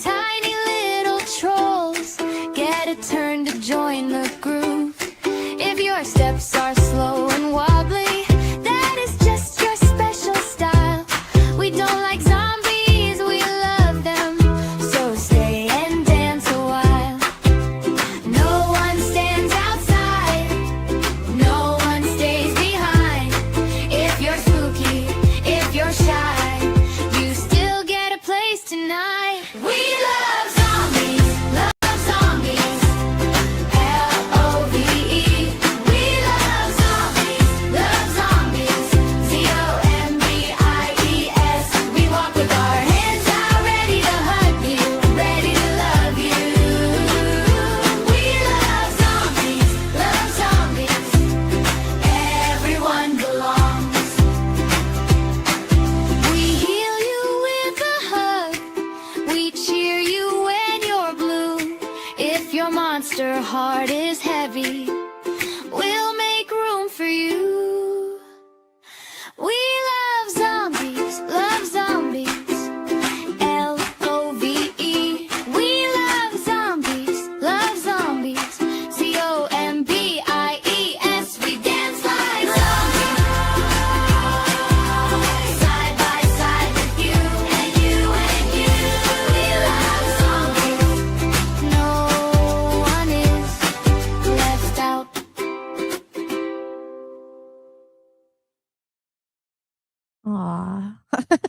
tiny little trolls. Get a turn to join the groove. If your steps are slow and wobbly, that is just your special style. We don't like zombies, we love them. So stay and dance a while. No one stands outside, no one stays behind. If you're spooky, if you're shy, you still get a place tonight. We love zombies, love zombies. L-O-V-E. We love zombies, love zombies. Z-O-M-B-I-E-S. We walk with our hands out, ready to hug you, ready to love you. We love zombies, love zombies. Everyone belongs. We heal you with a hug. We cheer you when you're blue. If your monster heart is heavy, we'll make room for you. We love zombies, love zombies. L-O-V-E. We love zombies, love zombies. Z-O-M-B-I-E-S. We dance like zombies. Side by side with you and you and you. We love zombies. No one is left out.
Aw.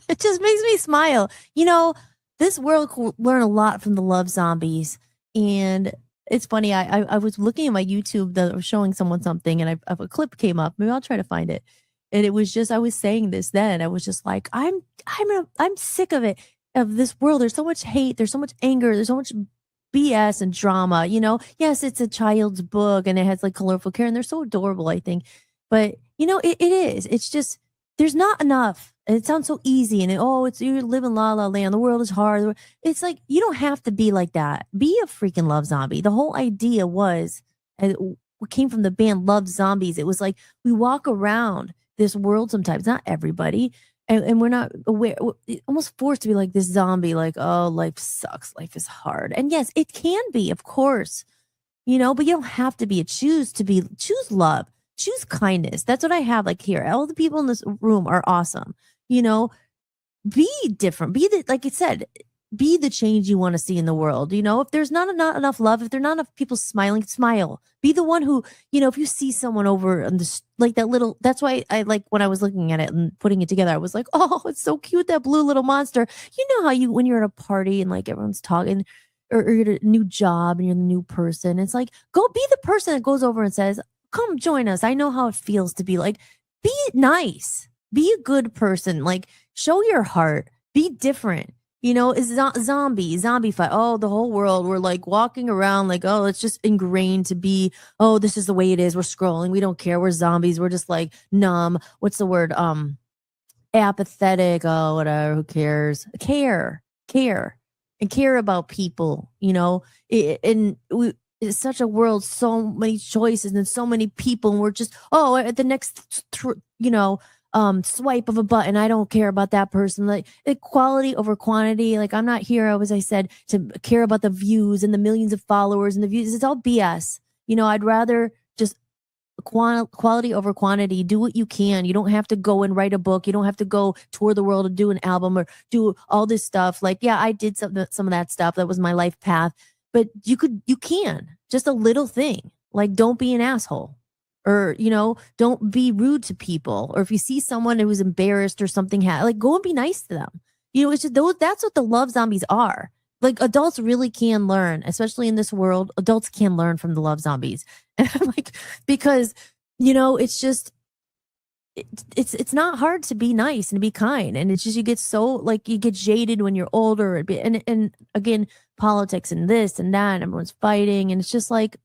It just makes me smile. You know, this world could learn a lot from the love zombies. And it's funny, I was looking at my YouTube that was showing someone something, and a clip came up. Maybe I'll try to find it. And it was just, I was saying this then. I was just like, I'm sick of it, of this world. There's so much hate, there's so much anger, there's so much BS and drama. You know, yes, it's a child's book and it has like colorful care, and they're so adorable, I think. But you know, it is. It's just there's not enough. And it sounds so easy, and it's you're living la la land. The world is hard. It's like you don't have to be like that. Be a freaking love zombie. The whole idea was, and it came from the band Love Zombies. It was like we walk around this world sometimes, not everybody, and we're not aware, we're almost forced to be like this zombie, like, oh, life sucks, life is hard. And yes, it can be, of course, you know, but you don't have to be. Choose love, choose kindness. That's what I have like here. All the people in this room are awesome. You know, be different. Like it said, be the change you want to see in the world. You know, if there's not enough love, if there are not enough people smiling, smile. Be the one who, you know, if you see someone over on this, like that little, that's why I like when I was looking at it and putting it together, I was like, oh, it's so cute, that blue little monster. You know how when you're at a party and like everyone's talking, or you're at a new job and you're the new person, it's like, go be the person that goes over and says, come join us. I know how it feels to be like, be nice. Be a good person. Like, show your heart. Be different. You know, is zombie fight. Oh, the whole world. We're like walking around like, oh, it's just ingrained to be, oh, this is the way it is. We're scrolling. We don't care. We're zombies. We're just like numb. What's the word? Apathetic. Oh, whatever. Who cares? Care. And care about people, you know, it's such a world, so many choices and so many people. And we're just, oh, at the next, swipe of a button, I don't care about that person. Like quality over quantity. Like I'm not here, as I said, to care about the views and the millions of followers and the views. It's all BS. You know, I'd rather just quality over quantity. Do what you can. You don't have to go and write a book. You don't have to go tour the world and do an album or do all this stuff. Like, yeah, I did some of that stuff. That was my life path. But you can. Just a little thing. Like, don't be an asshole. Or, you know, don't be rude to people. Or if you see someone who's embarrassed or something, like go and be nice to them. You know, it's just that's what the love zombies are. Like adults really can learn, especially in this world. Adults can learn from the love zombies. And I'm like, because, you know, it's just, it's not hard to be nice and to be kind. And it's just, you get so like, you get jaded when you're older. And again, politics and this and that, and everyone's fighting. And it's just like,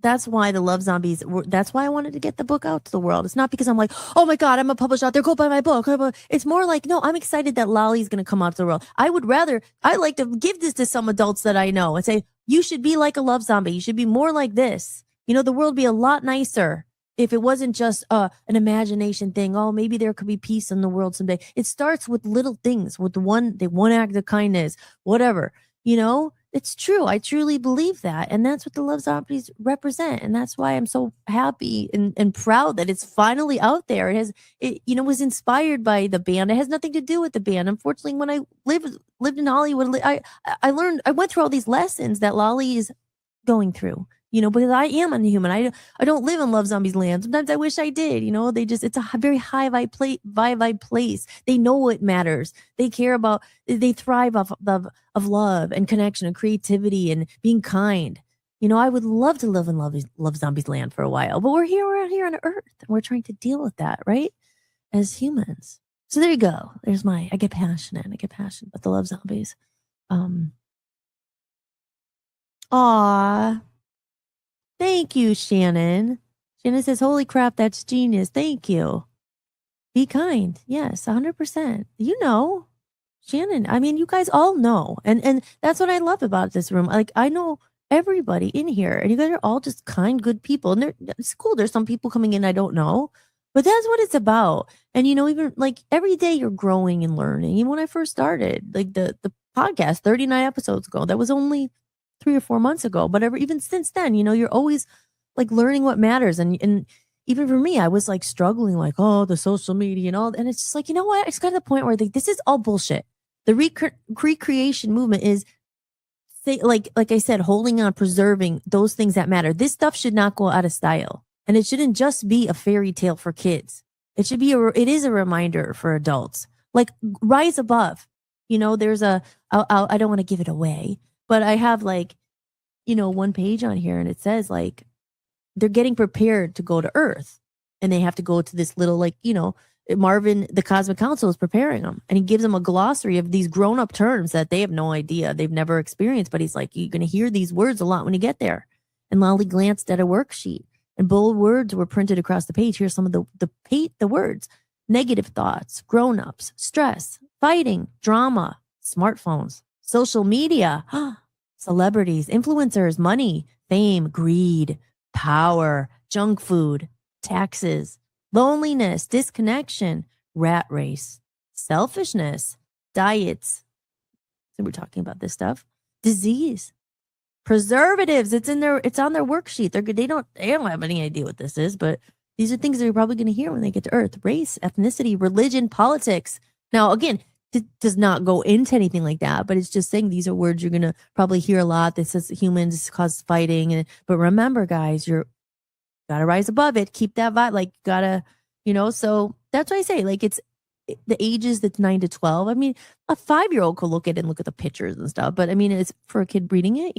that's why the love zombies, that's why I wanted to get the book out to the world. It's not because I'm like, oh my God, I'm a publisher out there, go buy my book. It's more like, no, I'm excited that Lolly's going to come out to the world. I like to give this to some adults that I know and say, you should be like a love zombie. You should be more like this. You know, the world would be a lot nicer if it wasn't just an imagination thing, oh, maybe there could be peace in the world someday. It starts with little things, with one act of kindness, whatever, you know. It's true. I truly believe that. And that's what the Love Zombies represent. And that's why I'm so happy and proud that it's finally out there. It was inspired by the band. It has nothing to do with the band. Unfortunately, when I lived in Hollywood, I went through all these lessons that Lolly is going through, because I am a human. I don't live in Love Zombies land. Sometimes I wish I did, it's a very high vibe place. They know what matters. They care about, they thrive off of love and connection and creativity and being kind. I would love to live in Love Zombies land for a while, but we're out here on Earth and we're trying to deal with that, right? As humans. So there you go. I get passionate about the Love Zombies. Aw. Thank you, Shannon. Shannon says, holy crap, that's genius. Thank you. Be kind. Yes, 100%. Shannon, I mean, you guys all know. And that's what I love about this room. Like, I know everybody in here, and you guys are all just kind, good people. And it's cool. There's some people coming in I don't know, but that's what it's about. And, even like every day you're growing and learning. Even when I first started, like the podcast 39 episodes ago, that was only 3 or 4 months ago, but even since then, you're always like learning what matters. And even for me, I was like struggling, like, oh, the social media and all. And it's just like, you know what? It's got to the point where this is all bullshit. The recreation movement is, like I said, holding on, preserving those things that matter. This stuff should not go out of style. And it shouldn't just be a fairy tale for kids. It should be it is a reminder for adults. Like, rise above. There's I don't want to give it away, but I have one page on here and it says like they're getting prepared to go to Earth and they have to go to this little Marvin, the Cosmic Council, is preparing them, and he gives them a glossary of these grown-up terms that they have no idea, they've never experienced, but he's like, you're going to hear these words a lot when you get there. And Lolly glanced at a worksheet and bold words were printed across the page. Here's some of the words: negative thoughts, grown-ups, stress, fighting, drama, smartphones, social media, celebrities, influencers, money, fame, greed, power, junk food, taxes, loneliness, disconnection, rat race, selfishness, diets. So we're talking about this stuff. Disease, preservatives. It's on their worksheet. They don't have any idea what this is, but these are things that you're probably going to hear when they get to Earth. Race, ethnicity, religion, politics. Now, again, it does not go into anything like that, but it's just saying these are words you're going to probably hear a lot. This is humans cause fighting. But remember, guys, you're gotta rise above it. Keep that vibe. Like, gotta, so that's why I say, like, it's the ages that's 9 to 12. I mean, a 5-year-old could look at it and look at the pictures and stuff. But I mean, it's for a kid reading it,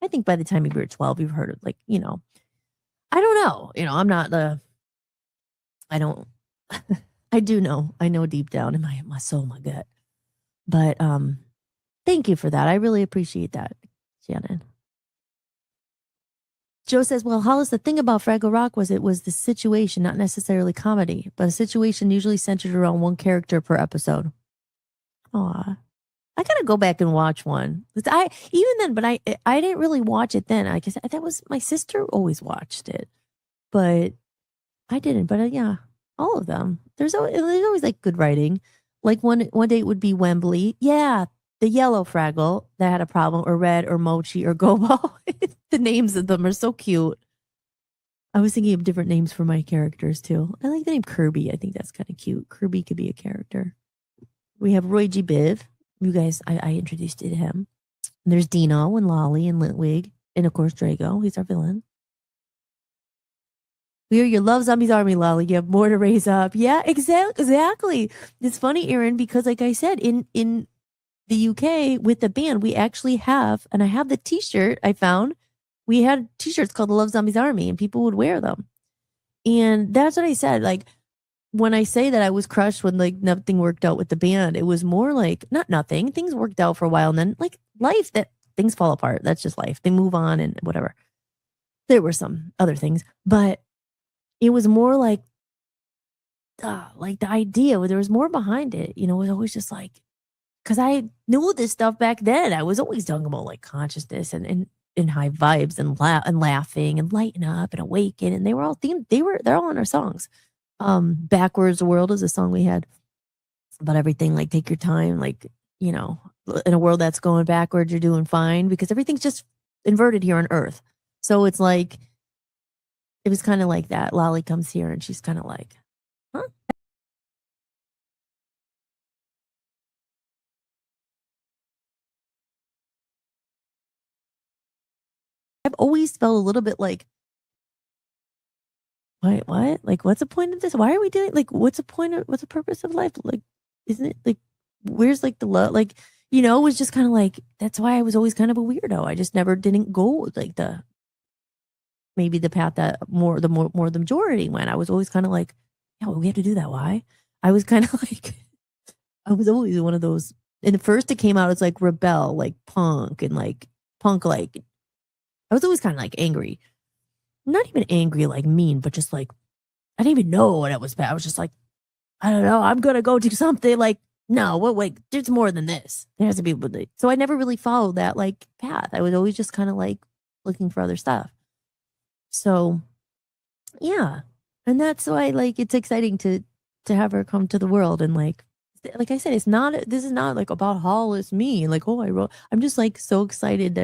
I think by the time you're 12, you've heard of, like, I don't know. I'm not I don't, I do know. I know deep down in my soul, my gut. But thank you for that. I really appreciate that, Shannon. Joe says, well, Hollis, the thing about Fraggle Rock was it was the situation, not necessarily comedy, but a situation usually centered around one character per episode. Aw. I gotta go back and watch one. I didn't really watch it then. I guess that was my sister always watched it, but I didn't. But yeah, all of them. There's always like good writing. Like one day it would be Wembley. Yeah, the yellow Fraggle that had a problem, or Red, or Mochi, or Gobo. The names of them are so cute. I was thinking of different names for my characters too. I like the name Kirby. I think that's kind of cute. Kirby could be a character. We have Roy G. Biv. You guys, I introduced you to him. And there's Dino and Lolly and Lintwig. And of course, Drago. He's our villain. We are your Love Zombies army, Lolly. You have more to raise up. Yeah, exactly. It's funny, Aaron, because like I said, in the UK with the band, we actually have, and I have the t-shirt I found. We had t-shirts called the Love Zombies Army, and people would wear them. And that's what I said. Like, when I say that I was crushed when like nothing worked out with the band, it was more like, not nothing. Things worked out for a while, and then like life, that things fall apart. That's just life. They move on and whatever. There were some other things, but it was more like the idea, there was more behind it. It was always just like, because I knew this stuff back then. I was always talking about like consciousness and in high vibes and laughing and lighten up and awaken. And they were all themed. They're all in our songs. Backwards World is a song we had about everything, like take your time, like, you know, in a world that's going backwards, you're doing fine because everything's just inverted here on Earth. So it's like, it was kind of like that. Lolly comes here and she's kind of like, huh? I've always felt a little bit like, what? Like, what's the point of this? Why are we doing, like, what's the purpose of life? Like, isn't it like, where's like the love? Like, you know, it was just kind of like, that's why I was always kind of a weirdo. I just never didn't go like maybe the path that the majority went. I was always kind of like, yeah, well, we have to do that. Why? I was kind of like, I was always one of those. And at first it came out as like rebel, like punk and like punk, like I was always kind of like angry. Not even angry, like mean, but just like, I didn't even know what it was bad. I was just like, I don't know, I'm going to go do something like, no, wait, there's more than this. There has to be. So I never really followed that like path. I was always just kind of like looking for other stuff. So yeah. And that's why like, it's exciting to have her come to the world. And like I said, this is not like about Hollis, me. Like, oh, I'm just like so excited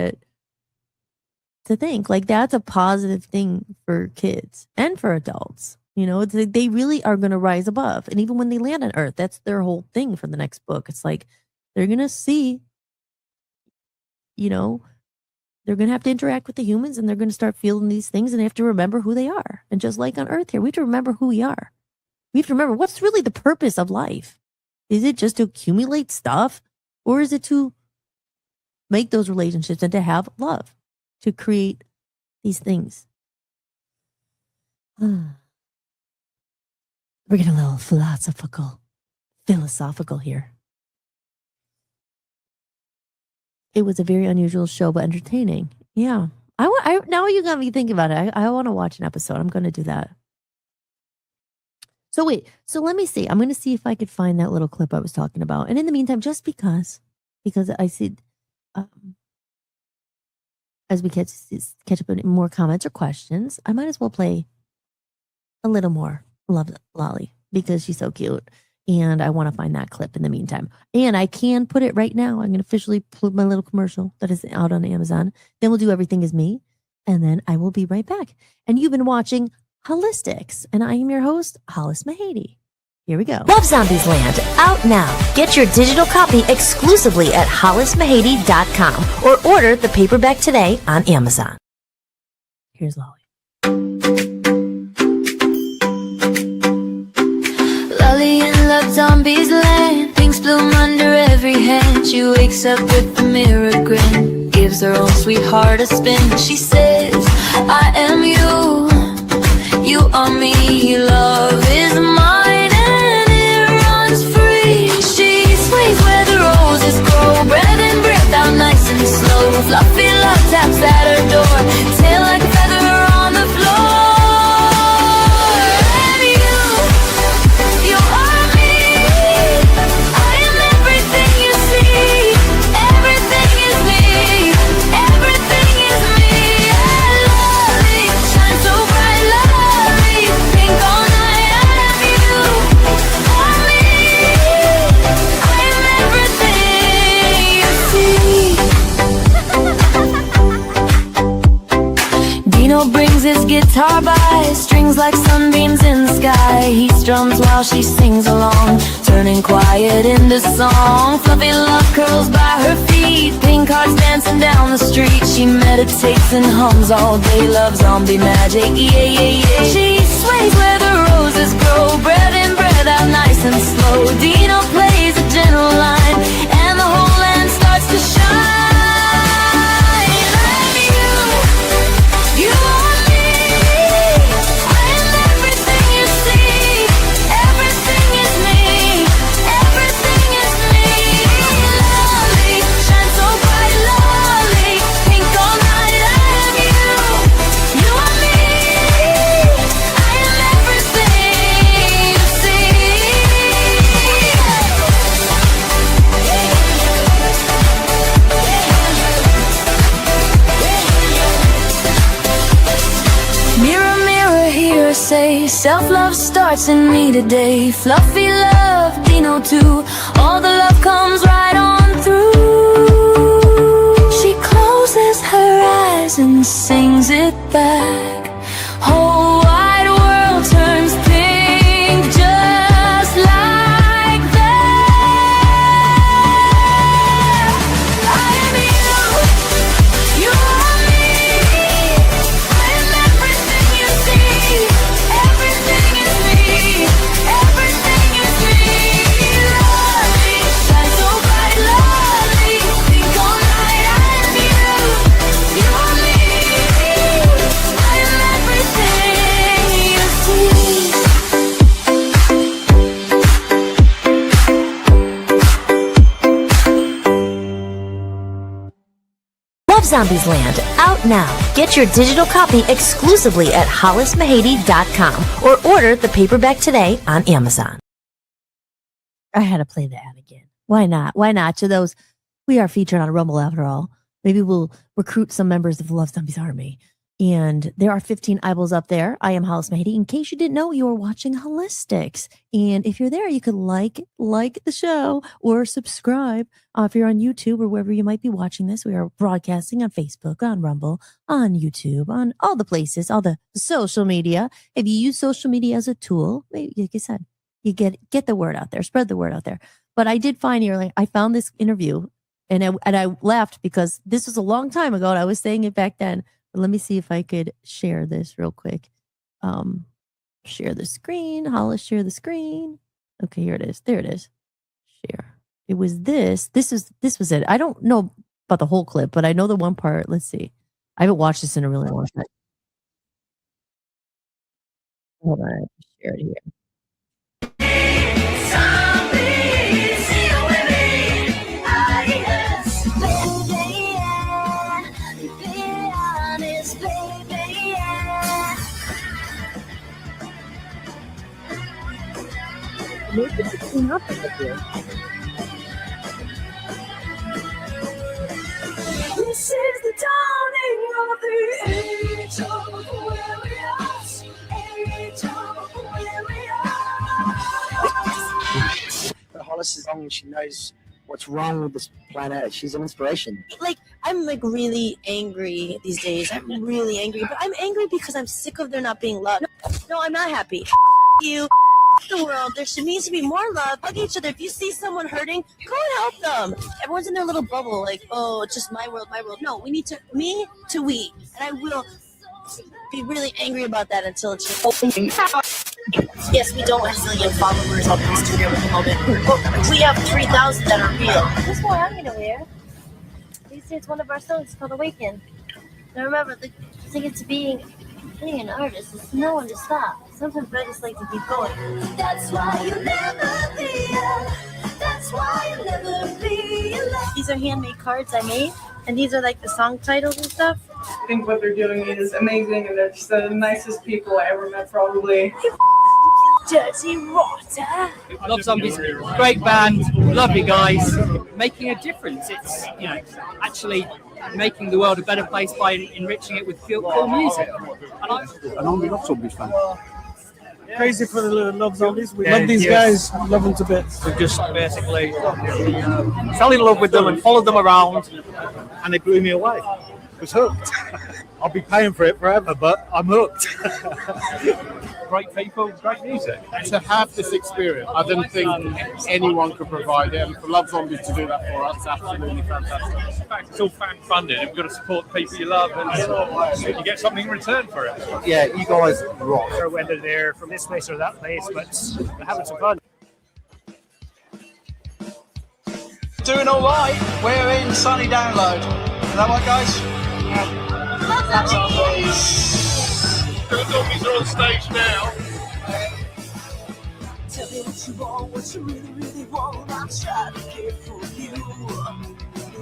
to think like that's a positive thing for kids and for adults. You know, it's like they really are going to rise above. And even when they land on Earth, that's their whole thing for the next book. It's like they're going to see, you know, they're going to have to interact with the humans and they're going to start feeling these things and they have to remember who they are. And just like on Earth here, we have to remember who we are. We have to remember what's really the purpose of life. Is it just to accumulate stuff or is it to make those relationships and to have love, to create these things? We're getting a little philosophical here. It was a very unusual show, but entertaining. Yeah. Now you got me thinking about it. I want to watch an episode. I'm going to do that. So wait, let me see. I'm going to see if I could find that little clip I was talking about. And in the meantime, just because I see, as we catch up in more comments or questions, I might as well play a little more Love Lolly because she's so cute. And I want to find that clip in the meantime. And I can put it right now. I'm going to officially put my little commercial that is out on Amazon. Then we'll do Everything Is Me. And then I will be right back. And you've been watching Hollis-tics. And I am your host, Hollis Mahady. Here we go.
Love Zombies Land, out now. Get your digital copy exclusively at hollismahady.com or order the paperback today on Amazon.
Here's Lolly.
Lolly in Love Zombies Land, things bloom under every hand. She wakes up with a mirror grin, gives her own sweetheart a spin. She says, I am you, you are me, love is mine and it runs free. She sways where the roses grow, breath in, breath out nice and slow. Fluffy love taps at her door, tail like a feather on the floor. Brings his guitar by, strings like sunbeams in the sky. He strums while she sings along, turning quiet into song. Fluffy love curls by her feet, pink hearts dancing down the street. She meditates and hums all day, love zombie magic, yeah, yeah, yeah. She sways where the roses grow, breath in, breath out nice and slow. Dino plays a gentle line, and the whole land starts to shine. You are me, I am everything you see. Everything is me, everything is me. Lolly, shine so bright, lolly, pink all night. I am you, you are me, I am everything you see. self-love starts in me today. Fluffy love, Dino too. All the love comes right on through. She closes her eyes and sings it back. Whole wide world turns pink just like that. I am you, you are me. I am everything you see. Everything is me. Everything is me. Lovely, shine so bright, lovely. Think all night. I am you, you are me. I am everything you see.
Love Zombies Land, out now. Get your digital copy exclusively at hollismahady.com or order the paperback today on Amazon. I had to play the ad again. Why not? Why not? To those, we are featured on Rumble after all. Maybe we'll recruit some members of the Love Zombies Army. And there are 15 eyeballs up there. I am Hollis Mahady. In case you didn't know, you are watching Hollis-tics. And if you're there, you could like the show or subscribe. If you're on YouTube or wherever you might be watching this, we are broadcasting on Facebook, on Rumble, on YouTube, on all the places, all the social media. If you use social media as a tool, maybe, like I said, you get the word out there, spread the word out there. But I did find I found this interview and I laughed because this was a long time ago and I was saying it back then. But let me see if I could share this real quick. Share the screen. Hollis, share the screen. Okay, here it is. There it is. Share. It was this. This was it. I don't know about the whole clip, but I know the one part. Let's see. I haven't watched this in a really long time. Hold on. I have to share it here.
This is the dawning of the age of Aquarius. Age of Aquarius.
Hollis is young and she knows what's wrong with this planet. She's an inspiration.
Like, I'm like really angry these days. I'm really angry, but I'm angry because I'm sick of there not being love. No, I'm not happy. You, the world. There needs to be more love. Hug each other. If you see someone hurting, go and help them. Everyone's in their little bubble, like, oh, it's just my world, my world. No, we need to me to we, and I will be really angry about that until it's just. Yes, we don't have a zillion followers on Instagram at the moment. But we have 3,000 that are real.
This is what I'm gonna wear. You see, it's one of our songs. It's called Awaken. Now remember, the thing to being an artist is to know when to stop. Sometimes I just like to keep going.
That's why you never be alone. That's why you never be alone.
These are handmade cards I made, and these are like the song titles and stuff.
I think what they're doing is amazing, and they're just the nicest people I ever met, probably.
Dirty rotter.
Love Zombies, great band, love you guys, making a difference. It's, actually making the world a better place by enriching it with cool music.
And I'm a Love Zombies fan.
Crazy for the Love Zombies. We love these guys, love them to bits.
We just basically fell in love with them and followed them around, and they blew me away.
I was hooked. I'll be paying for it forever, but I'm hooked.
Great people, great music. To have this experience, I don't think anyone could provide it. And for Love Zombies to do that for us, absolutely fantastic.
In fact, it's all fan funded, and we've got to support the people you love, and you get something in return for it.
Yeah, you guys rock.
Or whether they're from this place or that place, but they're having some fun.
Doing all right. We're in sunny download. Is that right, guys? That's our voice.
The Zombies are on stage now.
Tell me what you want, what you really, really want. I'll try to care for you.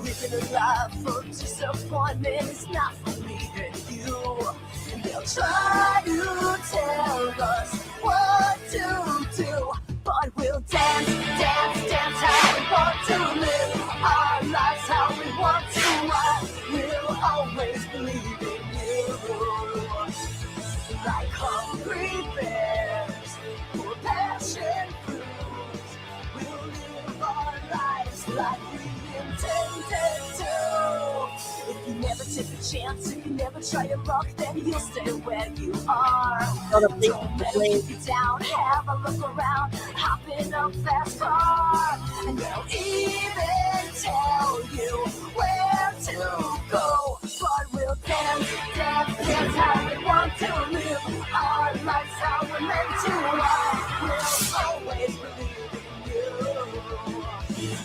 Living a life of disappointment is not for me and you. And they'll try to tell us what to do, but we'll dance, dance, dance how we want to live our lives, how we want to ride. We'll always believe in you. Like hungry bears. chance. If you never try your luck, then you'll stay where you are. Don't let it keep you down. Have a look around. Hop in a fast car, and they'll even tell you where to go. But we'll dance, dance, dance how we want to live. Our lives how we're meant to live. We'll always believe in you.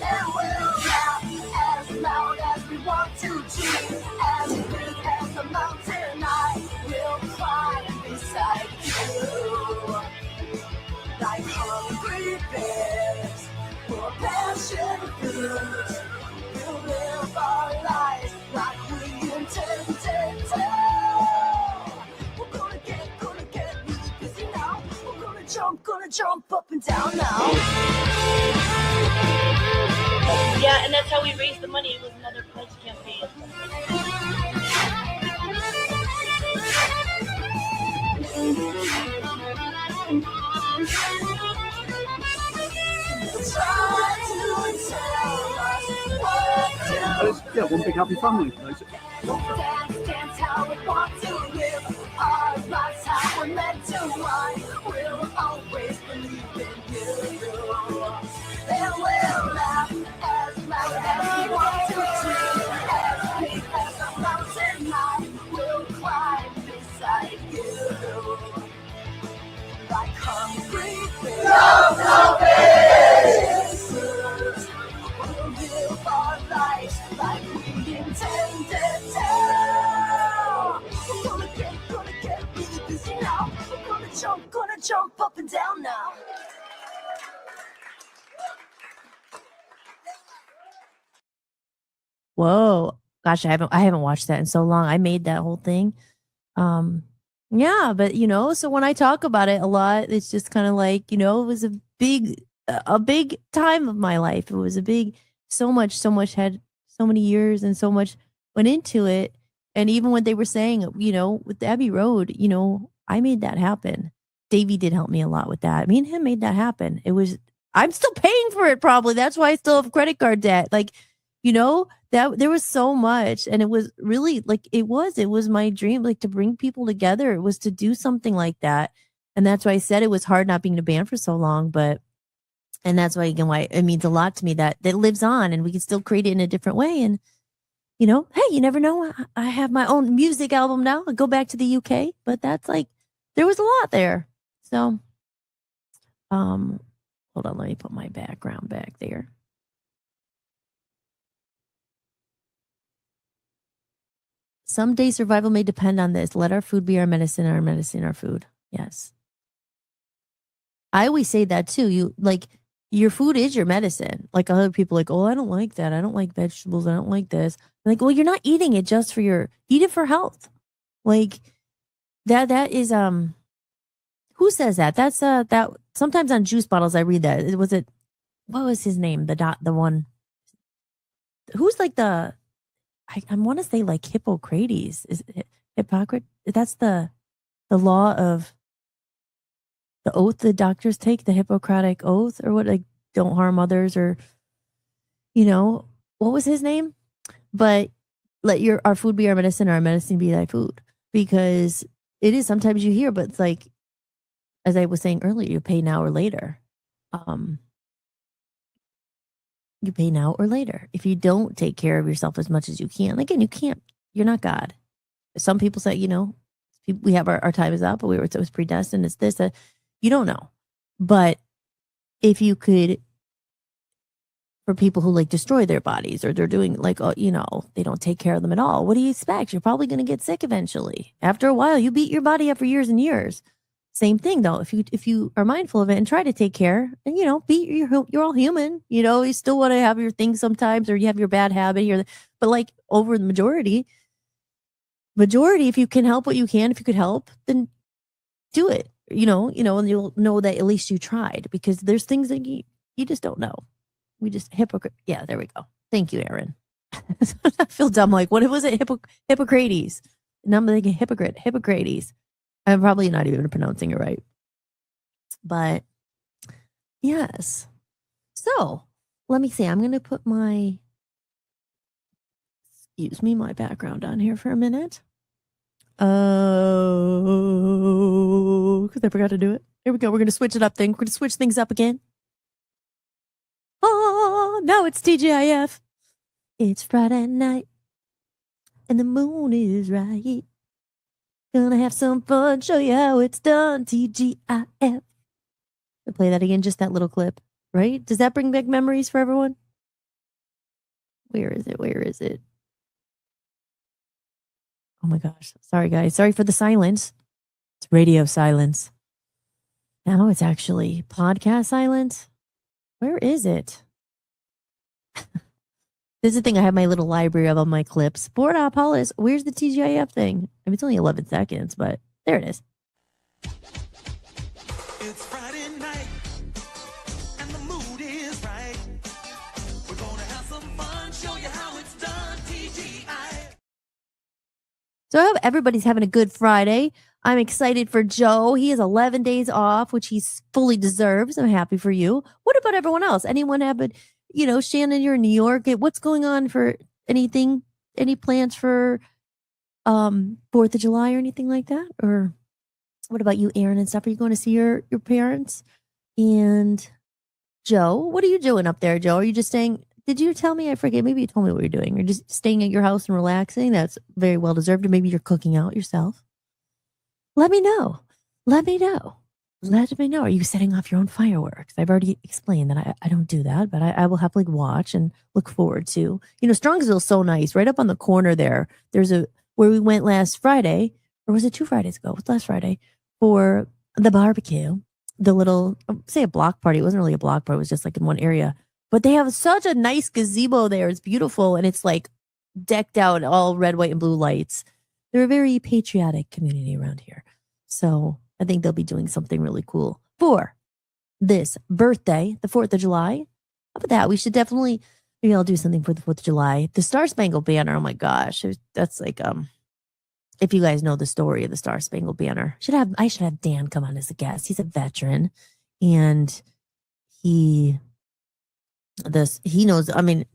And we'll laugh as loud as we want to cheer. As big as the mountain I will climb beside you. Like hungry bears, for passion fruit. We'll live our lives like we intended to. We're gonna get really busy now. We're gonna jump up and down now.
Yeah, and that's how we raised the money. It was another pledge campaign.
Yeah, one big happy family.
Dance, dance how we want to live. Our lives how we're meant to live. We'll always believe in you. And we'll laugh as loud as we want to cheer. As big as a mountain high, we'll climb beside you. Like hungry bears. No, bears. We'll live our lives like we intended to. We're gonna get really busy now. We're gonna jump up and down now.
Whoa. Gosh, I haven't watched that in so long. I made that whole thing. Yeah, but so when I talk about it a lot, it's just kind of like, it was a big time of my life. It was so much had so many years and so much went into it. And even when they were saying, with Abbey Road, I made that happen. Davey did help me a lot with that. Me and him made that happen. I'm still paying for it probably. That's why I still have credit card debt. Like, that there was so much, and it was really like it was my dream, like to bring people together. It was to do something like that. And that's why I said it was hard not being in a band for so long, and that's why it means a lot to me that lives on and we can still create it in a different way. And hey, you never know. I have my own music album now. I go back to the UK, but that's like there was a lot there. So hold on, let me put my background back there. Someday survival may depend on this. Let our food be our medicine, our medicine our food. Yes. I always say that too. Your food is your medicine. Like other people like, oh, I don't like that. I don't like vegetables. I don't like this. I'm like, well, you're not eating it just eat it for health. Like that is, who says that? That's, that sometimes on juice bottles, I read that. What was his name? The one, who's like I want to say like Hippocrates. Is it Hippocrates? That's the law of the oath the doctors take, the Hippocratic oath, or what? Like, don't harm others, or what was his name? But let our food be our medicine, or our medicine be thy food, because it is sometimes you hear, but it's like, as I was saying earlier, you pay now or later. You pay now or later. If you don't take care of yourself as much as you can, again, you're not God. Some people say, we have our time is up, but it was predestined. It's this, you don't know. But if you could, for people who like destroy their bodies, or they're doing like, they don't take care of them at all. What do you expect? You're probably going to get sick eventually. After a while, you beat your body up for years and years. Same thing though. If you are mindful of it and try to take care, and you're all human. You still want to have your things sometimes, or you have your bad habit here. But like over the majority, if you can help what you can, if you could help, then do it. And you'll know that at least you tried, because there's things that you just don't know. We just hypocrite. Yeah, there we go. Thank you, Aaron. I feel dumb. Like, what was it? Hippocrates. And I'm thinking Hippocrates. I'm probably not even pronouncing it right. But yes. So let me see. I'm going to put my use me my background on here for a minute. Oh, because I forgot to do it. Here we go. We're going to switch it up then. We're going to switch things up again. Oh, now it's TGIF. It's Friday night and the moon is right. Gonna have some fun, show you how it's done. TGIF. I'll play that again, just that little clip, right? Does that bring back memories for everyone? Where is it? Where is it? Oh my gosh. Sorry, guys. Sorry for the silence. It's radio silence. Now it's actually podcast silence. Where is it? This is the thing. I have my little library of all my clips. Board up, Hollis. Where's the TGIF thing? I mean, it's only 11 seconds, but there it is.
It's Friday night and the mood is right. We're gonna have some fun, show you how it's done. TGI.
So I hope everybody's having a good Friday. I'm excited for Joe. He has 11 days off, which he fully deserves. I'm happy for you. What about everyone else? Anyone have a, Shannon, you're in New York. What's going on for anything? Any plans for 4th of July or anything like that? Or what about you, Aaron and stuff? Are you going to see your parents? And Joe, what are you doing up there, Joe? Are you just staying? Did you tell me? I forget. Maybe you told me what you're doing. You're just staying at your house and relaxing. That's very well deserved. Or maybe you're cooking out yourself. Let me know. Let me know. Let me know. Are you setting off your own fireworks? I've already explained that I don't do that, but I will happily watch and look forward to. Strongsville's so nice. Right up on the corner there. There's where we went last Friday, or was it 2 Fridays ago? It was last Friday for the barbecue. The little, say a block party. It wasn't really a block party. It was just like in one area. But they have such a nice gazebo there. It's beautiful. And it's like decked out all red, white, and blue lights. They're a very patriotic community around here. So I think they'll be doing something really cool for this birthday, the 4th of July. How about that? We should definitely, maybe I'll do something for the 4th of July. The Star Spangled Banner, oh my gosh. That's like, if you guys know the story of the Star Spangled Banner, I should have Dan come on as a guest. He's a veteran and he knows, I mean,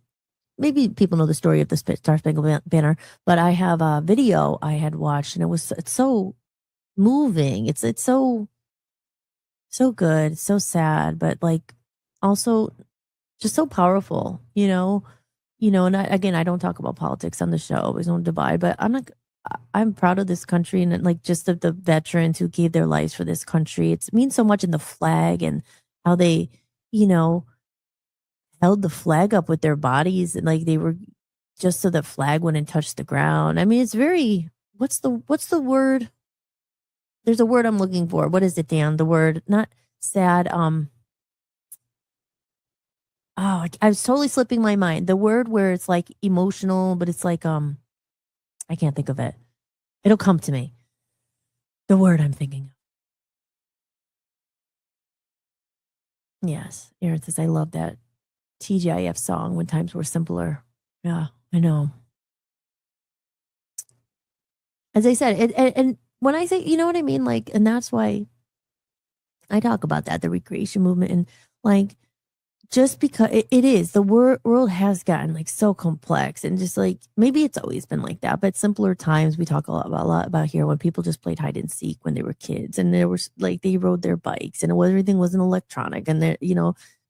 maybe people know the story of the Star Spangled Banner, but I have a video I had watched and it's so moving. It's so good, so sad, but like also just so powerful, and I don't talk about politics on the show. There's no divide, but I'm proud of this country and like just of the veterans who gave their lives for this country. It means so much in the flag and how they, held the flag up with their bodies and like they were just so the flag wouldn't touch the ground. I mean, it's very, what's the word? There's a word I'm looking for. What is it, Dan? The word, not sad. I was totally slipping my mind. The word where it's like emotional, but it's like, I can't think of it. It'll come to me. The word I'm thinking of. Yes. Aaron says, I love that TGIF song, When Times Were Simpler. Yeah, I know. As I said, and when I say, you know what I mean? Like, and that's why I talk about that, the recreation movement. And like, just because it is, the world has gotten like so complex and just like, maybe it's always been like that, but simpler times we talk a lot about here when people just played hide and seek when they were kids and there was like, they rode their bikes and everything wasn't electronic and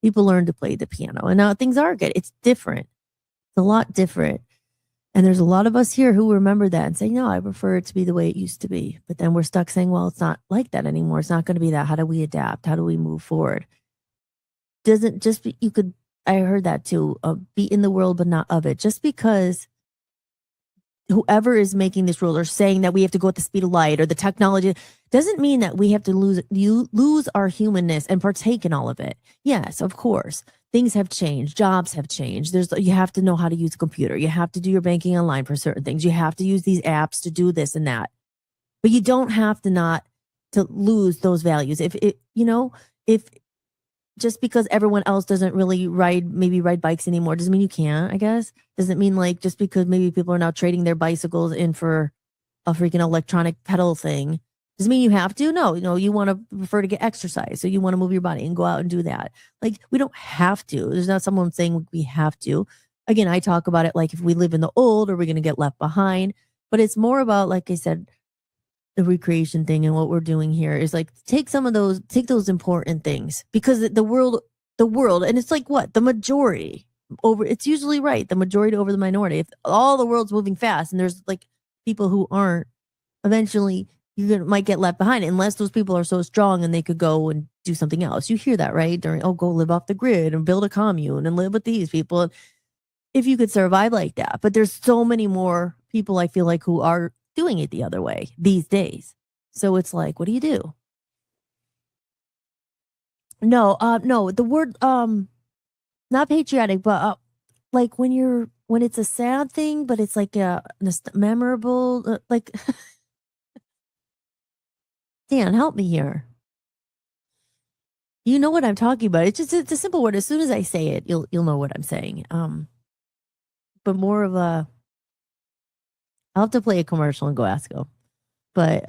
people learned to play the piano and now things are good. It's different. It's a lot different. And there's a lot of us here who remember that and say, no, I prefer it to be the way it used to be. But then we're stuck saying, well, it's not like that anymore. It's not going to be that. How do we adapt? How do we move forward? Doesn't just be, I heard that too, be in the world, but not of it. Just because whoever is making this rule or saying that we have to go at the speed of light or the technology doesn't mean that we have to lose our humanness and partake in all of it. Yes, of course. Things have changed. Jobs have changed. You have to know how to use a computer. You have to do your banking online for certain things. You have to use these apps to do this and that. But you don't have to not to lose those values. If just because everyone else doesn't really ride bikes anymore doesn't mean you can't, I guess. Doesn't mean like just because maybe people are now trading their bicycles in for a freaking electronic pedal thing. Doesn't mean you have to. No, you want to prefer to get exercise. So you want to move your body and go out and do that. Like we don't have to. There's not someone saying we have to. again, I talk about it like if we live in the old, are we going to get left behind? But it's more about, like I said, the recreation thing, and what we're doing here is like take those important things, because the world, and it's like what the majority over. It's usually right, the majority over the minority. If all the world's moving fast, and there's like people who aren't, eventually might get left behind unless those people are so strong and they could go and do something else. You hear that, right? Go live off the grid and build a commune and live with these people. If you could survive like that. But there's so many more people, I feel like, who are doing it the other way these days. So it's like, what do you do? No, the word, not patriotic, but like when it's a sad thing, but it's like a memorable, like, Dan, help me here. You know what I'm talking about. It's a simple word. As soon as I say it, you'll know what I'm saying. But more of a, I'll have to play a commercial and go ask him. But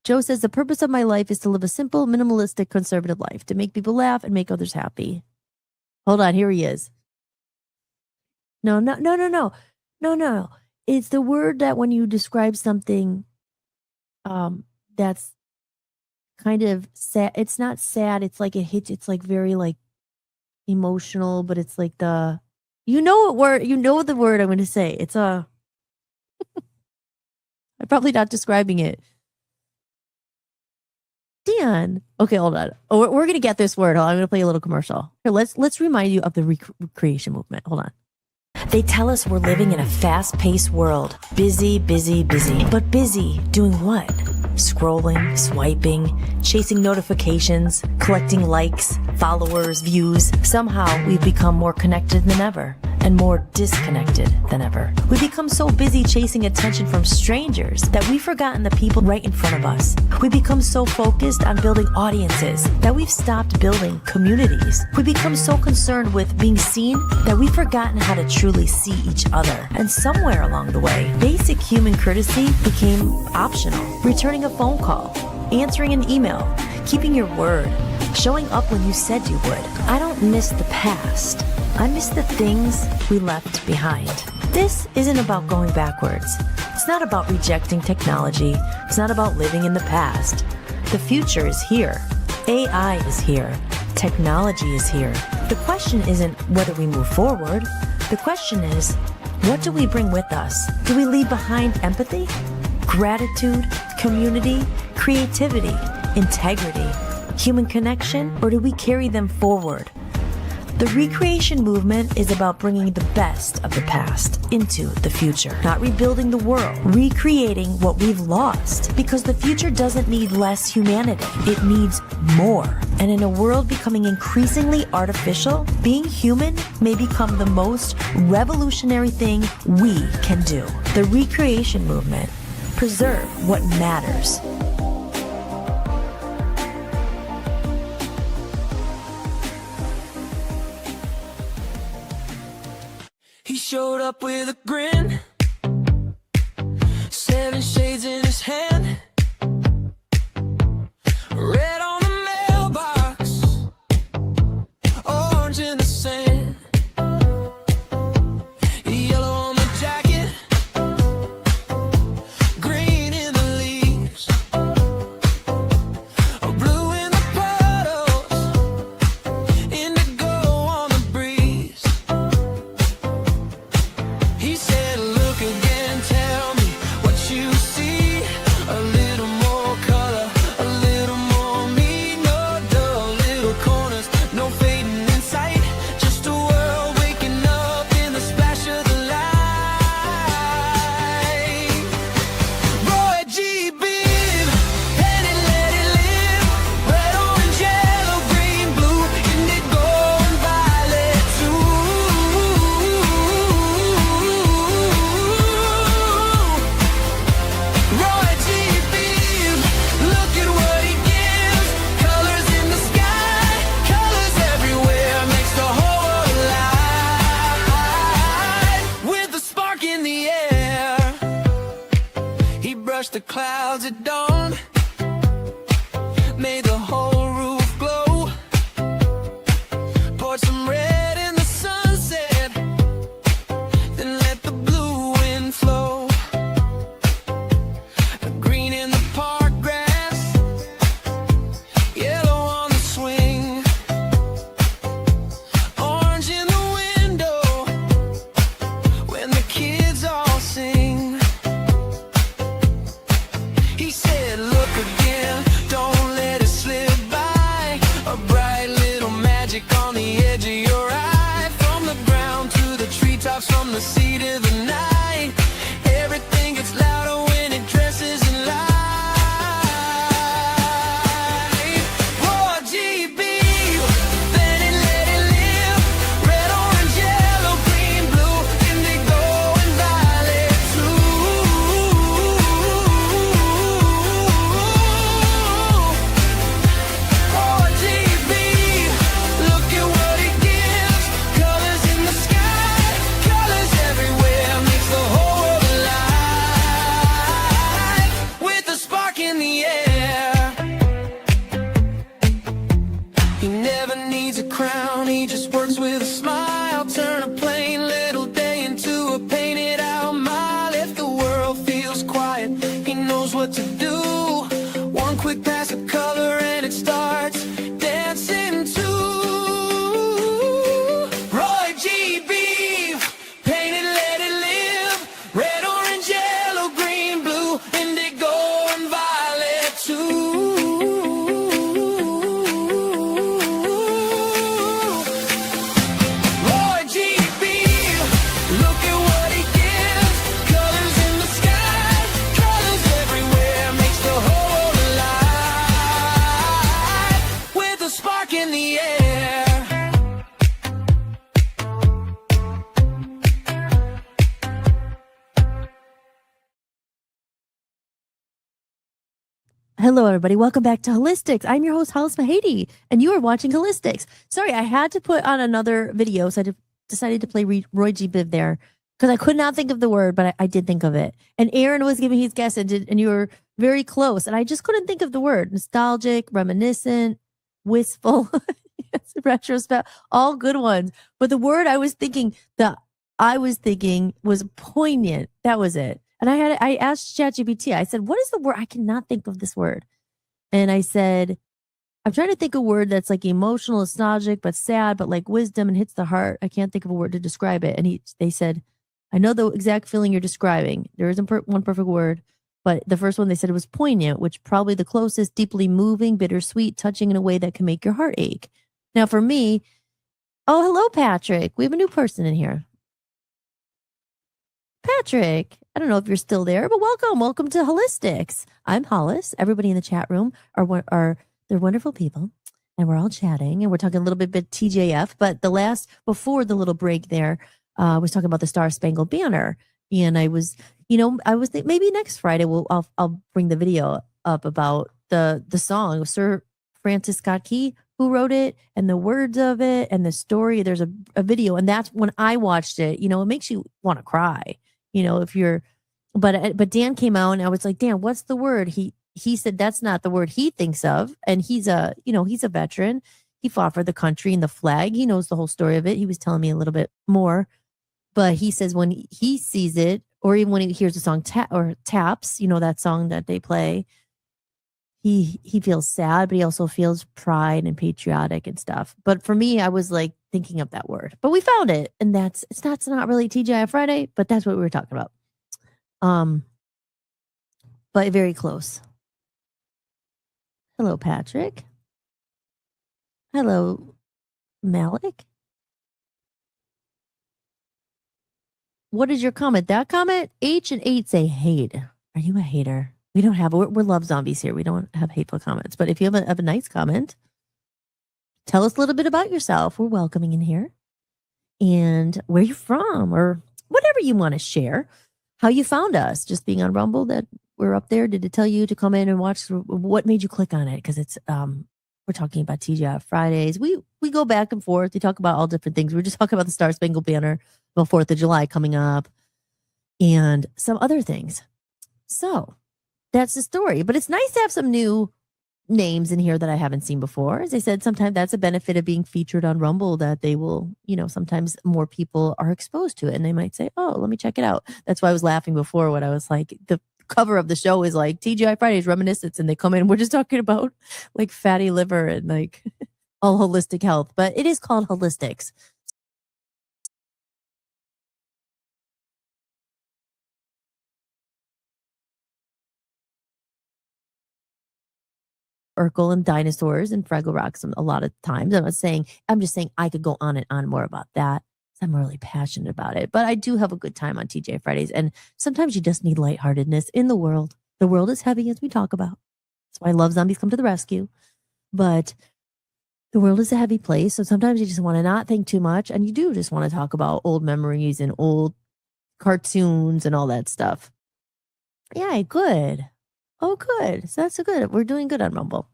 Joe says, the purpose of my life is to live a simple, minimalistic, conservative life, to make people laugh and make others happy. Hold on, here he is. No. It's the word that when you describe something that's kind of sad, it's not sad, it's like it hits, it's like very like emotional, but it's like the, you know the word I'm going to say. It's I'm probably not describing it. Dan. Okay, hold on. Oh, we're going to get this word. I'm going to play a little commercial. Here, let's remind you of the recreation movement. Hold on.
They tell us we're living in a fast-paced world. Busy. But busy doing what? Scrolling, swiping, chasing notifications, collecting likes, followers, views. Somehow we've become more connected than ever and more disconnected than ever. We become so busy chasing attention from strangers that we've forgotten the people right in front of us. We become so focused on building audiences that we've stopped building communities. We become so concerned with being seen that we've forgotten how to truly see each other. And somewhere along the way, basic human courtesy became optional. Returning a phone call, answering an email, keeping your word, showing up when you said you would. I don't miss the past. I miss the things we left behind. This isn't about going backwards. It's not about rejecting technology. It's not about living in the past. The future is here. AI is here. Technology is here. The question isn't whether we move forward. The question is, what do we bring with us? Do we leave behind empathy, gratitude, community, creativity, integrity, human connection, or do we carry them forward? The recreation movement is about bringing the best of the past into the future, not rebuilding the world, recreating what we've lost, because the future doesn't need less humanity, it needs more. And in a world becoming increasingly artificial, being human may become the most revolutionary thing we can do. The recreation movement. Preserve what matters.
He showed up with a grin, 7 shades in his hand, red on the mailbox, orange in the sand, yellow on the jacket, green in the leaves, blue in the puddles, indigo on the breeze. He said, look again, tell me what you see. A little more color, a little more me. No dull little corners, no fading in sight. Just a world waking up in the splash of the light. Roy G. Biv, and it let it live. Red, orange, yellow, green, blue, indigo, and violet too. Roy G. Biv, look at what he gives. Colors in the sky, colors everywhere, makes the whole world alive. With a spark in the air, he brushed the clouds at dawn, made the whole roof glow, poured some red stops from the sea to the night. Everything gets louder when it dresses in light. Raw GB, bend it, let it live. Red, orange, yellow, green, blue, indigo, and violet too. Raw GB, look at what it gives. Colors in the sky, colors everywhere, makes the whole world alive. With a spark in the air. He never needs a crown, he just works with a smile. Turn a plain little day into a painted out mile. If the world feels quiet, he knows what to do. One quick pass of color and it starts dancing too. Roy GB, paint it, let it live. Red, orange, yellow, green, blue, indigo, and violet too. Roy GB, look at what he gives. Colors in the sky, colors everywhere, makes the whole world alive. With a spark in the air.
Hello, everybody. Welcome back to Hollis-tics. I'm your host, Hollis-tics, and you are watching Hollis-tics. Sorry, I had to put on another video, so I decided to play Roy G. Biv there because I could not think of the word, but I did think of it. And Aaron was giving his guess, and you were very close, and I just couldn't think of the word. Nostalgic, reminiscent, wistful, yes, retrospect, all good ones. But the word I was thinking was poignant. That was it. And I asked ChatGPT, I said, what is the word? I cannot think of this word. And I said, I'm trying to think of a word that's like emotional, nostalgic, but sad, but like wisdom and hits the heart. I can't think of a word to describe it. And they said, I know the exact feeling you're describing. There isn't one perfect word, but the first one they said it was poignant, which probably the closest, deeply moving, bittersweet, touching in a way that can make your heart ache. Now for me, oh, hello, Patrick. We have a new person in here. Patrick, I don't know if you're still there, but welcome to Hollis-tics. I'm Hollis. Everybody in the chat room they're wonderful people, and we're all chatting, and we're talking a little bit TGIF. But before the little break there, I was talking about the Star Spangled Banner, and I was thinking maybe next Friday I'll bring the video up about the song of Sir Francis Scott Key, who wrote it, and the words of it, and the story. There's a video, and that's when I watched it. It makes you want to cry. But Dan came out, and I was like, Dan, what's the word? He said that's not the word he thinks of, and he's a veteran. He fought for the country and the flag. He knows the whole story of it. He was telling me a little bit more, but he says when he sees it, or even when he hears the song Taps, that song that they play, he feels sad, but he also feels pride and patriotic and stuff. But for me, I was like thinking of that word, but we found it, and that's not really TGI Friday, but that's what we were talking about. But very close. Hello, Patrick. Hello, Malik. What is your comment? That comment, H and 8 say hate. Are you a hater? We don't have, we're love zombies here. We don't have hateful comments. But if you have a nice comment, tell us a little bit about yourself. We're welcoming in here. And where you're from, or whatever you want to share. How you found us, just being on Rumble, that we're up there. Did it tell you to come in and watch? What made you click on it? Because it's we're talking about TGI Fridays. We go back and forth. We talk about all different things. We're just talking about the Star Spangled Banner, the 4th of July coming up, and some other things. So that's the story. But it's nice to have some new names in here that I haven't seen before. As I said, sometimes that's a benefit of being featured on Rumble, that they will, sometimes more people are exposed to it, and they might say, oh, let me check it out. That's why I was laughing before when I was like, the cover of the show is like TGI Fridays Reminiscence, and they come in, we're just talking about like fatty liver and like all holistic health, but it is called Hollis-tics. Urkel and dinosaurs and Fraggle Rocks a lot of times. I'm just saying I could go on and on more about that. I'm really passionate about it. But I do have a good time on TGI Fridays. And sometimes you just need lightheartedness in the world. The world is heavy, as we talk about. That's why I love Zombies Come to the Rescue. But the world is a heavy place. So sometimes you just want to not think too much. And you do just want to talk about old memories and old cartoons and all that stuff. Yeah, good. Oh, good. So that's good. We're doing good on Rumble.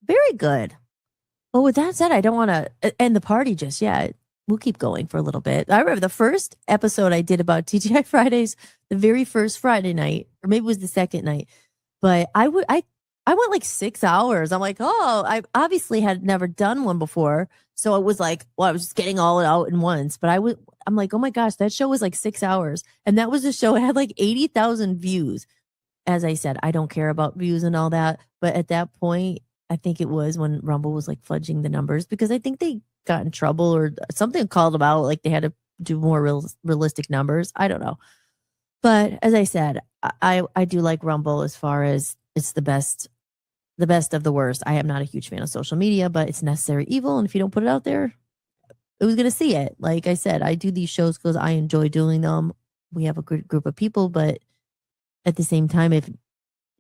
Very good. Well, with that said, I don't want to end the party just yet. We'll keep going for a little bit. I remember the first episode I did about TGI Fridays, the very first Friday night, or maybe it was the second night, but I went like 6 hours. I'm like, oh, I obviously had never done one before. So it was like, well, I was just getting all out in once, but I'm like, oh my gosh, that show was like 6 hours. And that was the show. It had like 80,000 views. As I said, I don't care about views and all that. But at that point, I think it was when Rumble was like fudging the numbers, because I think they got in trouble or something called them out, like they had to do more realistic numbers. I don't know. But as I said, I do like Rumble as far as it's the best of the worst. I am not a huge fan of social media, but it's necessary evil. And if you don't put it out there, who's going to see it? Like I said, I do these shows because I enjoy doing them. We have a good group of people, but at the same time, if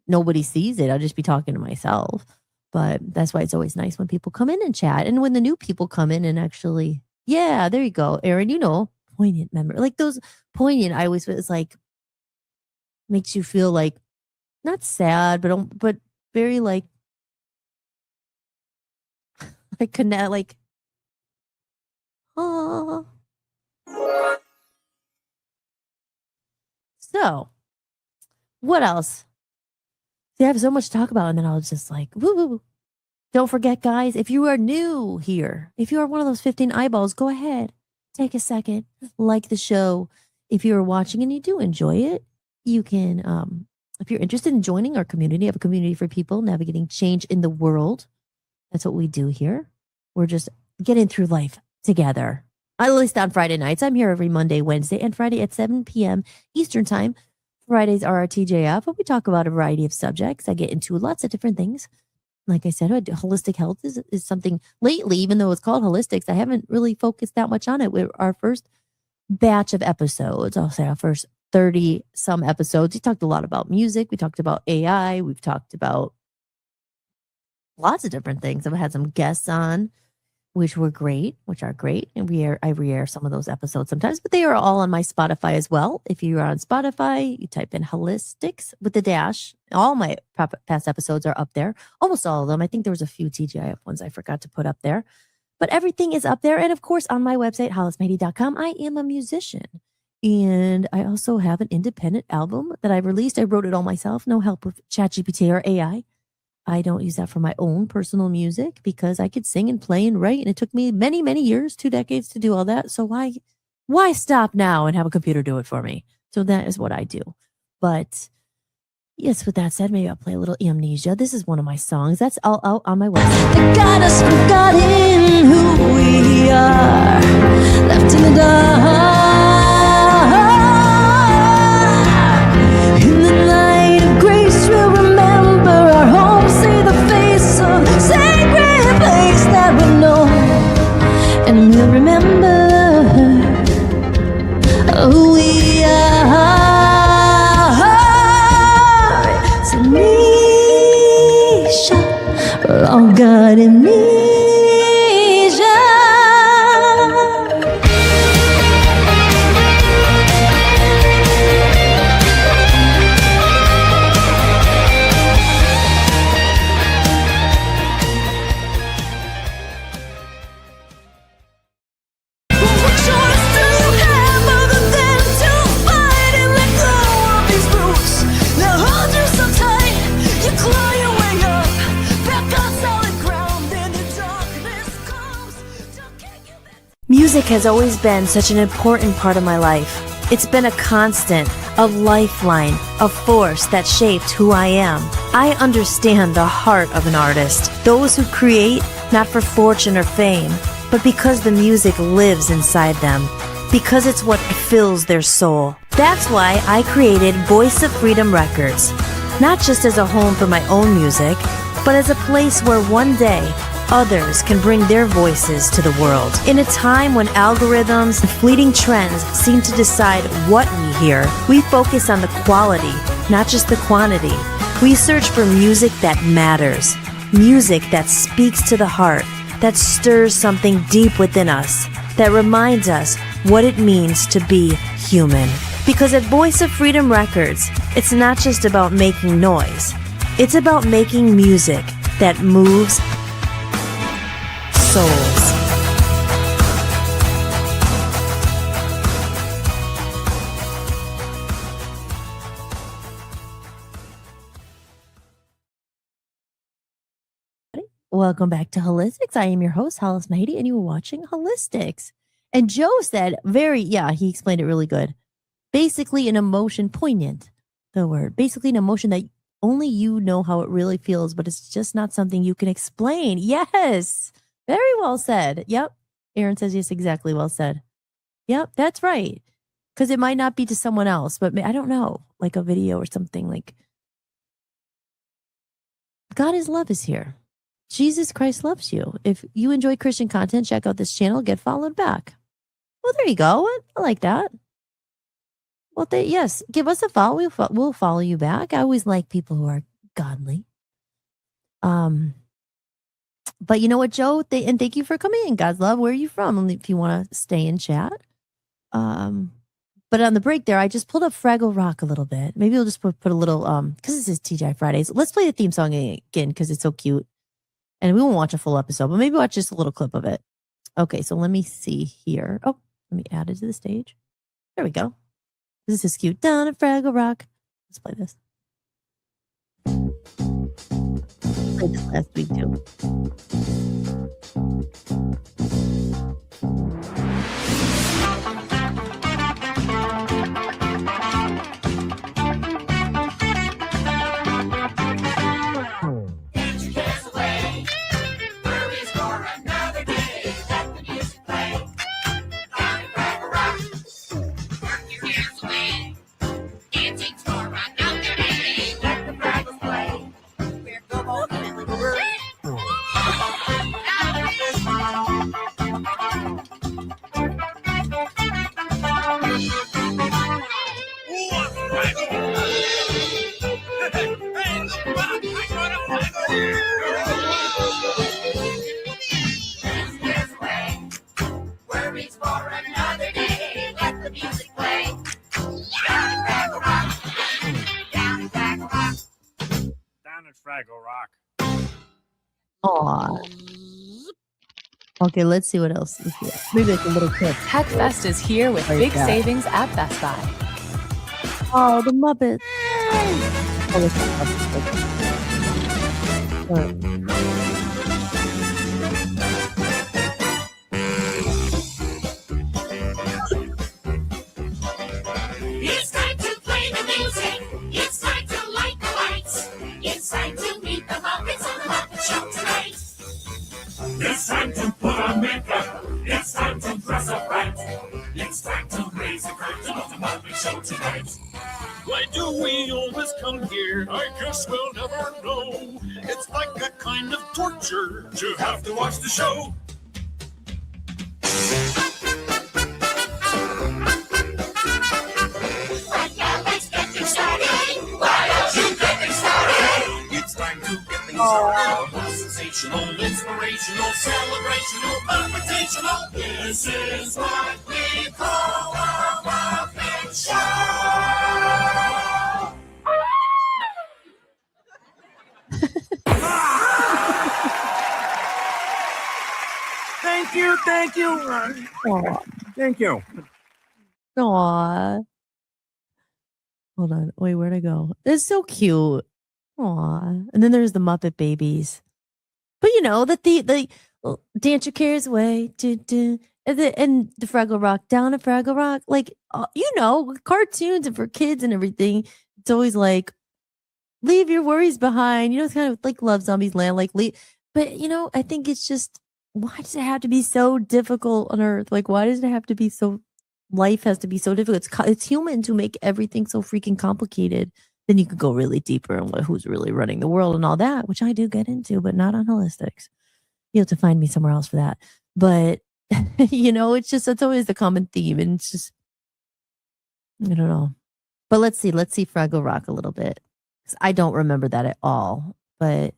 nobody sees it, I'll just be talking to myself. But that's why it's always nice when people come in and chat. And when the new people come in and actually, yeah, there you go, Aaron, poignant memory. Like those poignant, I always, it's like, makes you feel like, not sad, but very like connect, like, oh. So, what else? See, I have so much to talk about, and then I was just like, woo. Don't forget, guys, if you are new here, if you are one of those 15 eyeballs, go ahead, take a second, like the show. If you are watching and you do enjoy it, you can, if you're interested in joining our community, have a community for people navigating change in the world. That's what we do here. We're just getting through life together. At least on Friday nights. I'm here every Monday, Wednesday, and Friday at 7 p.m. Eastern Time. Fridays are our TGIF, but we talk about a variety of subjects. I get into lots of different things. Like I said, holistic health is something lately, even though it's called Hollis-tics, I haven't really focused that much on it. Our first batch of episodes, I'll say our first 30 some episodes, we talked a lot about music. We talked about AI. We've talked about lots of different things. I've had some guests on, which are great. And I re-air some of those episodes sometimes, but they are all on my Spotify as well. If you are on Spotify, you type in Hollis-tics with the dash. All my past episodes are up there. Almost all of them. I think there was a few TGIF ones I forgot to put up there, but everything is up there. And of course, on my website, hollismehdi.com, I am a musician. And I also have an independent album that I released. I wrote it all myself. No help with ChatGPT or AI. I don't use that for my own personal music because I could sing and play and write. And it took me many, many years, 2 decades to do all that. So why stop now and have a computer do it for me? So that is what I do. But yes, with that said, maybe I'll play a little Amnesia. This is one of my songs. That's all out on my website.
They got us forgotten who we are, left in the dark. In the night of grace, we'll remember our home, see the face of the sacred place that we know, and we'll remember who we are. It's amnesia, we're all got amnesia.
Music has always been such an important part of my life. It's been a constant, a lifeline, a force that shaped who I am. I understand the heart of an artist, those who create not for fortune or fame, but because the music lives inside them, because it's what fills their soul. That's why I created Voice of Freedom Records, not just as a home for my own music, but as a place where one day
others can bring their voices to the world. In a time when algorithms and fleeting trends seem to decide what we hear, we focus on the quality, not just the quantity. We search for music that matters, music that speaks to the heart, that stirs something deep within us, that reminds us what it means to be human. Because at Voice of Freedom Records, it's not just about making noise. It's about making music that moves souls.
Welcome back to Hollis-tics. I am your host, Hollis Mahady, and you were watching Hollis-tics. And Joe said, he explained it really good. Basically, an emotion, poignant, the word. Basically, an emotion that only you know how it really feels, but it's just not something you can explain. Yes. Very well said. Yep. Aaron says, yes, exactly. Well said. Yep, that's right. Because it might not be to someone else, but I don't know, like a video or something like God is love is here. Jesus Christ loves you. If you enjoy Christian content, check out this channel, get followed back. Well, there you go. I like that. Well, yes, give us a follow. We'll follow you back. I always like people who are godly. But you know what, Joe? And thank you for coming in. God's love. Where are you from? If you want to stay and chat. But on the break there, I just pulled up Fraggle Rock a little bit. Maybe we'll just put a little because this is TGI Fridays. Let's play the theme song again because it's so cute. And we won't watch a full episode, but maybe watch just a little clip of it. Okay, so let me see here. Oh, let me add it to the stage. There we go. This is cute. Down at Fraggle Rock. Let's play this. I played this last week too.
Fraggle Rock.
Aw. Okay, let's see what else is here. Maybe like a little clip.
Hackfest is here with big savings at Best Buy.
Oh, the Muppets. Oh,
It's time to play the music. It's time to light the lights. It's time to meet the Muppets on the Muppet Show tonight. It's time to put on makeup. It's time to dress up right. It's time to raise the curtain on the Muppet Show tonight.
Why do we always come here? I guess we'll never know. It's like a kind of torture to have to watch the show.
But now let's get things started. Why don't you get things started?
It's time to get things started. Sensational, inspirational, celebrational, confrontational.
This is what we call a Muppet Show.
Thank you.
Aw.
Thank you.
Aw. Hold on. Wait, where'd I go? It's so cute. Aw. And then there's the Muppet Babies. But you know, the Dance Your Cares Away. And the Fraggle Rock, Down at Fraggle Rock. Like, you know, cartoons and for kids and everything. It's always like, leave your worries behind. You know, it's kind of like Love Zombies Land. Like, but, you know, I think it's just, why does it have to be so difficult on Earth? Like, why does it have to be so, life has to be so difficult? It's human to make everything so freaking complicated. Then you could go really deeper on who's really running the world and all that, which I do get into, but not on Hollis-tics. You'll have to find me somewhere else for that. But it's always the common theme, and it's just I don't know. But let's see Fraggle Rock a little bit. 'Cause I don't remember that at all. But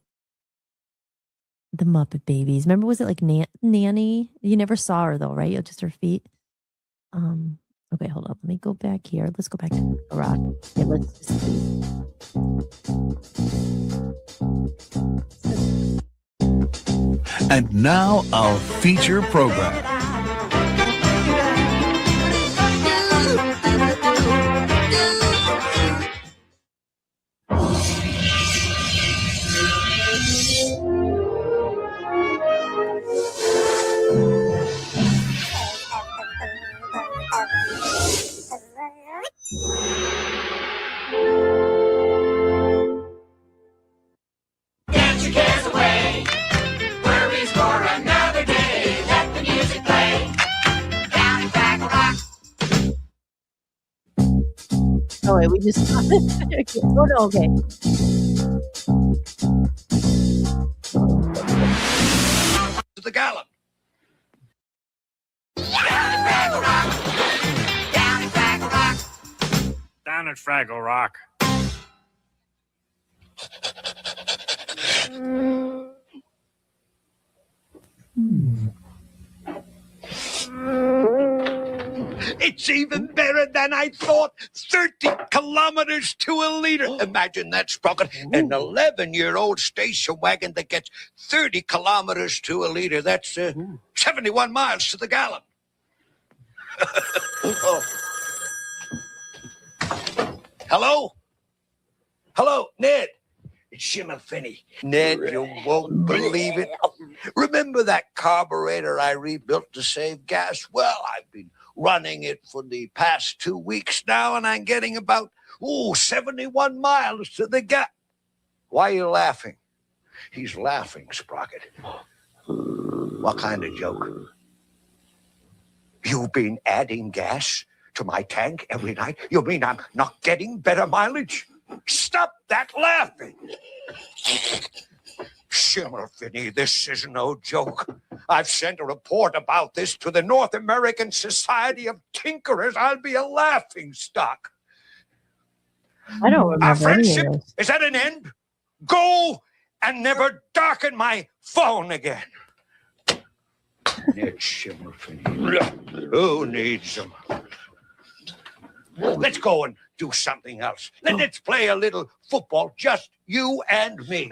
the Muppet Babies. Remember, was it like Nanny? You never saw her though, right? Just her feet. Okay, hold up. Let me go back here. Let's go back to Fraggle Rock. Yeah, let's just
And now our feature program.
Dance your cares away. Worries for another day. Let the music play. Down in Fraggle Rock.
Oh wait, we just oh no, okay.
To the gallop. Down in Fraggle Rock. Down in Fraggle Rock.
Down at Fraggle Rock.
It's even better than I thought. 30 kilometers to a liter. Imagine that, Sprocket. An 11-year-old station wagon that gets 30 kilometers to a liter. That's 71 miles to the gallon. Oh. Hello? Hello, Ned. It's Shimmer Finney. Ned, you won't believe it. Remember that carburetor I rebuilt to save gas? Well, I've been running it for the past 2 weeks now, and I'm getting about 71 miles to the gap. Why are you laughing? He's laughing, Sprocket. What kind of joke? You've been adding gas to my tank every night? You mean I'm not getting better mileage? Stop that laughing. Shimmer Finney, this is no joke. I've sent a report about this to the North American Society of Tinkerers. I'll be a laughing stock.
I don't remember.
Our friendship is at an end. Go and never darken my phone again. Ned Shimmer Finney. Who needs them? Let's go and do something else. Let's play a little football, just you and me.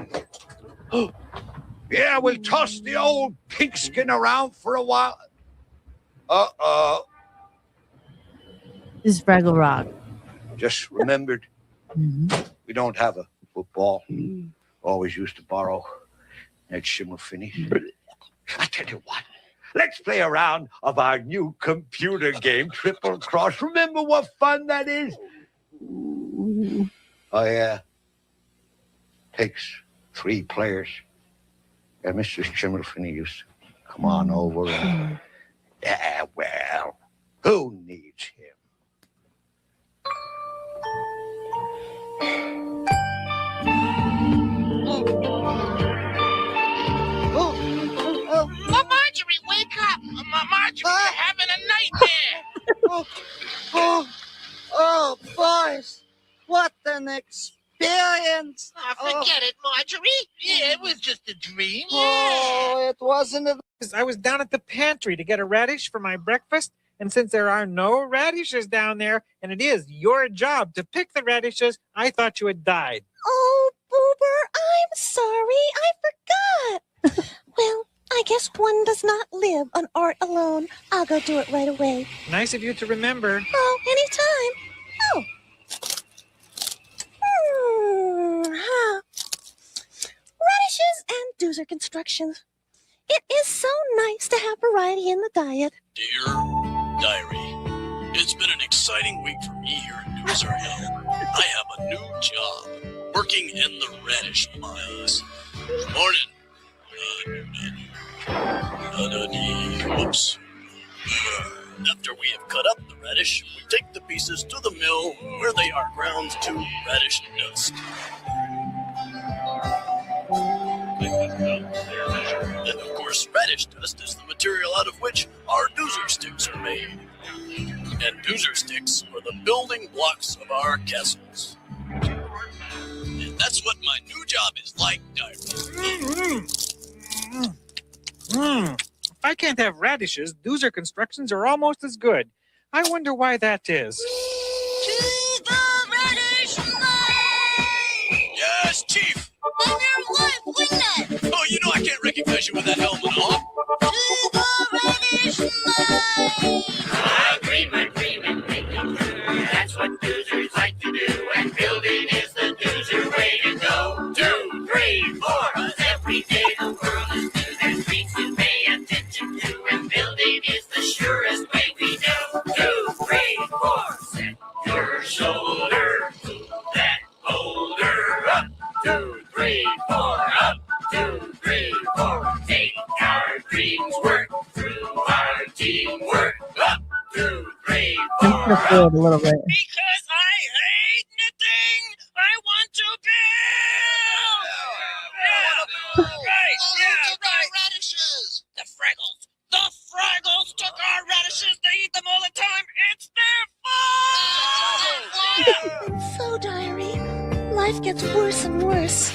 Yeah, we'll toss the old pigskin around for a while. Uh-oh.
This is Fraggle Rock.
Just remembered, we don't have a football. Always used to borrow Ned Shimmer Finney. I tell you what, let's play a round of our new computer game, Triple Cross. Remember what fun that is? Oh, yeah. Takes 3 players. Yeah, Mr. Shimmer Finney used to come on over. And, yeah, well, who needs him?
Marjorie, wake up! Marjorie, you're having a nightmare!
Oh, boys, what an experience!
Forget it, Marjorie. Yeah, it was just a dream.
Oh, it wasn't.
I was down at the pantry to get a radish for my breakfast, and since there are no radishes down there, and it is your job to pick the radishes, I thought you had died.
Oh, Boober, I'm sorry. I forgot. Well, I guess one does not live on art alone. I'll go do it right away.
Nice of you to remember.
Oh, anytime. Oh. Radishes and doozer constructions. It is so nice to have variety in the diet.
Dear Diary, it's been an exciting week for me here at Doozer Hand. I have a new job, working in the radish mines. Good morning. Whoops. After we have cut up the radish, we take the pieces to the mill where they are ground to radish dust. Then, of course, course, radish dust is the material out of which our doozer sticks are made. And doozer sticks are the building blocks of our castles. And that's what my new job is like, Diary.
If I can't have radishes, doozer constructions are almost as good. I wonder why that is.
Yes, Chief!
I'm your life, Wingnut!
Oh, you know I can't recognize you with that helmet on.
Agreement, that's what doozers like to do, and building is the doozer way to go. 2, 3, 4, 'cause every day the world is new, there's things to pay attention to, and building is the surest way we know. 2, 3, 4, set your shoulder, move that boulder up. 2, 3, 4, up. 2, 3, 4, take our dreams, work through our teamwork. Up. 2, 3, 4,
I'm gonna feel it a little bit.
because I hate knitting. I want to build. Right. Radishes. The Fraggles. The Fraggles took our radishes. They eat them all the time. It's their fault.
So, Diary, life gets worse and worse.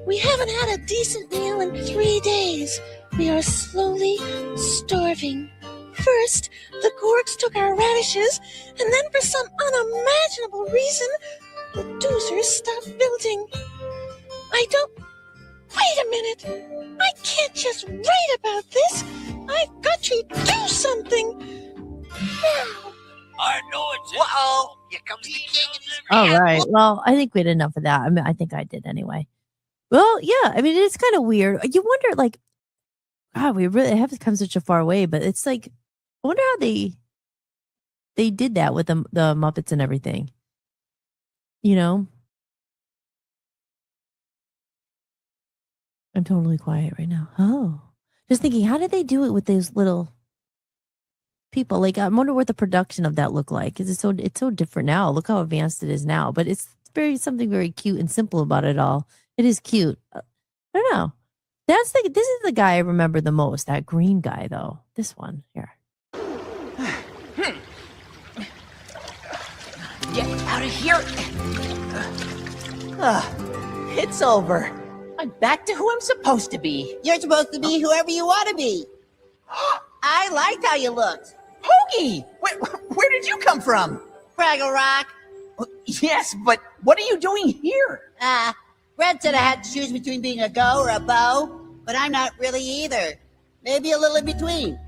We haven't had a decent meal in 3 days. We are slowly starving. First, the Gorgs took our radishes, and then for some unimaginable reason, the doozers stopped building. Wait a minute! I can't just write about this! I've got to do something! Now!
I know it's uh-oh. Here comes the king.
All right. Well, I think we had enough of that. I mean, I think I did anyway. Well, yeah. I mean, it's kind of weird. You wonder, like, God, we really have come such a far way, but it's like, I wonder how they did that with the Muppets and everything. You know? I'm totally quiet right now. Oh. Just thinking, how did they do it with those little people? Like, I wonder what the production of that looked like. Because it's so different now. Look how advanced it is now. But it's something very cute and simple about it all. It is cute. I don't know. This is the guy I remember the most. That green guy, though. This one here.
Get out of here. It's over. I'm back to who I'm supposed to be.
You're supposed to be whoever you want to be. I liked how you looked.
Hoagie! Where did you come from?
Fraggle Rock.
Yes, but what are you doing here?
Red said I had to choose between being a go or a bow, but I'm not really either. Maybe a little in between.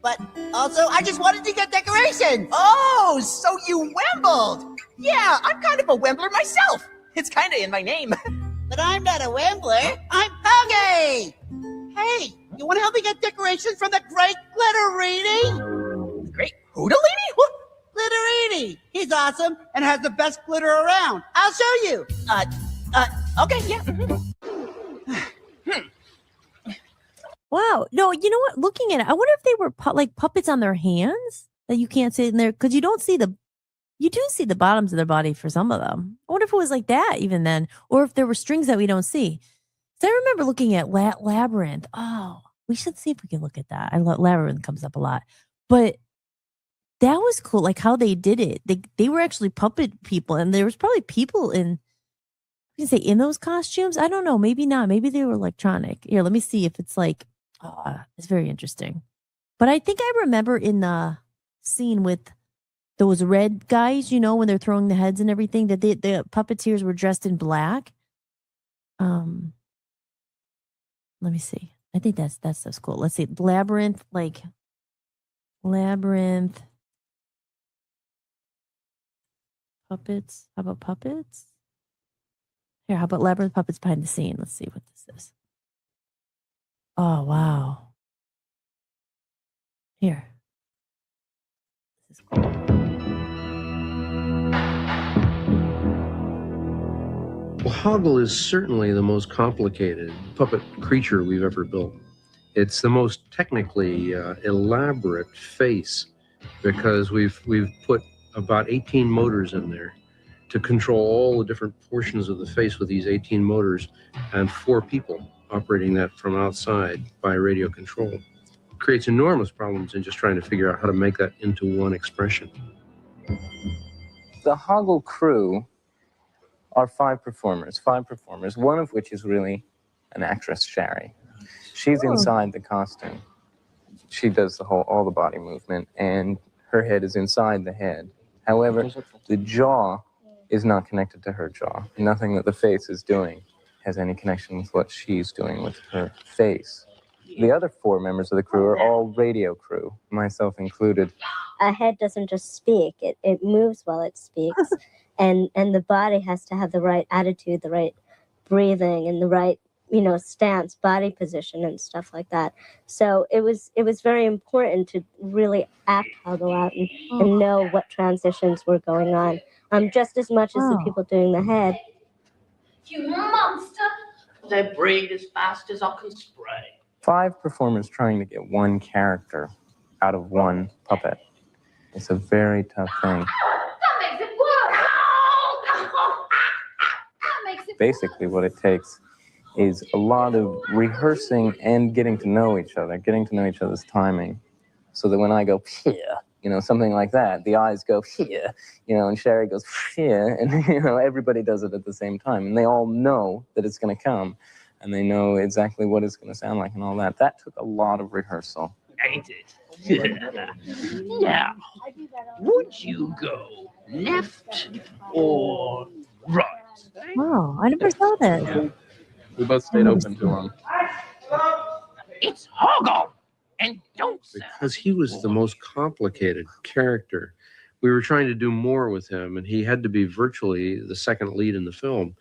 But also, I just wanted to get decorations.
Oh, so you wembled. Yeah, I'm kind of a wembler myself. It's kind of in my name.
But I'm not a wembler. I'm Hoagie. Hey, you want to help me get decorations from the Great Glitterini?
The Great Hoodalini? What?
Glitterini. He's awesome and has the best glitter around. I'll show you.
Okay, yeah.
Wow. No, you know what? Looking at it, I wonder if they were like puppets on their hands that you can't see in there, because you do see the bottoms of their body for some of them. I wonder if it was like that even then, or if there were strings that we don't see. So I remember looking at Labyrinth. Oh, we should see if we can look at that. Labyrinth comes up a lot, but that was cool. Like how they did it. They were actually puppet people, and there was probably people in those costumes. I don't know. Maybe not. Maybe they were electronic. Here, let me see if it's like. It's very interesting. But I think I remember in the scene with those red guys, you know, when they're throwing the heads and everything, that the puppeteers were dressed in black. Let me see. I think that's cool. Let's see. Labyrinth puppets. How about puppets? Here, how about Labyrinth puppets behind the scene? Let's see what this is. Oh, wow. Here. This is cool.
Well, Hoggle is certainly the most complicated puppet creature we've ever built. It's the most technically elaborate face because we've put about 18 motors in there to control all the different portions of the face with these 18 motors and 4 people operating that from outside by radio control. It creates enormous problems in just trying to figure out how to make that into one expression.
The Hoggle crew are five performers, one of which is really an actress, Sherry. She's inside the costume. She does all the body movement, and her head is inside the head. However, the jaw is not connected to her jaw. Nothing that the face is doing has any connection with what she's doing with her face. The other four members of the crew are all radio crew, myself included.
A head doesn't just speak, it moves while it speaks. and the body has to have the right attitude, the right breathing, and the right, stance, body position, and stuff like that. So it was very important to really act Hoggle out and know what transitions were going on, just as much as the people doing the head.
You monster! They breathe as fast as I can spray.
Five performers trying to get one character out of one puppet. It's a very tough thing.
That makes it worse! That makes it
Basically, what it takes is a lot of rehearsing and getting to know each other, getting to know each other's timing, so that when I go, here, something like that, the eyes go here, and Sherry goes here, and, everybody does it at the same time. And they all know that it's going to come, and they know exactly what it's going to sound like and all that. That took a lot of rehearsal.
Ain't it? Now, would you go left or right?
Wow, I never saw that.
We both stayed open to him.
It's Hoggle! And don't
Because he was the most complicated character. We were trying to do more with him, and he had to be virtually the second lead in the film.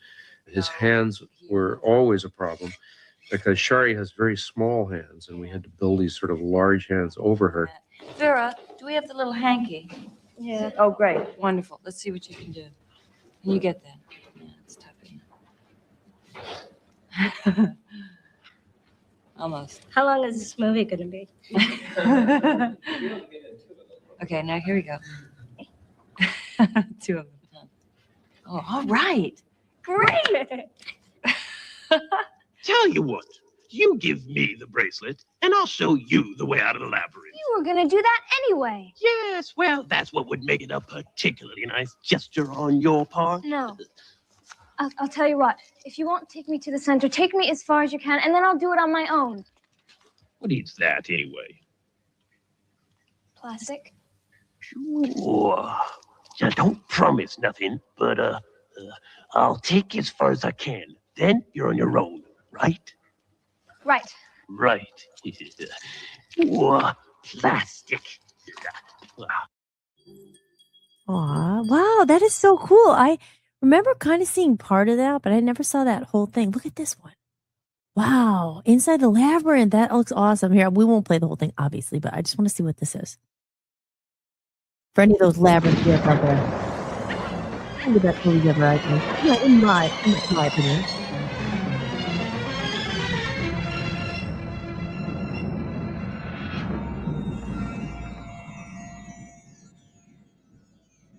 His hands were always a problem because Shari has very small hands, and we had to build these sort of large hands over her.
Vera, do we have the little hanky?
Yeah.
Oh, great. Wonderful. Let's see what you can do. Can you get that? Yeah, it's tough, isn't it? Almost.
How long is this movie going to be?
Okay, now here we go. Two of them. Oh, all right.
Great!
Tell you what, you give me the bracelet, and I'll show you the way out of the labyrinth.
You were gonna do that anyway.
Yes, well, that's what would make it a particularly nice gesture on your part.
No. I'll tell you what. If you won't take me to the center, take me as far as you can, and then I'll do it on my own.
What is that, anyway?
Plastic.
Sure. Now, don't promise nothing, but, I'll take you as far as I can. Then you're on your own, right?
Right.
Right. Whoa, plastic.
Aw, wow, that is so cool. I remember kind of seeing part of that, but I never saw that whole thing. Look at this one. Wow, Inside the Labyrinth. That looks awesome. Here, we won't play the whole thing, obviously, but I just want to see what this is. For any of those labyrinth viewers out there. I think the best movie ever, I think. Yeah, in my opinion.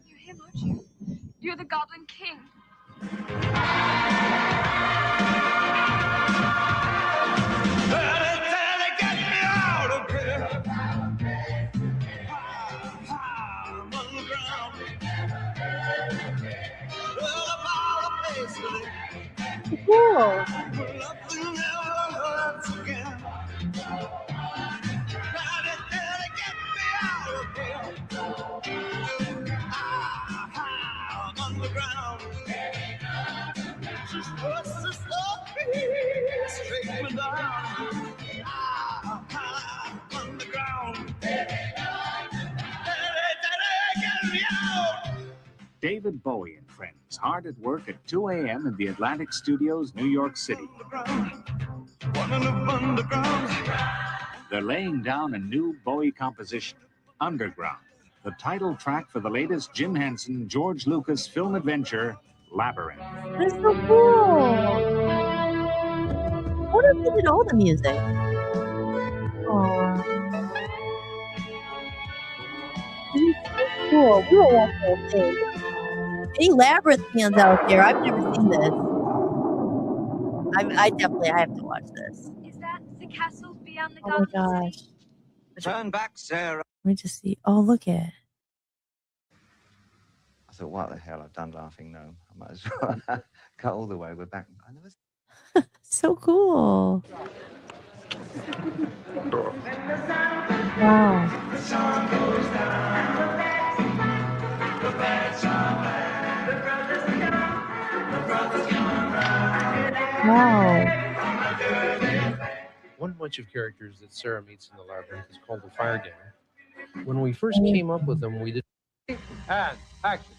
You're him, aren't you? You're the Goblin King.
Cool.
David Bowie and friends, hard at work at 2 a.m. in the Atlantic Studios, New York City. They're laying down a new Bowie composition, Underground, the title track for the latest Jim Henson, George Lucas film adventure, Labyrinth.
That's so cool. What if they did all the music? Aww. This is so cool. We will watch the whole thing. Any Labyrinth fans out there? I've never seen this. I definitely I have to watch this.
Is that the castle beyond the
Oh my
garden
gosh.
city?
Turn back, Sarah.
Let me just see. Oh, look at it.
I thought, what the hell? I've done laughing gnome. I might as well cut all the way. We're back. I never.
So cool. Wow. Wow.
One bunch of characters that Sarah meets in the labyrinth is called the Fire Gang. When we first came up with them, we did.
And action.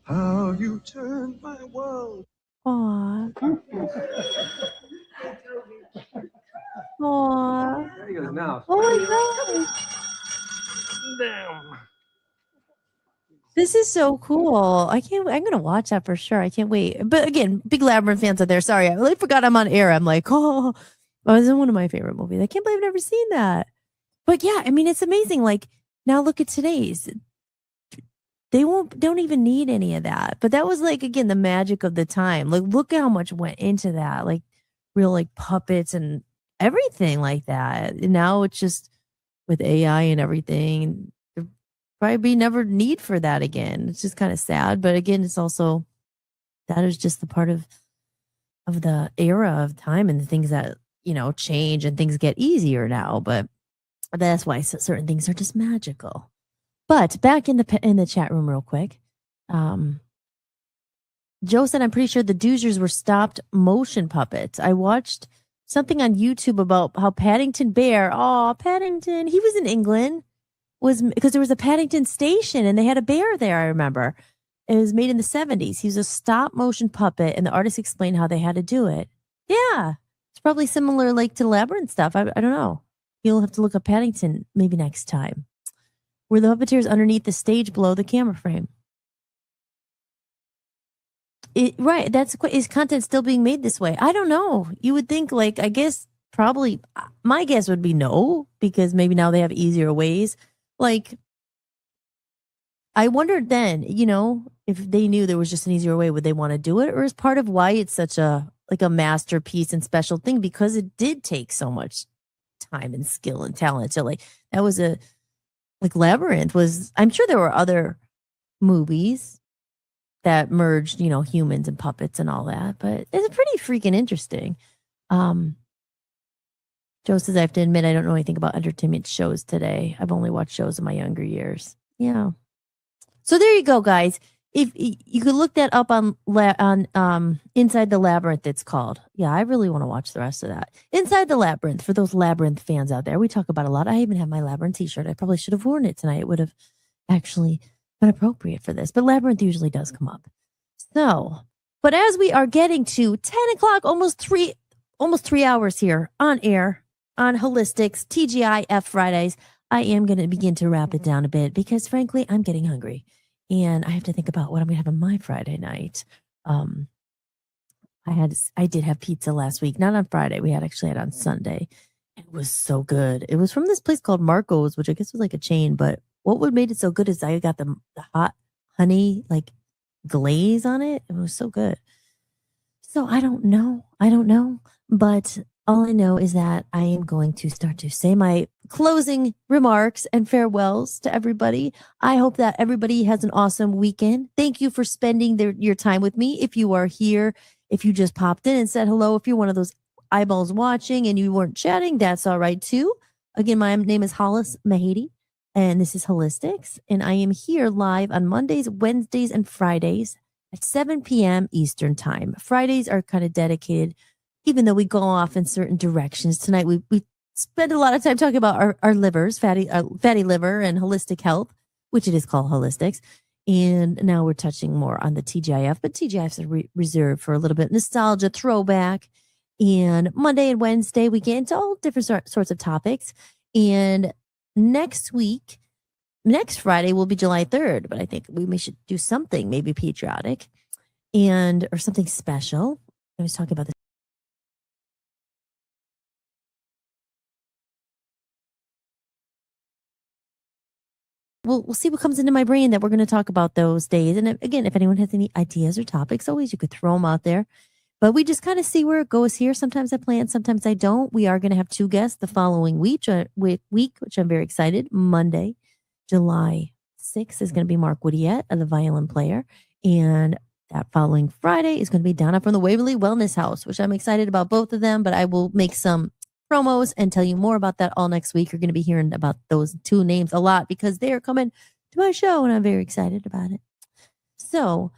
How you turned my world.
Aw. Aw.
There he goes now.
Oh my god.
Damn.
This is so cool. I'm gonna watch that for sure. I can't wait. But again, big Labyrinth fans out there. Sorry, I really forgot I'm on air. I'm like, oh, it's one of my favorite movies. I can't believe I've never seen that. But yeah, I mean, it's amazing. Like now look at today's. They don't even need any of that. But that was like, again, the magic of the time. Like, look at how much went into that. Like real like puppets and everything like that. And now it's just with AI and everything. There probably be never need for that again. It's just kind of sad. But again, it's also that is just the part of the era of time and the things that, change and things get easier now. But that's why certain things are just magical. But back in the chat room real quick. Joe said, I'm pretty sure the Doozers were stopped motion puppets. I watched something on YouTube about how Paddington Bear, Paddington, he was in England, was because there was a Paddington station and they had a bear there, I remember. It was made in the 70s. He was a stop motion puppet and the artist explained how they had to do it. Yeah, it's probably similar like to Labyrinth stuff. I don't know. You'll have to look up Paddington maybe next time. Were the puppeteers underneath the stage below the camera frame? Right. Is content still being made this way? I don't know. You would think I guess probably my guess would be no, because maybe now they have easier ways. I wondered then, if they knew there was just an easier way, would they want to do it? Or is part of why it's such a masterpiece and special thing because it did take so much time and skill and talent. So that was Labyrinth was, I'm sure there were other movies that merged, humans and puppets and all that, but it's pretty freaking interesting. Joe says, I have to admit, I don't know anything about entertainment shows today. I've only watched shows in my younger years. Yeah. So there you go, guys. If you could look that up on Inside the Labyrinth, it's called. Yeah, I really want to watch the rest of that. Inside the Labyrinth, for those Labyrinth fans out there, we talk about a lot. I even have my Labyrinth t-shirt. I probably should have worn it tonight. It would have actually been appropriate for this, but Labyrinth usually does come up. So, but as we are getting to 10 o'clock, almost 3 hours here on air on Hollis-tics, TGIF Fridays, I am going to begin to wrap it down a bit because frankly, I'm getting hungry. And I have to think about what I'm going to have on my Friday night. I did have pizza last week, not on Friday. We actually had on Sunday. It was so good. It was from this place called Marco's, which I guess was like a chain. But what made it so good is I got the hot honey glaze on it. It was so good. So I don't know. But all I know is that I am going to start to say my closing remarks and farewells to everybody. I hope that everybody has an awesome weekend. Thank you for spending your time with me. If you are here, if you just popped in and said hello, if you're one of those eyeballs watching and you weren't chatting, that's all right too. Again, my name is Hollis Mahady, and this is Hollis-tics, and I am here live on Mondays, Wednesdays, and Fridays at 7 p.m. Eastern Time. Fridays are kind of dedicated, even though we go off in certain directions. Tonight, we spend a lot of time talking about our livers, fatty liver and holistic health, which it is called Hollis-tics. And now we're touching more on the TGIF, but TGIFs are reserved for a little bit nostalgia, throwback. And Monday and Wednesday, we get into all different sorts of topics. And next Friday will be July 3rd, but I think we should do something maybe patriotic or something special. I was talking about this. we'll see what comes into my brain that we're going to talk about those days. And again, if anyone has any ideas or topics, always you could throw them out there. But we just kind of see where it goes here. Sometimes I plan, sometimes I don't. We are going to have 2 guests the following week, which I'm very excited. Monday, July 6th is going to be Mark Woodiette, the violin player. And that following Friday is going to be Donna from the Waverly Wellness House, which I'm excited about both of them. But I will make some promos and tell you more about that all next week. You're going to be hearing about those 2 names a lot because they are coming to my show and I'm very excited about it. So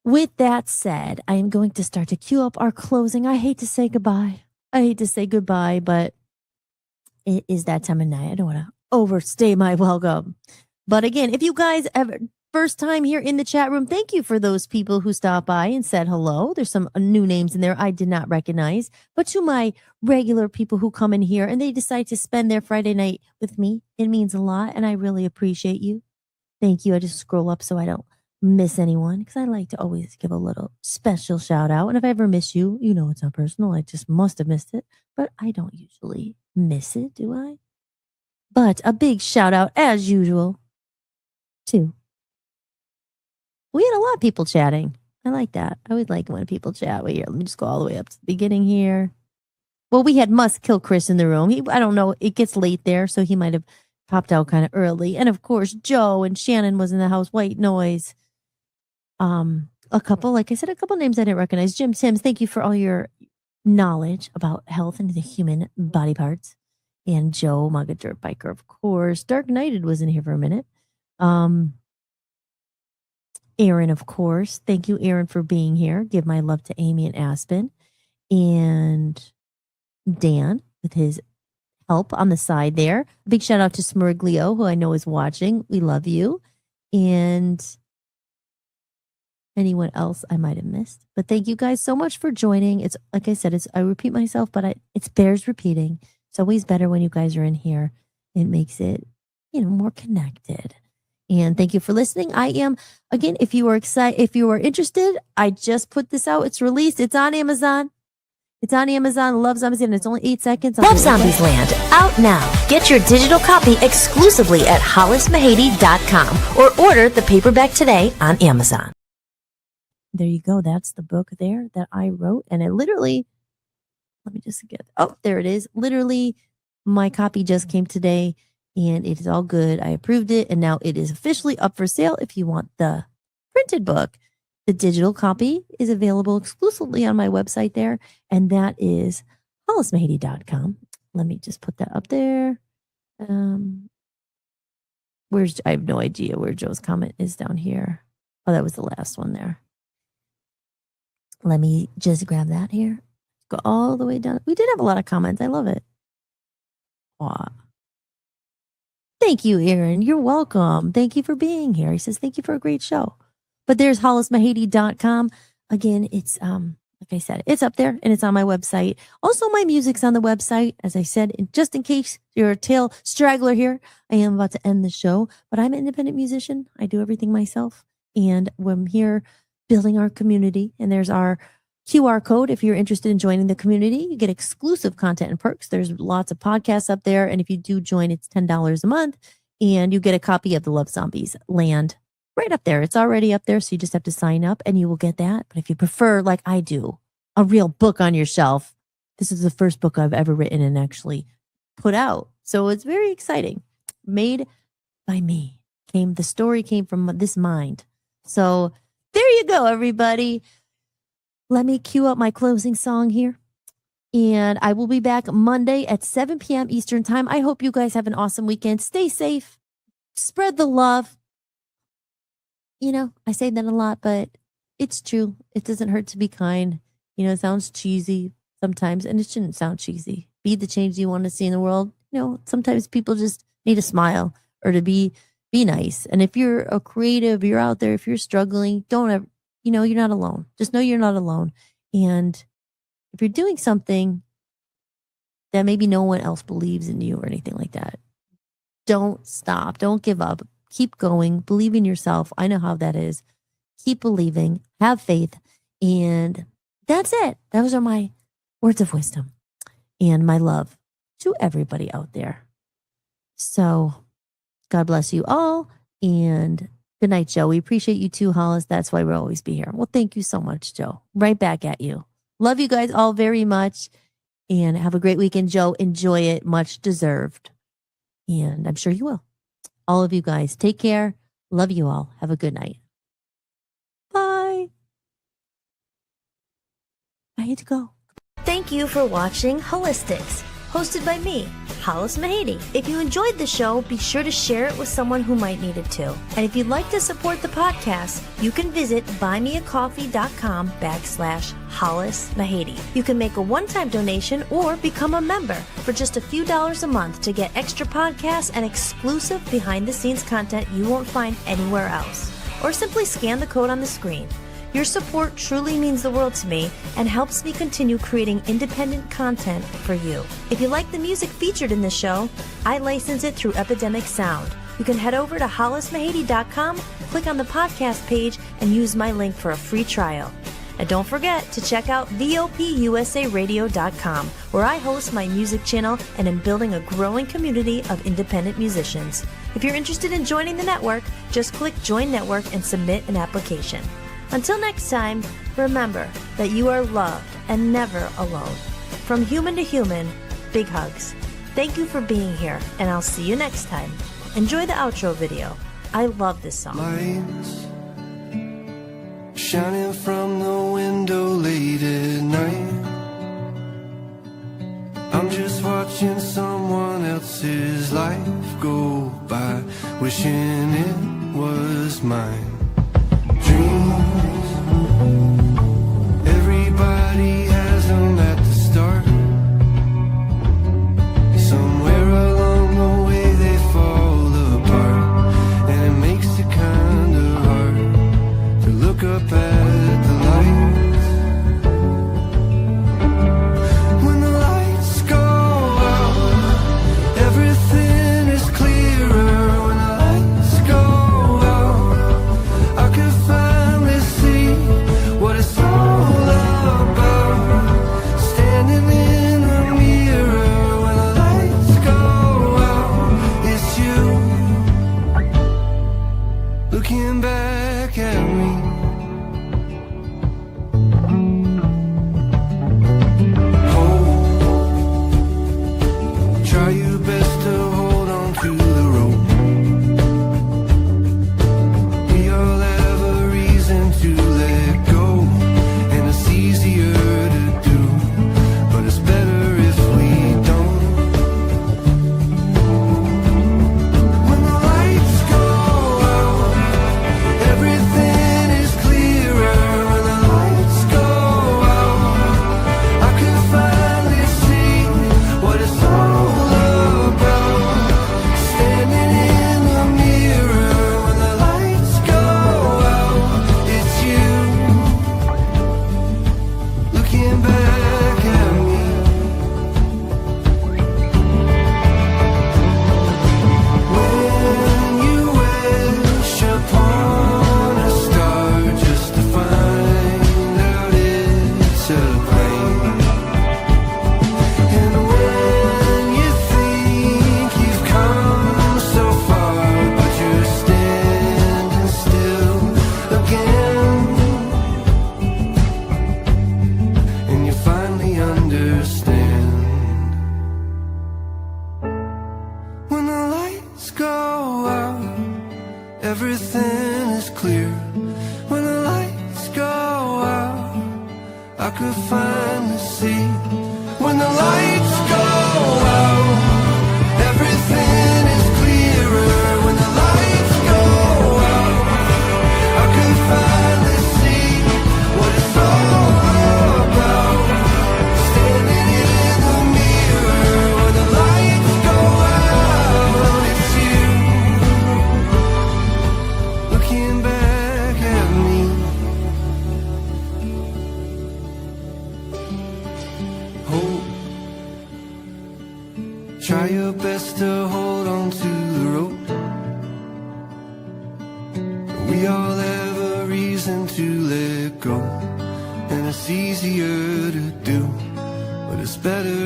with that said, I am going to start to cue up our closing. I hate to say goodbye. I hate to say goodbye, but it is that time of night. I don't want to overstay my welcome. But again, if you guys ever first time here in the chat room, thank you for those people who stopped by and said hello. There's some new names in there I did not recognize. But to my regular people who come in here and they decide to spend their Friday night with me, it means a lot. And I really appreciate you. Thank you. I just scroll up so I don't miss anyone because I like to always give a little special shout out. And if I ever miss you, you know it's not personal. I just must have missed it. But I don't usually miss it, do I? But a big shout out as usual to... We had a lot of people chatting. I like that. I always like when people chat. Wait here, let me just go all the way up to the beginning here. Well, we had Must Kill Chris in the room. I don't know. It gets late there, so he might have popped out kind of early. And of course, Joe and Shannon was in the house. White Noise. A couple, like I said, a couple names I didn't recognize. Jim Sims, thank you for all your knowledge about health and the human body parts. And Joe, Mugga Dirt Biker, of course. Dark Knighted was in here for a minute. Aaron, of course. Thank you, Aaron, for being here. Give my love to Amy and Aspen. And Dan with his help on the side there. A big shout out to Smurglio, who I know is watching. We love you. And anyone else I might have missed. But thank you guys so much for joining. It's like I said, I repeat myself, but it bears repeating. It's always better when you guys are in here. It makes it, more connected. And thank you for listening. I am, again, if you are excited, if you are interested, I just put this out. It's released. It's on Amazon. It's on Amazon. Love Zombies, and it's only 8 seconds.
Love Zombies Land, out now. Get your digital copy exclusively at hollismahady.com or order the paperback today on Amazon.
There you go. That's the book there that I wrote. And it literally, let me just get, there it is. Literally, my copy just came today. And it is all good. I approved it. And now it is officially up for sale. If you want the printed book, the digital copy is available exclusively on my website there. And that is hollismahady.com. Let me just put that up there. I have no idea where Joe's comment is down here. Oh, that was the last one there. Let me just grab that here. Go all the way down. We did have a lot of comments. I love it. Wow. Thank you, Aaron. You're welcome. Thank you for being here. He says, thank you for a great show. But there's hollismahady.com. Again, it's, like I said, it's up there and it's on my website. Also, my music's on the website. As I said, just in case you're a tail straggler here, I am about to end the show, but I'm an independent musician. I do everything myself. And I'm here building our community. And there's our QR code. If you're interested in joining the community, you get exclusive content and perks. There's lots of podcasts up there. And if you do join, it's $10 a month and you get a copy of the Love Zombies Land right up there. It's already up there. So you just have to sign up and you will get that. But if you prefer, like I do, a real book on your shelf, this is the first book I've ever written and actually put out. So it's very exciting. Made by me. The story came from this mind. So there you go, everybody. Let me cue up my closing song here. And I will be back Monday at 7 p.m. Eastern time. I hope you guys have an awesome weekend. Stay safe. Spread the love. I say that a lot, but it's true. It doesn't hurt to be kind. It sounds cheesy sometimes, and it shouldn't sound cheesy. Be the change you want to see in the world. Sometimes people just need a smile or to be nice. And if you're a creative, you're out there, if you're struggling, don't ever, you're not alone. Just know you're not alone. And if you're doing something that maybe no one else believes in you or anything like that, don't stop. Don't give up. Keep going. Believe in yourself. I know how that is. Keep believing. Have faith. And that's it. Those are my words of wisdom and my love to everybody out there. So God bless you all. And good night, Joe. We appreciate you too, Hollis. That's why we'll always be here. Well, thank you so much, Joe. Right back at you. Love you guys all very much. And have a great weekend, Joe. Enjoy it. Much deserved. And I'm sure you will. All of you guys, take care. Love you all. Have a good night. Bye. I hate to go.
Thank you for watching Hollis-tics, hosted by me, Hollis Mahady. If you enjoyed the show, be sure to share it with someone who might need it too. And if you'd like to support the podcast, you can visit buymeacoffee.com/Hollis Mahady. You can make a one-time donation or become a member for just a few dollars a month to get extra podcasts and exclusive behind-the-scenes content you won't find anywhere else. Or simply scan the code on the screen. Your support truly means the world to me and helps me continue creating independent content for you. If you like the music featured in this show, I license it through Epidemic Sound. You can head over to hollismahady.com, click on the podcast page, and use my link for a free trial. And don't forget to check out VOPUSARadio.com, where I host my music channel and am building a growing community of independent musicians. If you're interested in joining the network, just click Join Network and submit an application. Until next time, remember that you are loved and never alone. From human to human, big hugs. Thank you for being here, and I'll see you next time. Enjoy the outro video. I love this song.
Lights shining from the window late at night. I'm just watching someone else's life go by, wishing it was mine. Dreams, everybody has them at the start. Somewhere along the way they fall apart, and it makes it kind of hard to look up at the lights. When the lights go out, everything is clearer. When the lights go out, I can finally see what it's all about. Standing in the mirror when the lights go out, it's you looking back at me. Try your best to hold on to the rope. We all have a reason to let go, and it's easier to do, but it's better if we don't. When the lights go out, everything is clearer. When the lights go out, I can finally see what it's all about. Standing in the mirror when the lights go out, it's you looking back at me. When you wish upon a star just to find out it's a plane. And when you think you've come so far, but you're standing still again, and you finally understand. When the lights go out, everything is clear. When the lights go out, I could finally see. When the lights go out, everything is clearer. When the lights go out, I could finally see what it's all about. Standing in the mirror when the lights go out, it's you looking back at me. Hope, try your best to hold on to the rope. We all have a reason to let go, and it's easier to do, but it's better